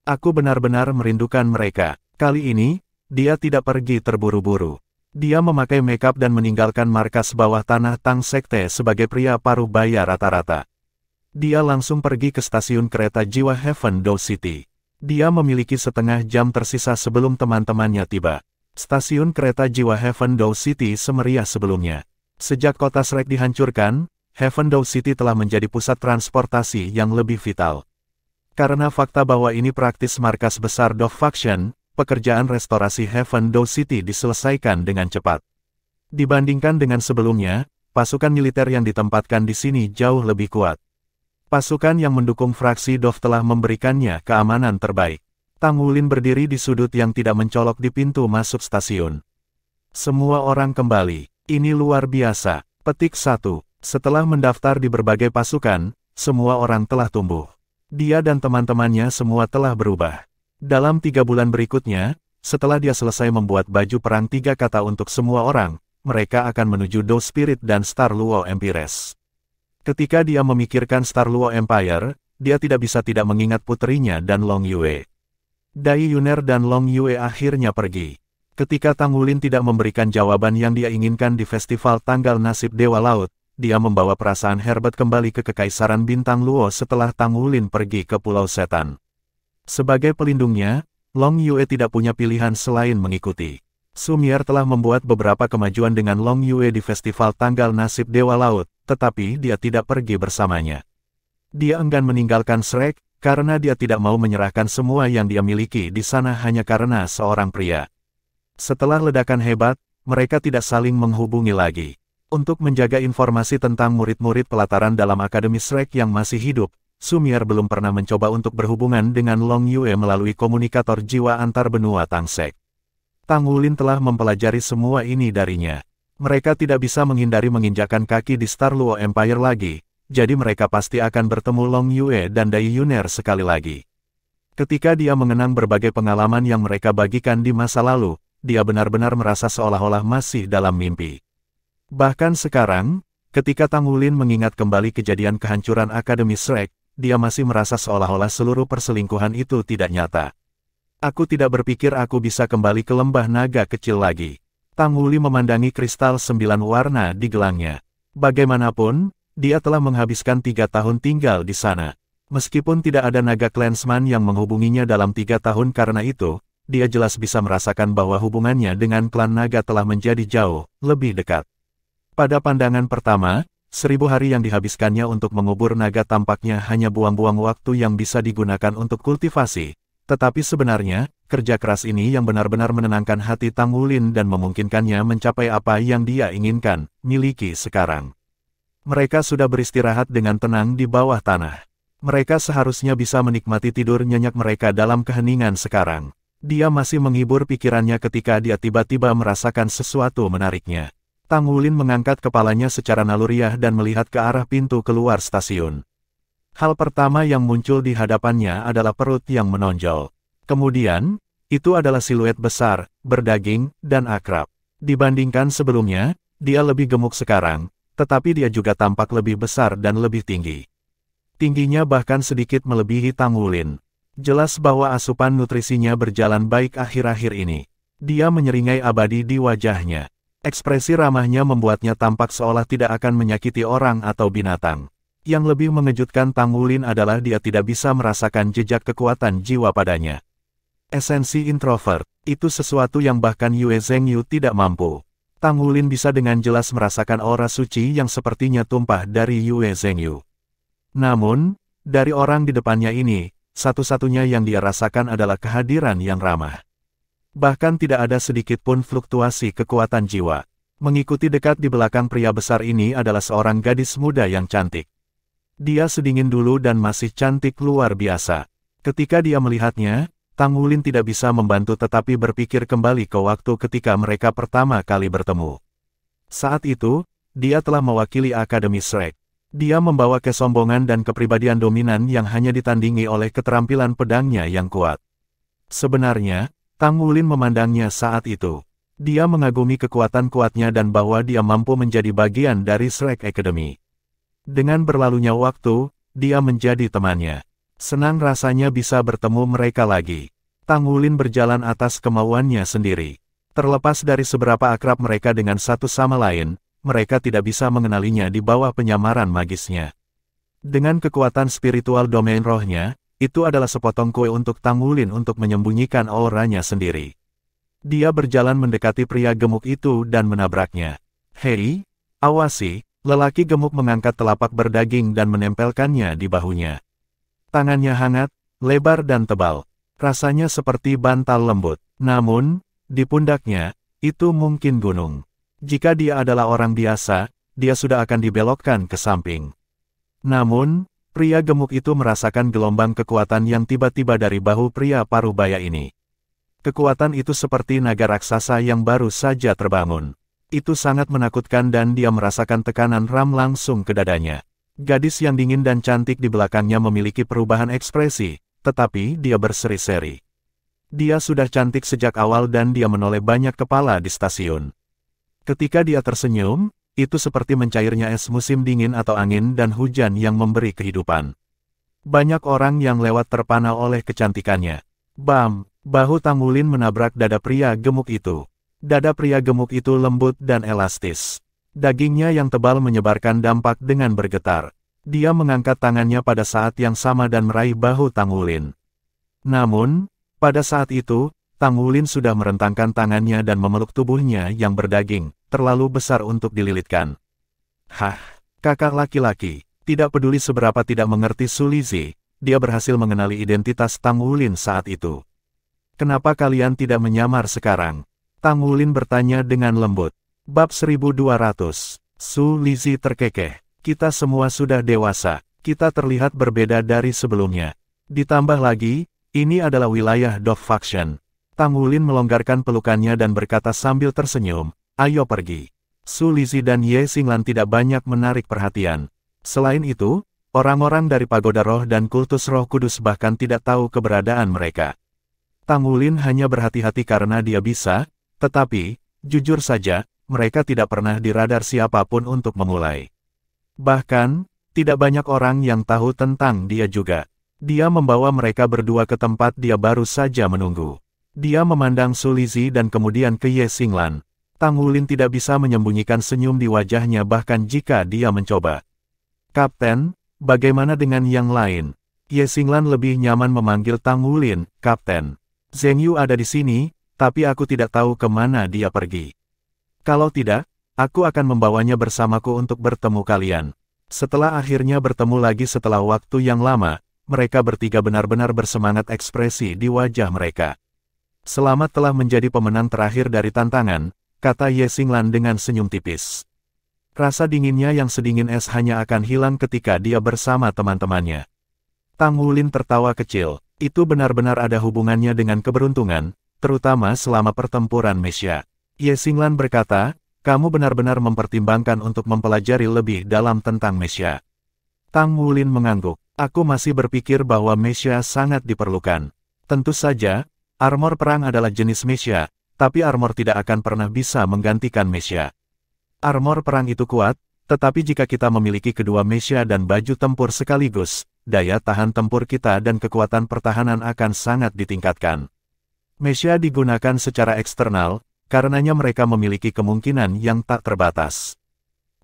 Aku benar-benar merindukan mereka. Kali ini, dia tidak pergi terburu-buru. Dia memakai makeup dan meninggalkan markas bawah tanah Tang Sekte sebagai pria paruh baya rata-rata. Dia langsung pergi ke stasiun kereta jiwa Heaven Do City. Dia memiliki setengah jam tersisa sebelum teman-temannya tiba. Stasiun kereta jiwa Heaven Do City semeriah sebelumnya. Sejak kota Shrek dihancurkan, Heaven Do City telah menjadi pusat transportasi yang lebih vital. Karena fakta bahwa ini praktis markas besar Dove Faction, pekerjaan restorasi Heaven Do City diselesaikan dengan cepat. Dibandingkan dengan sebelumnya, pasukan militer yang ditempatkan di sini jauh lebih kuat. Pasukan yang mendukung fraksi Dove telah memberikannya keamanan terbaik. Tang Wulin berdiri di sudut yang tidak mencolok di pintu masuk stasiun. Semua orang kembali. Ini luar biasa. Petik 1. Setelah mendaftar di berbagai pasukan, semua orang telah tumbuh. Dia dan teman-temannya semua telah berubah. Dalam 3 bulan berikutnya, setelah dia selesai membuat baju perang 3 kata untuk semua orang, mereka akan menuju Do Spirit dan Star Luo Empires. Ketika dia memikirkan Star Luo Empire, dia tidak bisa tidak mengingat puterinya dan Long Yue. Dai Yuner dan Long Yue akhirnya pergi. Ketika Tang Wulin tidak memberikan jawaban yang dia inginkan di festival tanggal nasib Dewa Laut, dia membawa perasaan Herbert kembali ke Kekaisaran Bintang Luo setelah Tang Wulin pergi ke Pulau Setan. Sebagai pelindungnya, Long Yue tidak punya pilihan selain mengikuti. Sumier telah membuat beberapa kemajuan dengan Long Yue di festival tanggal nasib Dewa Laut, tetapi dia tidak pergi bersamanya. Dia enggan meninggalkan Shrek, karena dia tidak mau menyerahkan semua yang dia miliki di sana hanya karena seorang pria. Setelah ledakan hebat, mereka tidak saling menghubungi lagi. Untuk menjaga informasi tentang murid-murid pelataran dalam Akademi Shrek yang masih hidup, Sumier belum pernah mencoba untuk berhubungan dengan Long Yue melalui komunikator jiwa antar benua Tangsek. Tang Wulin telah mempelajari semua ini darinya. Mereka tidak bisa menghindari menginjakkan kaki di Star Luo Empire lagi, jadi mereka pasti akan bertemu Long Yue dan Dai Yuner sekali lagi. Ketika dia mengenang berbagai pengalaman yang mereka bagikan di masa lalu, dia benar-benar merasa seolah-olah masih dalam mimpi. Bahkan sekarang, ketika Tang Wulin mengingat kembali kejadian kehancuran Akademi Shrek, dia masih merasa seolah-olah seluruh perselingkuhan itu tidak nyata. Aku tidak berpikir aku bisa kembali ke lembah naga kecil lagi. Tang Wulin memandangi kristal 9 warna di gelangnya. Bagaimanapun, dia telah menghabiskan 3 tahun tinggal di sana. Meskipun tidak ada naga clansman yang menghubunginya dalam 3 tahun karena itu, dia jelas bisa merasakan bahwa hubungannya dengan klan naga telah menjadi jauh lebih dekat. Pada pandangan pertama, 1000 hari yang dihabiskannya untuk mengubur naga tampaknya hanya buang-buang waktu yang bisa digunakan untuk kultivasi. Tetapi sebenarnya, kerja keras ini yang benar-benar menenangkan hati Tang Wulin dan memungkinkannya mencapai apa yang dia inginkan, miliki sekarang. Mereka sudah beristirahat dengan tenang di bawah tanah. Mereka seharusnya bisa menikmati tidur nyenyak mereka dalam keheningan sekarang. Dia masih menghibur pikirannya ketika dia tiba-tiba merasakan sesuatu menariknya. Tang Wulin mengangkat kepalanya secara naluriah dan melihat ke arah pintu keluar stasiun. Hal pertama yang muncul di hadapannya adalah perut yang menonjol. Kemudian, itu adalah siluet besar, berdaging, dan akrab. Dibandingkan sebelumnya, dia lebih gemuk sekarang, tetapi dia juga tampak lebih besar dan lebih tinggi. Tingginya bahkan sedikit melebihi Tang Wulin. Jelas bahwa asupan nutrisinya berjalan baik akhir-akhir ini. Dia menyeringai abadi di wajahnya. Ekspresi ramahnya membuatnya tampak seolah tidak akan menyakiti orang atau binatang. Yang lebih mengejutkan Tang Wulin adalah dia tidak bisa merasakan jejak kekuatan jiwa padanya. Esensi introvert, itu sesuatu yang bahkan Yue Zhengyu tidak mampu. Tang Wulin bisa dengan jelas merasakan aura suci yang sepertinya tumpah dari Yue Zhengyu. Namun, dari orang di depannya ini, satu-satunya yang dia rasakan adalah kehadiran yang ramah. Bahkan tidak ada sedikit pun fluktuasi kekuatan jiwa. Mengikuti dekat di belakang pria besar ini adalah seorang gadis muda yang cantik. Dia sedingin dulu dan masih cantik luar biasa. Ketika dia melihatnya, Tang Wulin tidak bisa membantu tetapi berpikir kembali ke waktu ketika mereka pertama kali bertemu. Saat itu, dia telah mewakili Akademi Shrek. Dia membawa kesombongan dan kepribadian dominan yang hanya ditandingi oleh keterampilan pedangnya yang kuat. Sebenarnya, Tang Wulin memandangnya saat itu. Dia mengagumi kekuatan kuatnya dan bahwa dia mampu menjadi bagian dari Shrek Academy. Dengan berlalunya waktu, dia menjadi temannya. Senang rasanya bisa bertemu mereka lagi. Tang Wulin berjalan atas kemauannya sendiri. Terlepas dari seberapa akrab mereka dengan satu sama lain, mereka tidak bisa mengenalinya di bawah penyamaran magisnya. Dengan kekuatan spiritual domain rohnya, itu adalah sepotong kue untuk Tang Wulin untuk menyembunyikan auranya sendiri. Dia berjalan mendekati pria gemuk itu dan menabraknya. "Hei, awasi!" Lelaki gemuk mengangkat telapak berdaging dan menempelkannya di bahunya. Tangannya hangat, lebar dan tebal. Rasanya seperti bantal lembut. Namun, di pundaknya, itu mungkin gunung. Jika dia adalah orang biasa, dia sudah akan dibelokkan ke samping. Namun, pria gemuk itu merasakan gelombang kekuatan yang tiba-tiba dari bahu pria parubaya ini. Kekuatan itu seperti naga raksasa yang baru saja terbangun. Itu sangat menakutkan dan dia merasakan tekanan ram langsung ke dadanya. Gadis yang dingin dan cantik di belakangnya memiliki perubahan ekspresi, tetapi dia berseri-seri. Dia sudah cantik sejak awal dan dia menoleh banyak kepala di stasiun. Ketika dia tersenyum, itu seperti mencairnya es musim dingin atau angin dan hujan yang memberi kehidupan. Banyak orang yang lewat terpana oleh kecantikannya. Bam! Bahu Tang Wulin menabrak dada pria gemuk itu. Dada pria gemuk itu lembut dan elastis. Dagingnya yang tebal menyebarkan dampak dengan bergetar. Dia mengangkat tangannya pada saat yang sama dan meraih bahu Tang Wulin. Namun, pada saat itu, Tang Wulin sudah merentangkan tangannya dan memeluk tubuhnya yang berdaging, terlalu besar untuk dililitkan. Hah, kakak laki-laki, tidak peduli seberapa tidak mengerti Su Lizhi, dia berhasil mengenali identitas Tang Wulin saat itu. Kenapa kalian tidak menyamar sekarang? Tang Wulin bertanya dengan lembut. Bab 1200. Su Lizhi terkekeh. Kita semua sudah dewasa. Kita terlihat berbeda dari sebelumnya. Ditambah lagi, ini adalah wilayah Dove Faction. Tang Wulin melonggarkan pelukannya dan berkata sambil tersenyum, "Ayo pergi." Su Lizhi dan Ye Xinglan tidak banyak menarik perhatian. Selain itu, orang-orang dari Pagoda Roh dan Kultus Roh Kudus bahkan tidak tahu keberadaan mereka. Tang Wulin hanya berhati-hati karena dia bisa, tetapi, jujur saja, mereka tidak pernah di radar siapapun untuk memulai. Bahkan, tidak banyak orang yang tahu tentang dia juga. Dia membawa mereka berdua ke tempat dia baru saja menunggu. Dia memandang Su Lizhi dan kemudian ke Ye Xinglan. Tang Wulin tidak bisa menyembunyikan senyum di wajahnya bahkan jika dia mencoba. "Kapten, bagaimana dengan yang lain?" Ye Xinglan lebih nyaman memanggil Tang Wulin, "Kapten." "Zhengyu ada di sini, tapi aku tidak tahu kemana dia pergi. Kalau tidak, aku akan membawanya bersamaku untuk bertemu kalian." Setelah akhirnya bertemu lagi setelah waktu yang lama, mereka bertiga benar-benar bersemangat ekspresi di wajah mereka. "Selamat telah menjadi pemenang terakhir dari tantangan," kata Ye Xinglan dengan senyum tipis. Rasa dinginnya yang sedingin es hanya akan hilang ketika dia bersama teman-temannya. Tang Wulin tertawa kecil, itu benar-benar ada hubungannya dengan keberuntungan, terutama selama pertempuran Mesya. Ye Xinglan berkata, "Kamu benar-benar mempertimbangkan untuk mempelajari lebih dalam tentang Mesya." Tang Wulin mengangguk. Aku masih berpikir bahwa Mesya sangat diperlukan. Tentu saja, armor perang adalah jenis Mesya, tapi armor tidak akan pernah bisa menggantikan Mesya. Armor perang itu kuat, tetapi jika kita memiliki kedua Mesya dan baju tempur sekaligus, daya tahan tempur kita dan kekuatan pertahanan akan sangat ditingkatkan. Mesya digunakan secara eksternal, karenanya mereka memiliki kemungkinan yang tak terbatas.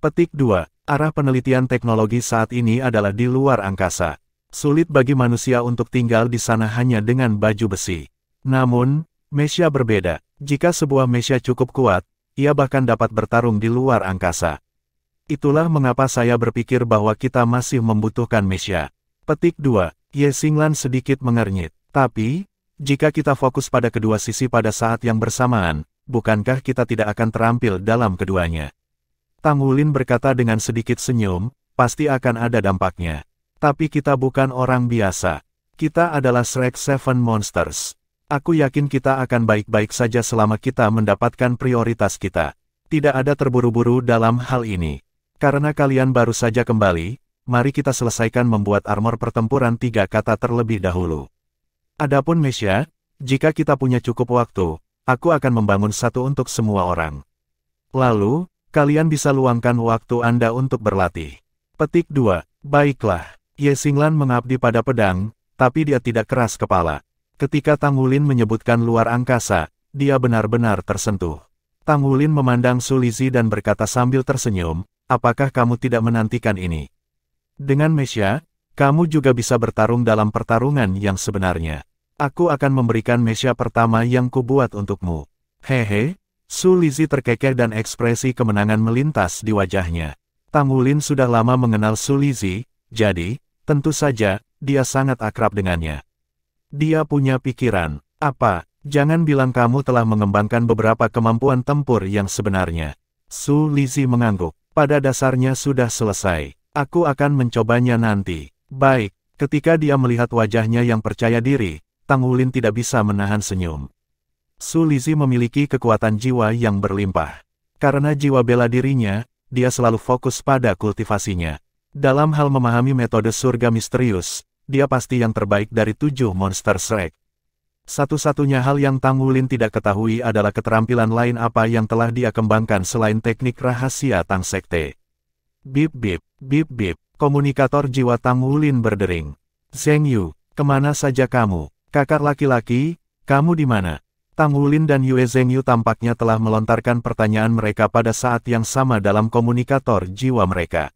Petik 2. Arah penelitian teknologi saat ini adalah di luar angkasa. Sulit bagi manusia untuk tinggal di sana hanya dengan baju besi. Namun, Mesya berbeda. Jika sebuah Mesya cukup kuat, ia bahkan dapat bertarung di luar angkasa. Itulah mengapa saya berpikir bahwa kita masih membutuhkan Mesya. Petik 2. Ye Xinglan sedikit mengernyit. Tapi, jika kita fokus pada kedua sisi pada saat yang bersamaan, bukankah kita tidak akan terampil dalam keduanya? Tang Wulin berkata dengan sedikit senyum, pasti akan ada dampaknya. Tapi kita bukan orang biasa. Kita adalah Shrek Seven Monsters. Aku yakin kita akan baik-baik saja selama kita mendapatkan prioritas kita. Tidak ada terburu-buru dalam hal ini. Karena kalian baru saja kembali, mari kita selesaikan membuat armor pertempuran 3 kata terlebih dahulu. Adapun Mesya, jika kita punya cukup waktu, aku akan membangun satu untuk semua orang. Lalu, kalian bisa luangkan waktu Anda untuk berlatih. Petik 2. Baiklah, Ye Xinglan mengabdi pada pedang, tapi dia tidak keras kepala. Ketika Tang Wulin menyebutkan luar angkasa, dia benar-benar tersentuh. Tang Wulin memandang Su Lizhi dan berkata sambil tersenyum, apakah kamu tidak menantikan ini? Dengan Mesya, kamu juga bisa bertarung dalam pertarungan yang sebenarnya. Aku akan memberikan Mesya pertama yang kubuat untukmu. Hehe. Su Lizhi terkekeh dan ekspresi kemenangan melintas di wajahnya. Tang Wulin sudah lama mengenal Su Lizhi, jadi, tentu saja, dia sangat akrab dengannya. Dia punya pikiran, apa, jangan bilang kamu telah mengembangkan beberapa kemampuan tempur yang sebenarnya. Su Lizhi mengangguk, pada dasarnya sudah selesai, aku akan mencobanya nanti. Baik, ketika dia melihat wajahnya yang percaya diri, Tang Wulin tidak bisa menahan senyum. Su Lizhi memiliki kekuatan jiwa yang berlimpah. Karena jiwa bela dirinya, dia selalu fokus pada kultivasinya. Dalam hal memahami metode surga misterius, dia pasti yang terbaik dari 7 monster Shrek. Satu-satunya hal yang Tang Wulin tidak ketahui adalah keterampilan lain apa yang telah dia kembangkan selain teknik rahasia Tang Sekte. Bip bip, bip bip, komunikator jiwa Tang Wulin berdering. Zheng Yu, kemana saja kamu? Kakak laki-laki, kamu di mana? Tang Wulin dan Yue Zhengyu tampaknya telah melontarkan pertanyaan mereka pada saat yang sama dalam komunikator jiwa mereka.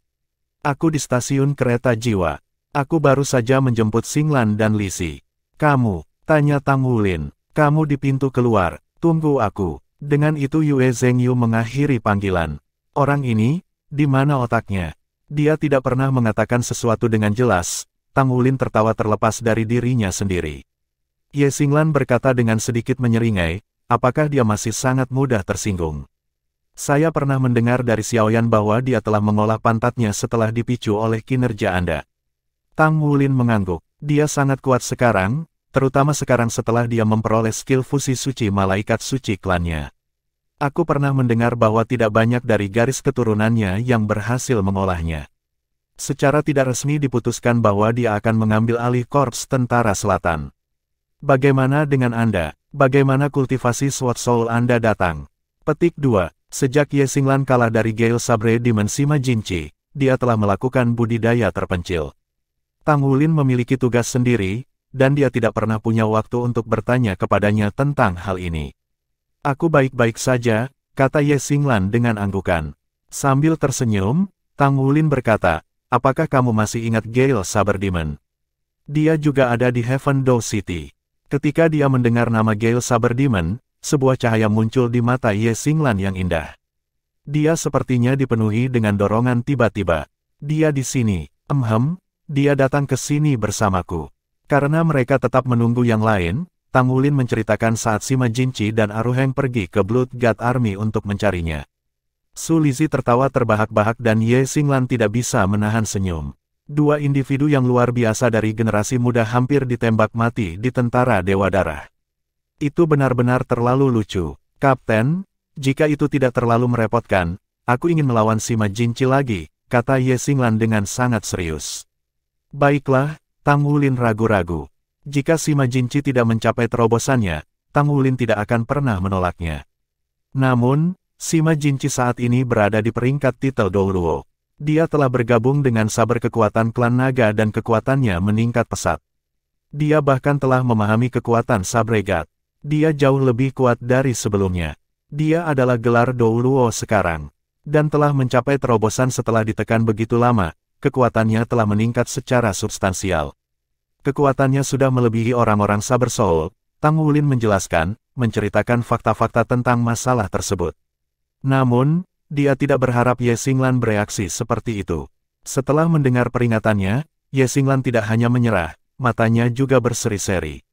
Aku di stasiun kereta jiwa. Aku baru saja menjemput Xinglan dan Lizhi. Kamu, tanya Tang Wulin. Kamu di pintu keluar, tunggu aku. Dengan itu Yue Zhengyu mengakhiri panggilan. Orang ini, di mana otaknya? Dia tidak pernah mengatakan sesuatu dengan jelas. Tang Wulin tertawa terlepas dari dirinya sendiri. Ye Xinglan berkata dengan sedikit menyeringai, apakah dia masih sangat mudah tersinggung? Saya pernah mendengar dari Xiaoyan bahwa dia telah mengolah pantatnya setelah dipicu oleh kinerja Anda. Tang Wulin mengangguk, dia sangat kuat sekarang, terutama sekarang setelah dia memperoleh skill fusi suci malaikat suci klannya. Aku pernah mendengar bahwa tidak banyak dari garis keturunannya yang berhasil mengolahnya. Secara tidak resmi diputuskan bahwa dia akan mengambil alih Korps Tentara Selatan. Bagaimana dengan Anda? Bagaimana kultivasi Sword Soul Anda datang? Petik 2. Sejak Ye Xinglan kalah dari Gale Sabre Demon Sima Jinchi, dia telah melakukan budidaya terpencil. Tang Wulin memiliki tugas sendiri, dan dia tidak pernah punya waktu untuk bertanya kepadanya tentang hal ini. Aku baik-baik saja, kata Ye Xinglan dengan anggukan. Sambil tersenyum, Tang Wulin berkata, apakah kamu masih ingat Gale Sabre Demon? Dia juga ada di Heaven Door City. Ketika dia mendengar nama Gale Sabre Demon, sebuah cahaya muncul di mata Ye Xinglan yang indah. Dia sepertinya dipenuhi dengan dorongan tiba-tiba. Dia di sini, dia datang ke sini bersamaku. Karena mereka tetap menunggu yang lain, Tang Wulin menceritakan saat Sima Jinchi dan Aruheng pergi ke Blood God Army untuk mencarinya. Su Lizhi tertawa terbahak-bahak dan Ye Xinglan tidak bisa menahan senyum. Dua individu yang luar biasa dari generasi muda hampir ditembak mati di tentara Dewa Darah. Itu benar-benar terlalu lucu. Kapten, jika itu tidak terlalu merepotkan, aku ingin melawan Sima Jinchi lagi, kata Ye Xinglan dengan sangat serius. Baiklah, Tang Wulin ragu-ragu. Jika Sima Jinci tidak mencapai terobosannya, Tang Wulin tidak akan pernah menolaknya. Namun, Sima Jinci saat ini berada di peringkat titel Douluo. Dia telah bergabung dengan saber kekuatan klan naga dan kekuatannya meningkat pesat. Dia bahkan telah memahami kekuatan sabregat. Dia jauh lebih kuat dari sebelumnya. Dia adalah gelar Douluo sekarang. Dan telah mencapai terobosan setelah ditekan begitu lama, kekuatannya telah meningkat secara substansial. Kekuatannya sudah melebihi orang-orang saber soul. Tang Wulin menjelaskan, menceritakan fakta-fakta tentang masalah tersebut. Namun, dia tidak berharap Ye Xinglan bereaksi seperti itu. Setelah mendengar peringatannya, Ye Xinglan tidak hanya menyerah, matanya juga berseri-seri.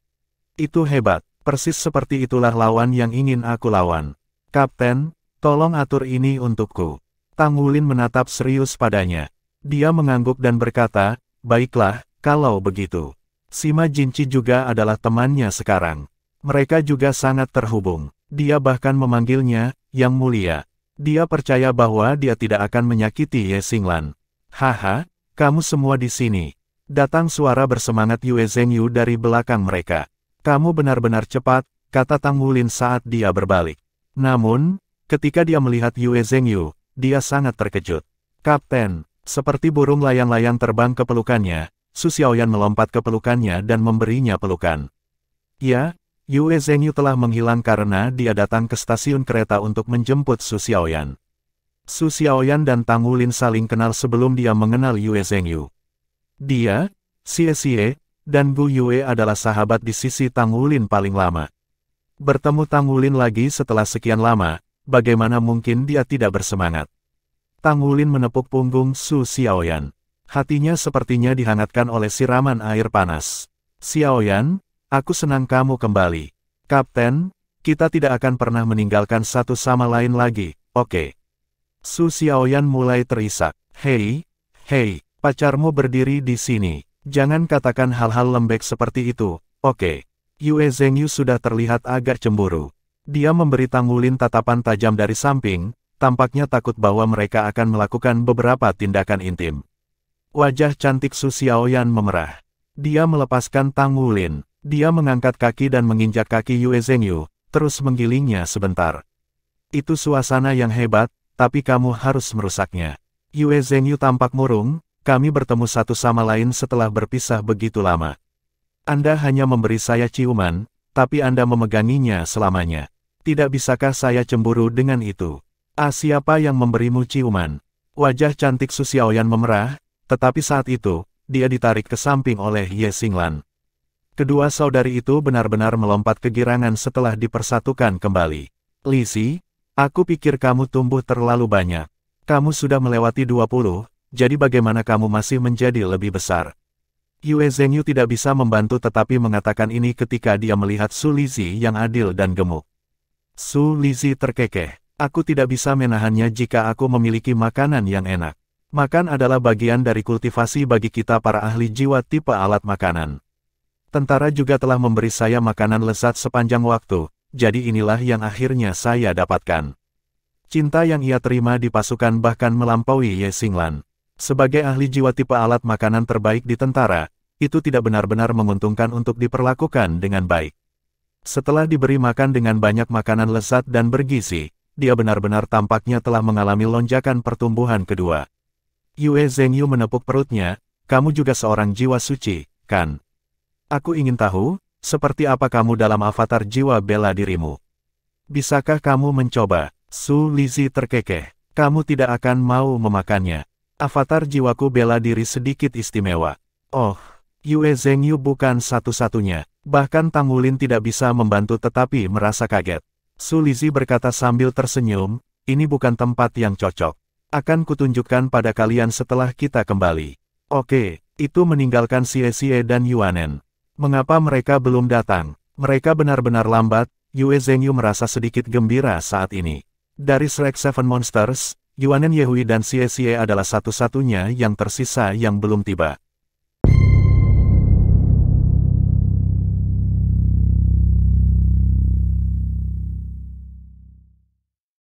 Itu hebat, persis seperti itulah lawan yang ingin aku lawan. Kapten, tolong atur ini untukku. Tang Wulin menatap serius padanya. Dia mengangguk dan berkata, baiklah, kalau begitu. Sima Jinci juga adalah temannya sekarang. Mereka juga sangat terhubung. Dia bahkan memanggilnya, Yang Mulia. Dia percaya bahwa dia tidak akan menyakiti Ye Xinglan. Haha, kamu semua di sini. Datang suara bersemangat Yue Zhengyu dari belakang mereka. Kamu benar-benar cepat, kata Tang Wulin saat dia berbalik. Namun, ketika dia melihat Yue Zhengyu, dia sangat terkejut. Kapten, seperti burung layang-layang terbang ke pelukannya, Su Xiaoyan melompat ke pelukannya dan memberinya pelukan. Ya, Yue Zhengyu telah menghilang karena dia datang ke stasiun kereta untuk menjemput Su Xiaoyan. Su Xiaoyan dan Tang Wulin saling kenal sebelum dia mengenal Yue Zhengyu. Dia, Xie Xie, dan Gu Yue adalah sahabat di sisi Tang Wulin paling lama. Bertemu Tang Wulin lagi setelah sekian lama, bagaimana mungkin dia tidak bersemangat? Tang Wulin menepuk punggung Su Xiaoyan. Hatinya sepertinya dihangatkan oleh siraman air panas. Xiaoyan, aku senang kamu kembali. Kapten, kita tidak akan pernah meninggalkan satu sama lain lagi, oke? Su Xiaoyan mulai terisak. Hei, pacarmu berdiri di sini. Jangan katakan hal-hal lembek seperti itu, oke? Yue Zhengyu sudah terlihat agak cemburu. Dia memberi Tang Wulin tatapan tajam dari samping, tampaknya takut bahwa mereka akan melakukan beberapa tindakan intim. Wajah cantik Su Xiaoyan memerah. Dia melepaskan Tang Wulin. Dia mengangkat kaki dan menginjak kaki Yue Zhengyu, terus menggilingnya sebentar. Itu suasana yang hebat, tapi kamu harus merusaknya. Yue Zhengyu tampak murung, kami bertemu satu sama lain setelah berpisah begitu lama. Anda hanya memberi saya ciuman, tapi Anda memeganginya selamanya. Tidak bisakah saya cemburu dengan itu? Siapa yang memberimu ciuman? Wajah cantik Su Xiaoyan memerah, tetapi saat itu, dia ditarik ke samping oleh Ye Xinglan. Kedua saudari itu benar-benar melompat kegirangan setelah dipersatukan kembali. Lisi, aku pikir kamu tumbuh terlalu banyak. Kamu sudah melewati 20, jadi bagaimana kamu masih menjadi lebih besar? Yue Zhengyu tidak bisa membantu tetapi mengatakan ini ketika dia melihat Su Lisi yang adil dan gemuk. Su Lisi terkekeh. Aku tidak bisa menahannya jika aku memiliki makanan yang enak. Makan adalah bagian dari kultivasi bagi kita para ahli jiwa tipe alat makanan. Tentara juga telah memberi saya makanan lezat sepanjang waktu, jadi inilah yang akhirnya saya dapatkan. Cinta yang ia terima di pasukan bahkan melampaui Ye Xinglan. Sebagai ahli jiwa tipe alat makanan terbaik di tentara, itu tidak benar-benar menguntungkan untuk diperlakukan dengan baik. Setelah diberi makan dengan banyak makanan lezat dan bergizi, dia benar-benar tampaknya telah mengalami lonjakan pertumbuhan kedua. Yue Zhengyu menepuk perutnya, kamu juga seorang jiwa suci, kan? Aku ingin tahu, seperti apa kamu dalam avatar jiwa bela dirimu? Bisakah kamu mencoba? Su Lisi terkekeh, kamu tidak akan mau memakannya. Avatar jiwaku bela diri sedikit istimewa. Oh, Yue Zhengyu bukan satu-satunya, bahkan Tang Wulin tidak bisa membantu tetapi merasa kaget. Su Lisi berkata sambil tersenyum, ini bukan tempat yang cocok. Akan kutunjukkan pada kalian setelah kita kembali. Oke, itu meninggalkan Xie Xie dan Yuanen. Mengapa mereka belum datang? Mereka benar-benar lambat, Yue Zhengyu merasa sedikit gembira saat ini. Dari Shrek Seven Monsters, Yuanen Yehui dan Xie Xie adalah satu-satunya yang tersisa yang belum tiba.